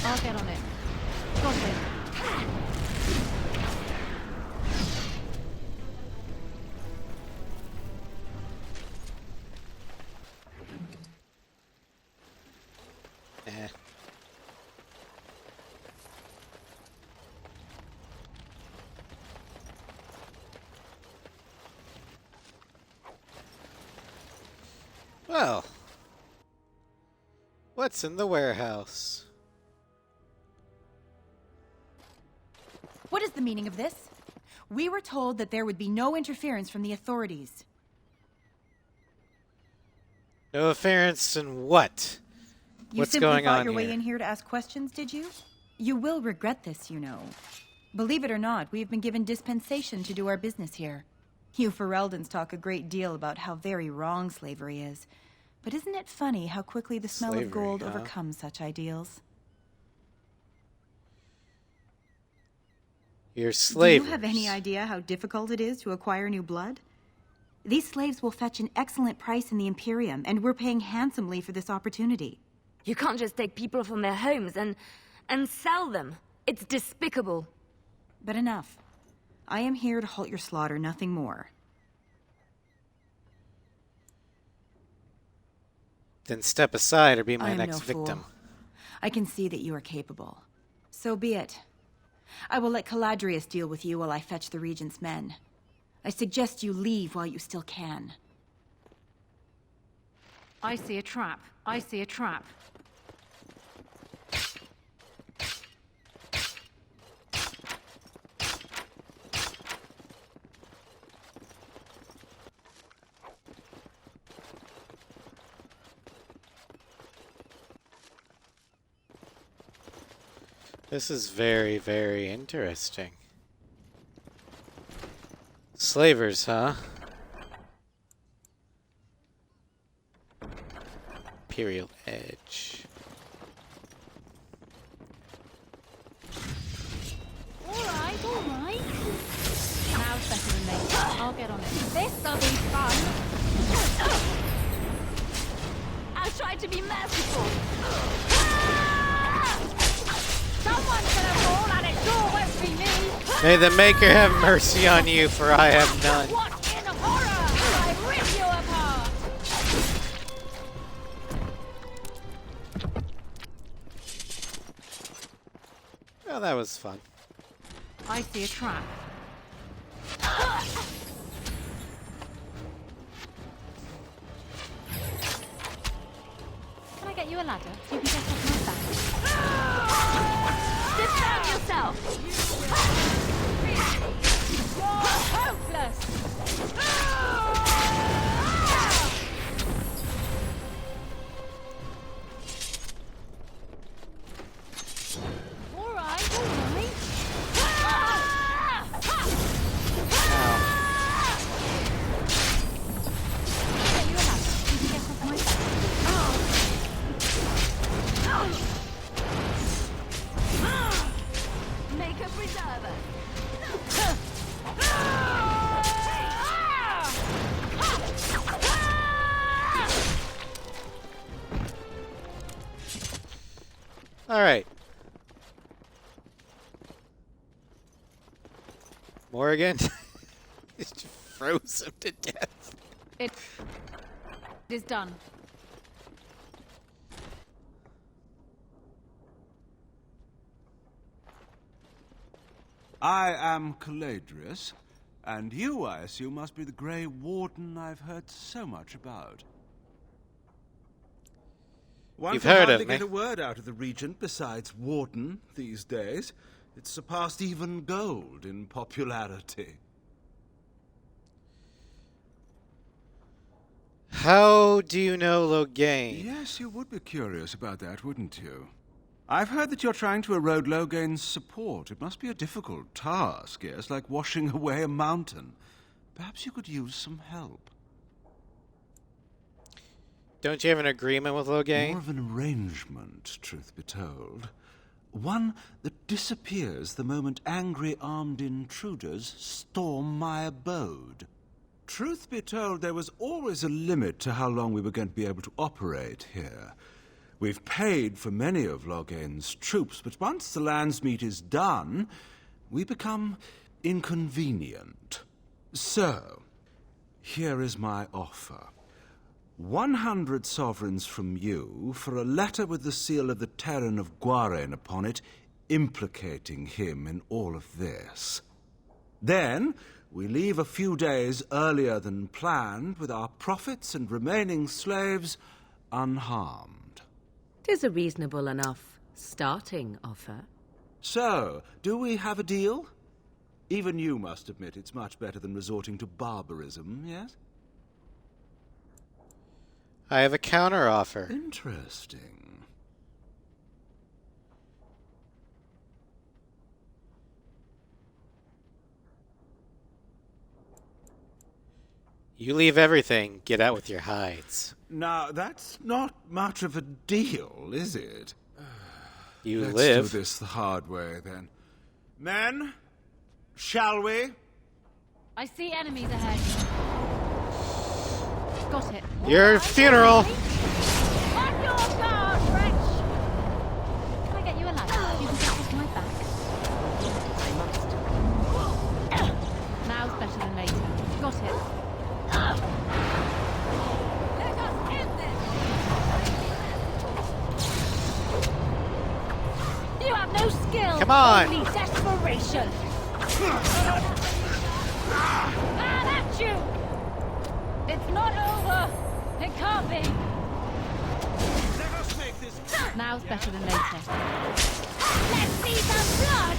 I'll get on it. Got it. Eh. Well, what's in the warehouse? What is the meaning of this? We were told that there would be no interference from the authorities. No interference in what? You What's simply going fought on your way here? in here to ask questions, did you? You will regret this, you know. Believe it or not, we have been given dispensation to do our business here. You Fereldans talk a great deal about how very wrong slavery is. But isn't it funny how quickly the smell of gold overcomes such ideals? Your Do slavers. you have any idea how difficult it is to acquire new blood? These slaves will fetch an excellent price in the Imperium, and we're paying handsomely for this opportunity. You can't just take people from their homes and sell them. It's despicable. But enough. I am here to halt your slaughter, nothing more. Then step aside or be my I am next no victim. fool. I can see that you are capable. So be it. I will let Caladrius deal with you while I fetch the Regent's men. I suggest you leave while you still can. I see a trap. I see a trap. This is very, very interesting. Slavers, huh? Imperial Edge. Alright. Now's better than later. I'll get on it. This'll be fun. I'll try to be merciful. Someone's gonna fall and it sure won't be me. May the Maker have mercy on you, for I have none. What in horror? I rip you apart. Well, that was fun. I see a trap. Can I get you a ladder so you can get off my back? Defend yourself! You're hopeless! Alright. Get you a ladder so you can get off my back. Make a preserver. Alright. Morrigan? Just froze him to death. It is done. I am Caladrius, and you, I assume, must be the Grey Warden I've heard so much about. One You've can heard hardly of me. get a word out of the Regent besides Warden these days. It's surpassed even gold in popularity. How do you know Loghain? Yes, you would be curious about that, wouldn't you? I've heard that you're trying to erode Loghain's support. It must be a difficult task, yes, like washing away a mountain. Perhaps you could use some help. Don't you have an agreement with Loghain? More of an arrangement, truth be told. One that disappears the moment angry armed intruders storm my abode. Truth be told, there was always a limit to how long we were going to be able to operate here. We've paid for many of Loghain's troops, but once the Landsmeet is done, we become inconvenient. So, here is my offer. 100 sovereigns from you for a letter with the seal of the Terran of Guaren upon it, implicating him in all of this. Then, we leave a few days earlier than planned with our profits and remaining slaves unharmed. 'Tis a reasonable enough starting offer. So, do we have a deal? Even you must admit it's much better than resorting to barbarism, yes? I have a counter-offer. Interesting. You leave everything, get out with your hides. Now, that's not much of a deal, is it? You Let's live. do this the hard way, then. Men, shall we? I see enemies ahead. Got it. Your funeral! On your guard, wretch! Can I get you a ladder? You can get off my back. I must. Now's better than later. Got it. Let us end this! You have no skill. Come on. Only desperation. And at you! It's not over! It can't be! Let us make this... Now's better than later. Let's see some blood!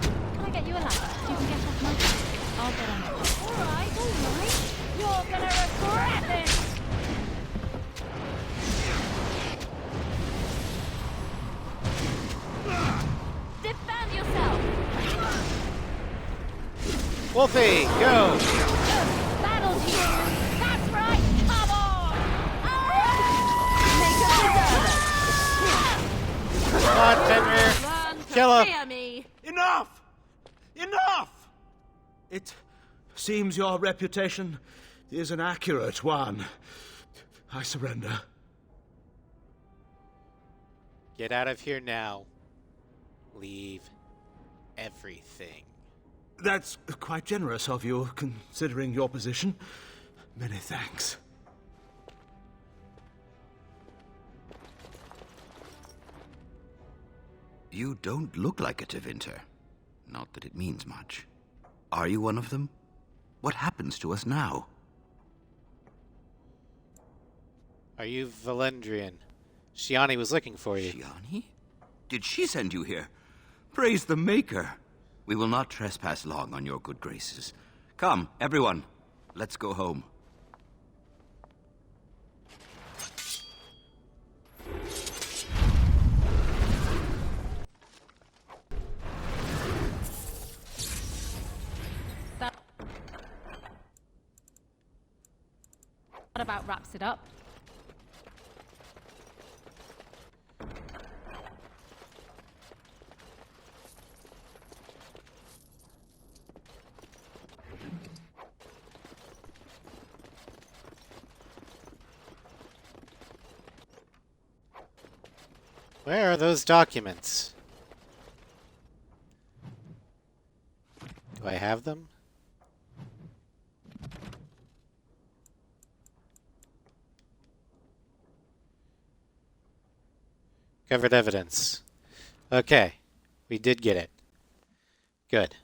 Can I get you a ladder? You can get off my back. I'll get on it. Alright, alright. You're gonna regret it! Defend yourself! Wolfie, go! Battle team! That's right! Come on! Make a deserter! Come on, Fenrir! Learn to Kill her! fear me! Enough! Enough! It seems your reputation is an accurate one. I surrender. Get out of here now. Leave everything. That's quite generous of you, considering your position. Many thanks. You don't look like a Tevinter. Not that it means much. Are you one of them? What happens to us now? Are you Valendrian? Shiani was looking for you. Shiani? Did she send you here? Praise the Maker. We will not trespass long on your good graces. Come, everyone. Let's go home. That about wraps it up. Where are those documents? Do I have them? Covered evidence. Okay. We did get it. Good.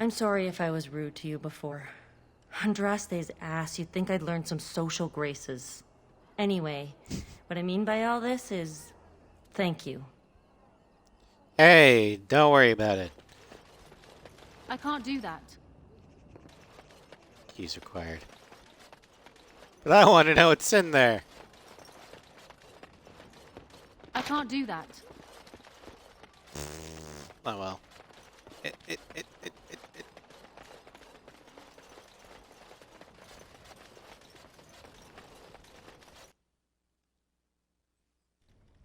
I'm sorry if I was rude to you before. Andraste's ass, you'd think I'd learned some social graces. Anyway, what I mean by all this is... thank you. Hey, don't worry about it. I can't do that. Keys required. But I want to know what's in there. I can't do that. Oh well.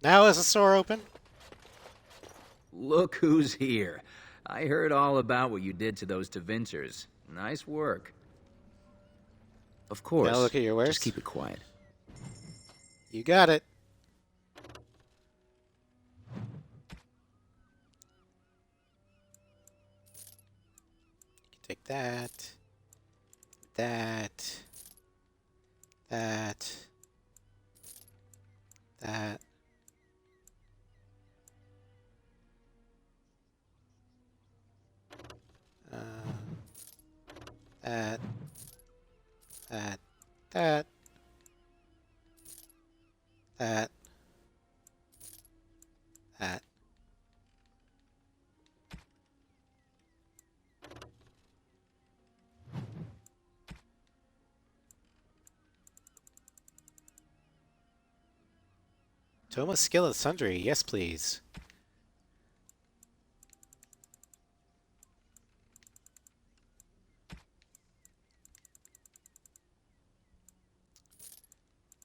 Now is the store open? Look who's here. I heard all about what you did to those Tevinters. Nice work. Of course. Now look at your wares. Just keep it quiet. You got it. You can take that. That. That. That. That. That. That. That. That. Thomas skill at sundry, yes please.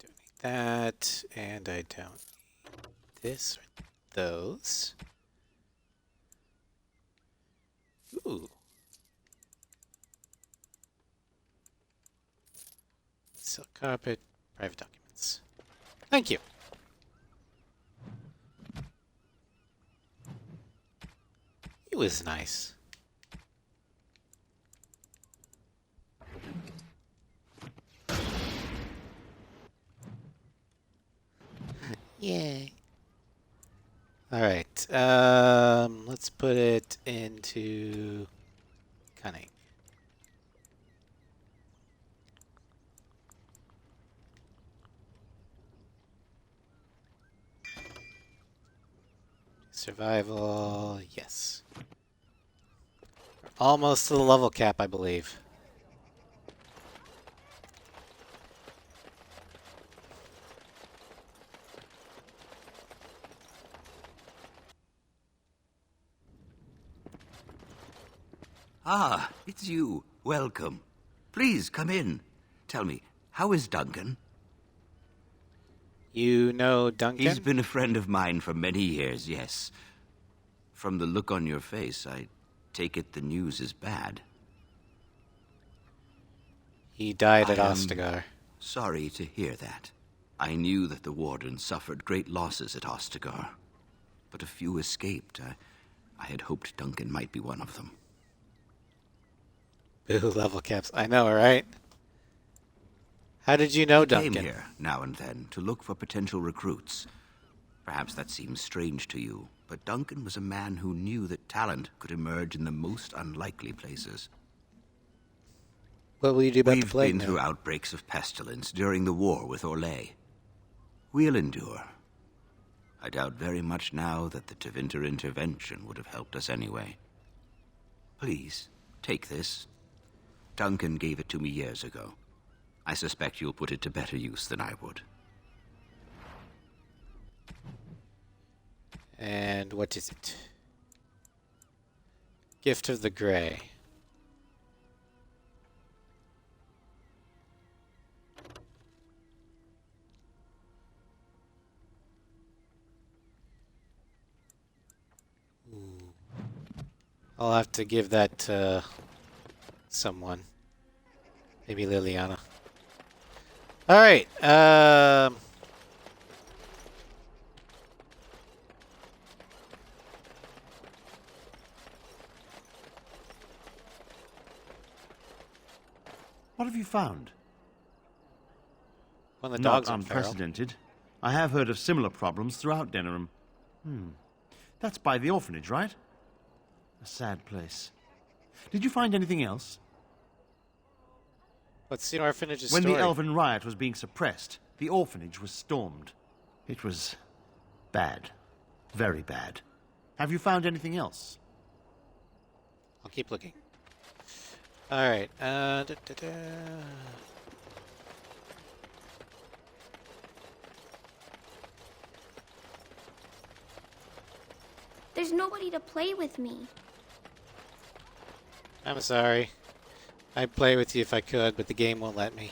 Don't need that, and I don't need this or those. Ooh. Silk carpet, private documents. Thank you. He was nice. Yay. Alright, let's put it into cunning. Survival, yes. We're almost to the level cap, I believe. Ah, it's you. Welcome. Please, come in. Tell me, how is Duncan? You know Duncan? He's been a friend of mine for many years, yes. From the look on your face, I take it the news is bad. He died at Ostagar. Sorry to hear that. I knew that the Warden suffered great losses at Ostagar, but a few escaped. I had hoped Duncan might be one of them. Boo, level caps. I know, right? How did you know I Duncan? came here now and then to look for potential recruits. Perhaps that seems strange to you, but Duncan was a man who knew that talent could emerge in the most unlikely places. What will you do about the plague We've been now? through outbreaks of pestilence during the war with Orlais. We'll endure. I doubt very much now that the Tevinter intervention would have helped us anyway. Please, take this. Duncan gave it to me years ago. I suspect you'll put it to better use than I would. And what is it? Gift of the Grey. I'll have to give that to someone. Maybe Liliana. Alright, What have you found? When the Not dogs are feral. unprecedented. I have heard of similar problems throughout Denerim. That's by the orphanage, right? A sad place. Did you find anything else? What's the orphanage's When story? the Elven riot was being suppressed, the orphanage was stormed. It was bad. Very bad. Have you found anything else? I'll keep looking. Alright, There's nobody to play with me. I'm sorry. I'd play with you if I could, but the game won't let me.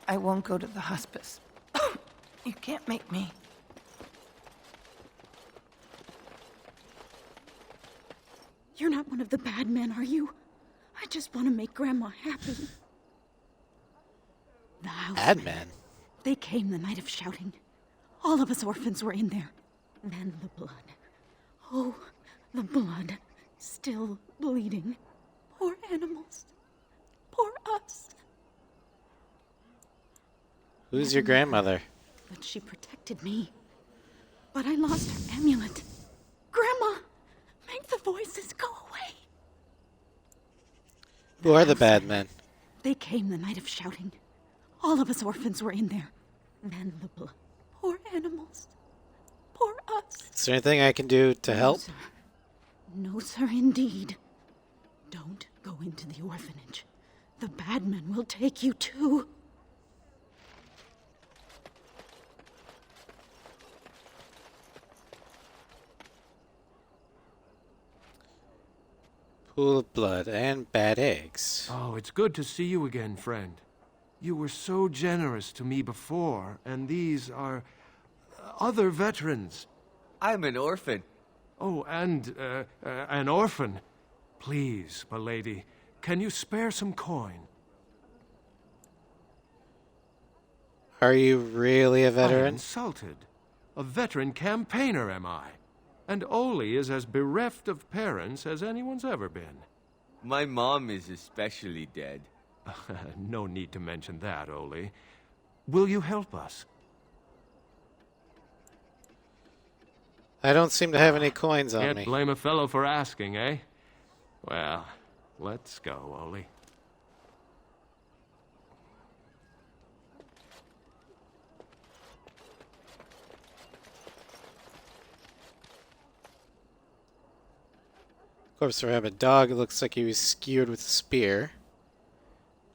I won't go to the hospice. You can't make me. You're not one of the bad men, are you? I just want to make Grandma happy. The house. Bad man? They came the night of shouting. All of us orphans were in there. Then the blood. Oh, the blood. Still bleeding. Poor animals. Poor us. Who's your grandmother? But she protected me. But I lost her amulet. Grandma, make the voices go away. Who are the bad men? They came the night of shouting. All of us orphans were in there. Then the blood. Poor animals. Poor us. Is there anything I can do to help? Sir. No, sir, indeed. Don't go into the orphanage. The bad men will take you too. Pool of blood and bad eggs. Oh, it's good to see you again, friend. You were so generous to me before, and these are other veterans. I'm an orphan. Oh, and an orphan. Please, milady, can you spare some coin? Are you really a I'm veteran? insulted. A veteran campaigner, am I? And Oli is as bereft of parents as anyone's ever been. My mom is especially dead. No need to mention that, Oli. Will you help us? I don't seem to have any coins on Can't me. blame a fellow for asking, eh? Well, let's go, Oli. Corpse of a rabbit dog. It looks like he was skewered with a spear.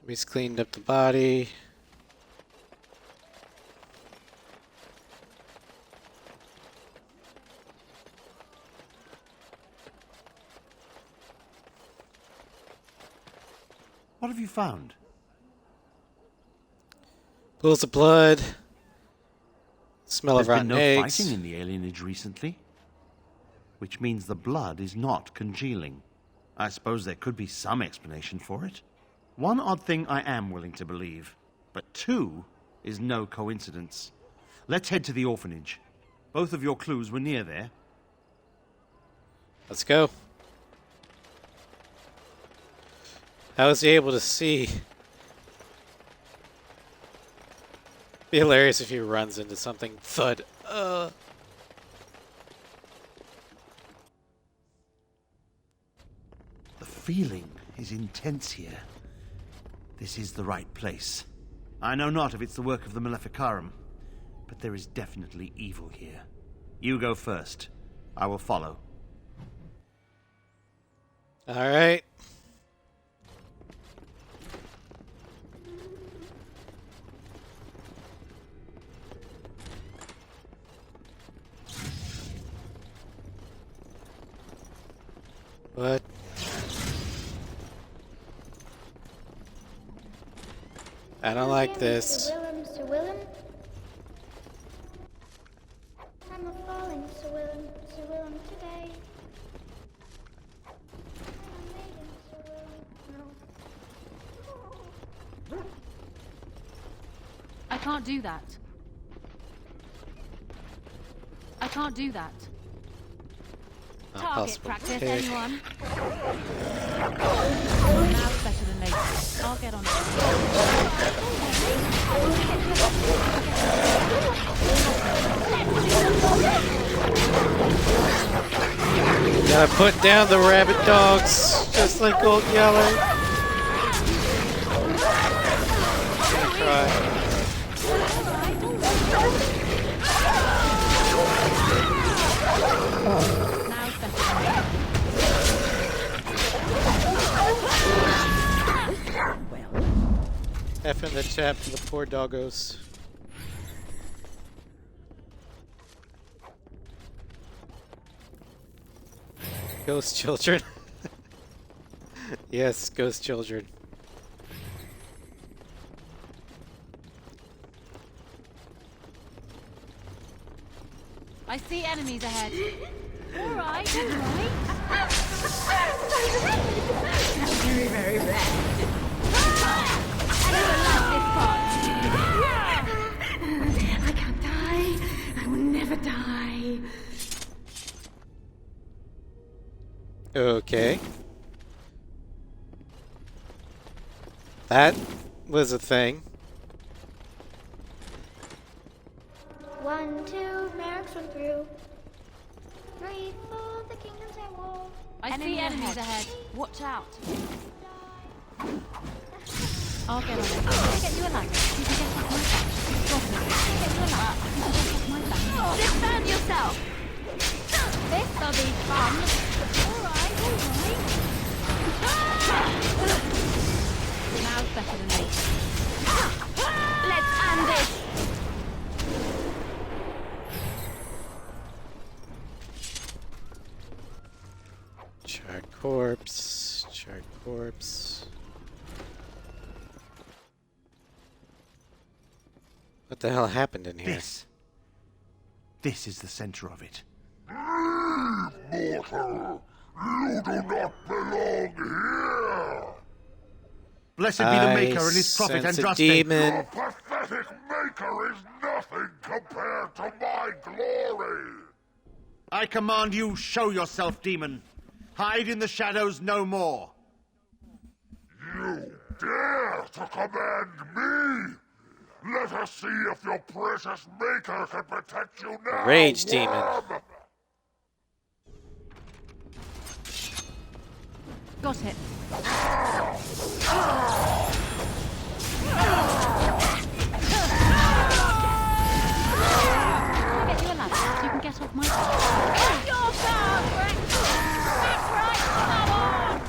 He's cleaned up the body. What have you found? Pools of blood. Smell of There's rotten been no eggs. fighting in the alienage recently, which means the blood is not congealing. I suppose there could be some explanation for it. One odd thing I am willing to believe, but two is no coincidence. Let's head to the orphanage. Both of your clues were near there. Let's go. How was he able to see? Be hilarious if he runs into something. Thud. The feeling is intense here. This is the right place. I know not if it's the work of the Maleficarum, but there is definitely evil here. You go first. I will follow. All right. What? I don't like this. Sir Willem. I'm a falling, Sir Willem today. I'm a maiden, Sir Willem. No. I can't do that. I can't do that. Target possible. practice, Okay. anyone? Now it's better than later. I'll get on it. Gotta put down the rabbit dogs, just like Old Yeller. Gonna cry. F in the chat for the poor doggos. Ghost children. Yes, ghost children. I see enemies ahead. Alright, alright. Very, very bad. I can't die. I will never die. Okay. That was a thing. 1, 2, mercs run through. 3, 4, the kingdoms I war. I see enemies ahead. Watch out. I'll get on it. Can I get you a ladder? You can get off my back. Got it. Can I get you a ladder? You can get off my back. Defend yourself. This'll be fun. Alright, alright. Now's better than later. Let's end this. Charred corpse, charred corpse. What the hell happened in here? This is the center of it. Mortal! You do not belong here! Blessed be the Maker and his prophet sense a Andraste. demon. Your pathetic maker is nothing compared to my glory! I command you, show yourself, demon. Hide in the shadows no more. You dare to command me? Let us see if your precious maker can protect you now, Rage demon. worm! Got it. I'll get you a ladder so you can get off my back. Your turn, Brent! That's right, come on!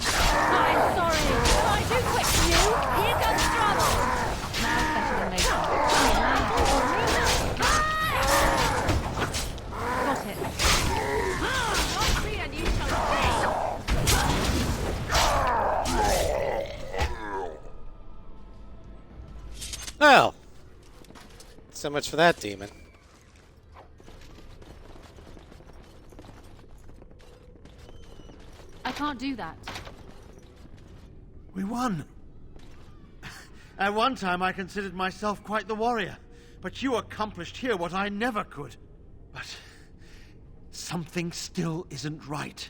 I'm sorry. Am I too quick for you? Here comes trouble. Now's better than later. Got it. Not free and you shall see. Well, so much for that demon. I can't do that. We won. At one time, I considered myself quite the warrior. But you accomplished here what I never could. But something still isn't right.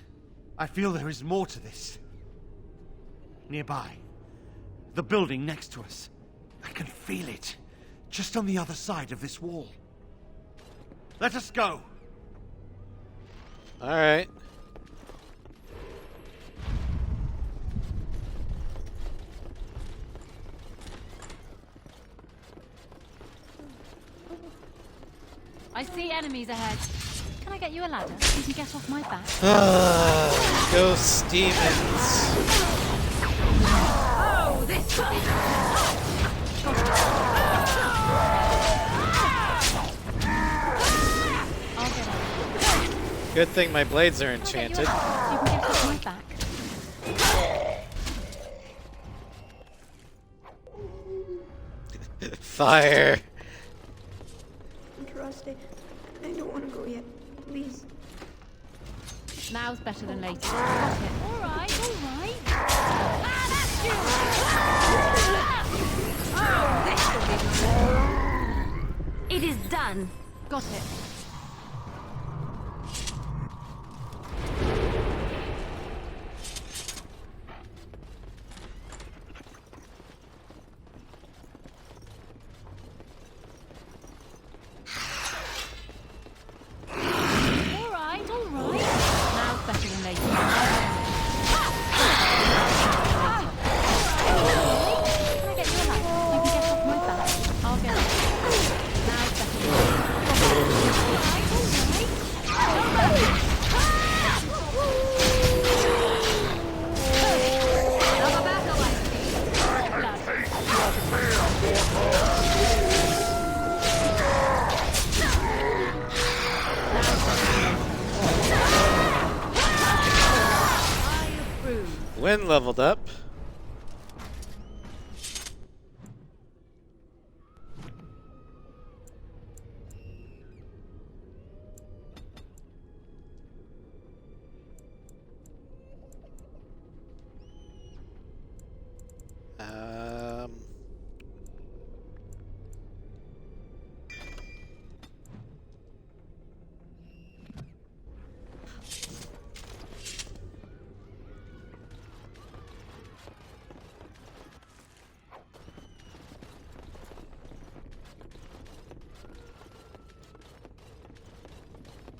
I feel there is more to this. Nearby, the building next to us. I can feel it. Just on the other side of this wall. Let us go. All right. I see enemies ahead. Can I get you a ladder? You can get off my back. Ghost demons. Oh, this will be I'll get on. Good thing my blades are enchanted. You can get off my back. Fire. Andraste, I don't want to go yet. Please. Now's better than later. Got it. Alright, alright. Ah, that's you! Oh, this will be It is done. Got it. leveled up.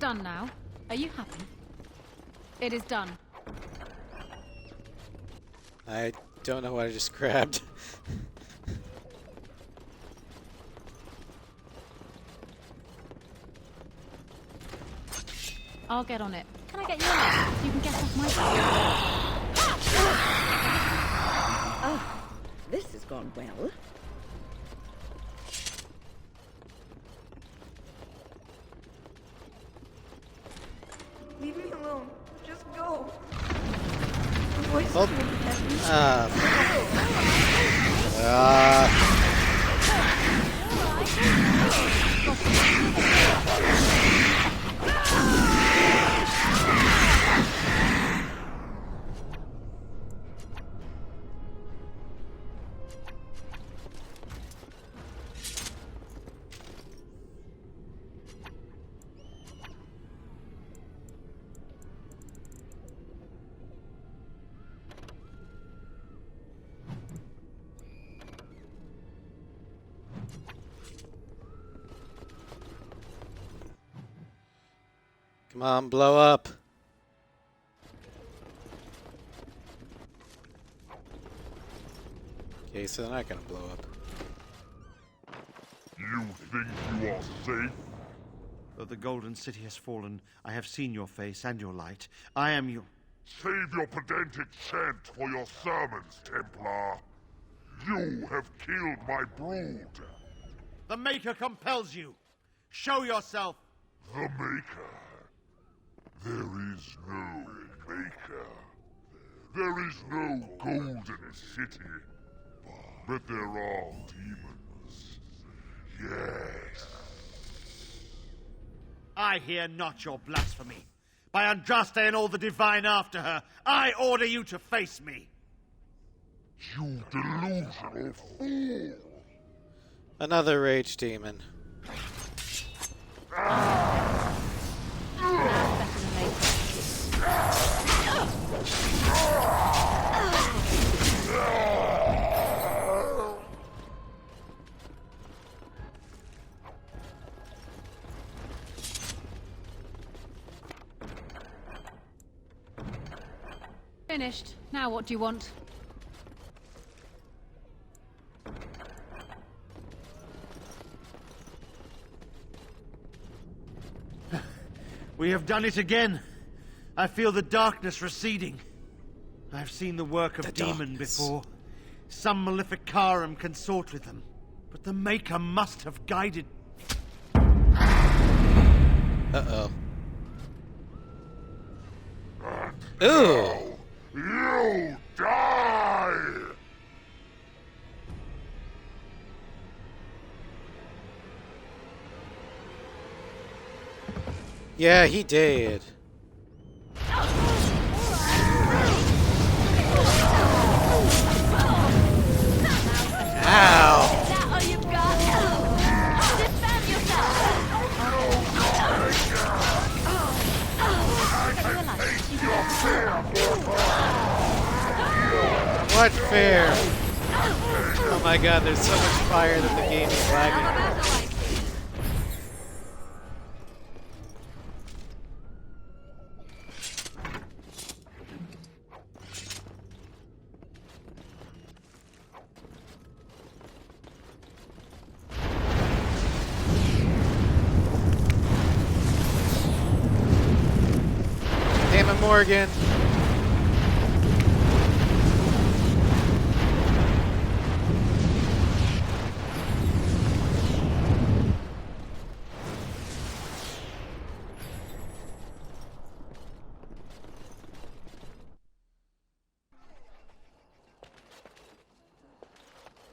Done now. Are you happy? It is done. I don't know what I just grabbed. I'll get on it. Can I get you a ladder so you can get off my back? Oh, this has gone well. Leave me alone. Just go. Come on, blow up. Okay, so they're not gonna blow up. You think you are safe? Though the Golden City has fallen, I have seen your face and your light. I am your... Save your pedantic chant for your sermons, Templar. You have killed my brood. The Maker compels you. Show yourself. The Maker? There is no Maker. There is no Golden City. But there are demons. Yes. I hear not your blasphemy. By Andraste and all the divine after her, I order you to face me. You delusional fool! Another rage demon. Finished. Now what do you want? We have done it again. I feel the darkness receding. I've seen the work of demon before. Some Maleficarum consort with them. But the Maker must have guided... Uh-oh. Ooh! You die! Yeah, he did. Ow! What fair? Oh my god, there's so much fire that the game is lagging. Damn it, Morgan.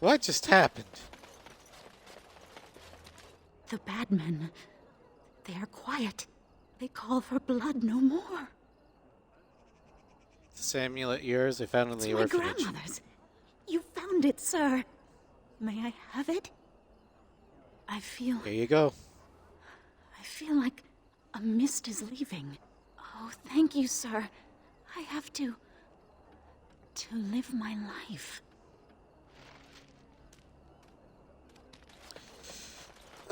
What just happened? The bad men, they are quiet. They call for blood no more. This amulet yours I found in It's the my orphanage. grandmother's. You found it, sir. May I have it? I feel Here you go. like a mist is leaving. Oh, thank you, sir. I have to live my life.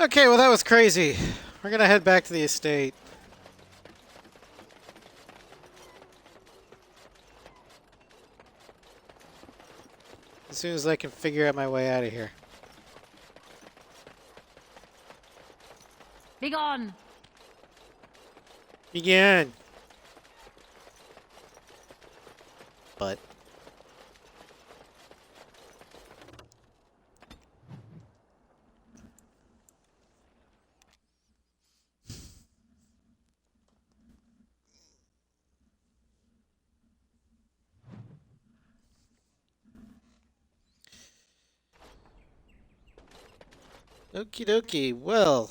Okay, well that was crazy. We're gonna head back to the estate. As soon as I can figure out my way out of here. Be gone. Begin. But okie dokie. Well,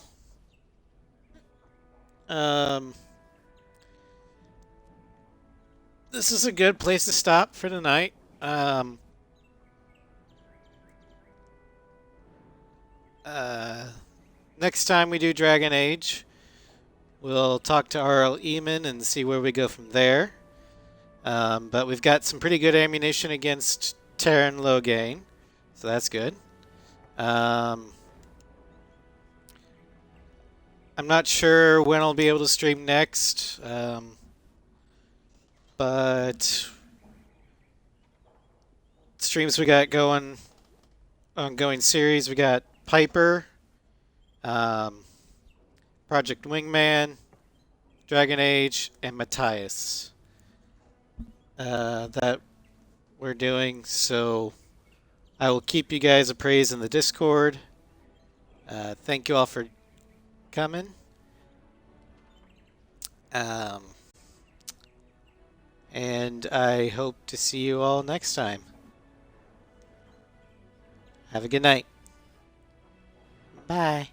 this is a good place to stop for tonight. Next time we do Dragon Age, we'll talk to R.L. Eamon and see where we go from there. But we've got some pretty good ammunition against Terran Loghain, so that's good. I'm not sure when I'll be able to stream next, but streams we got going, ongoing series, we got Piper, Project Wingman, Dragon Age, and Matthias that we're doing, so I will keep you guys appraised in the Discord. Thank you all for coming. And I hope to see you all next time. Have a good night. Bye.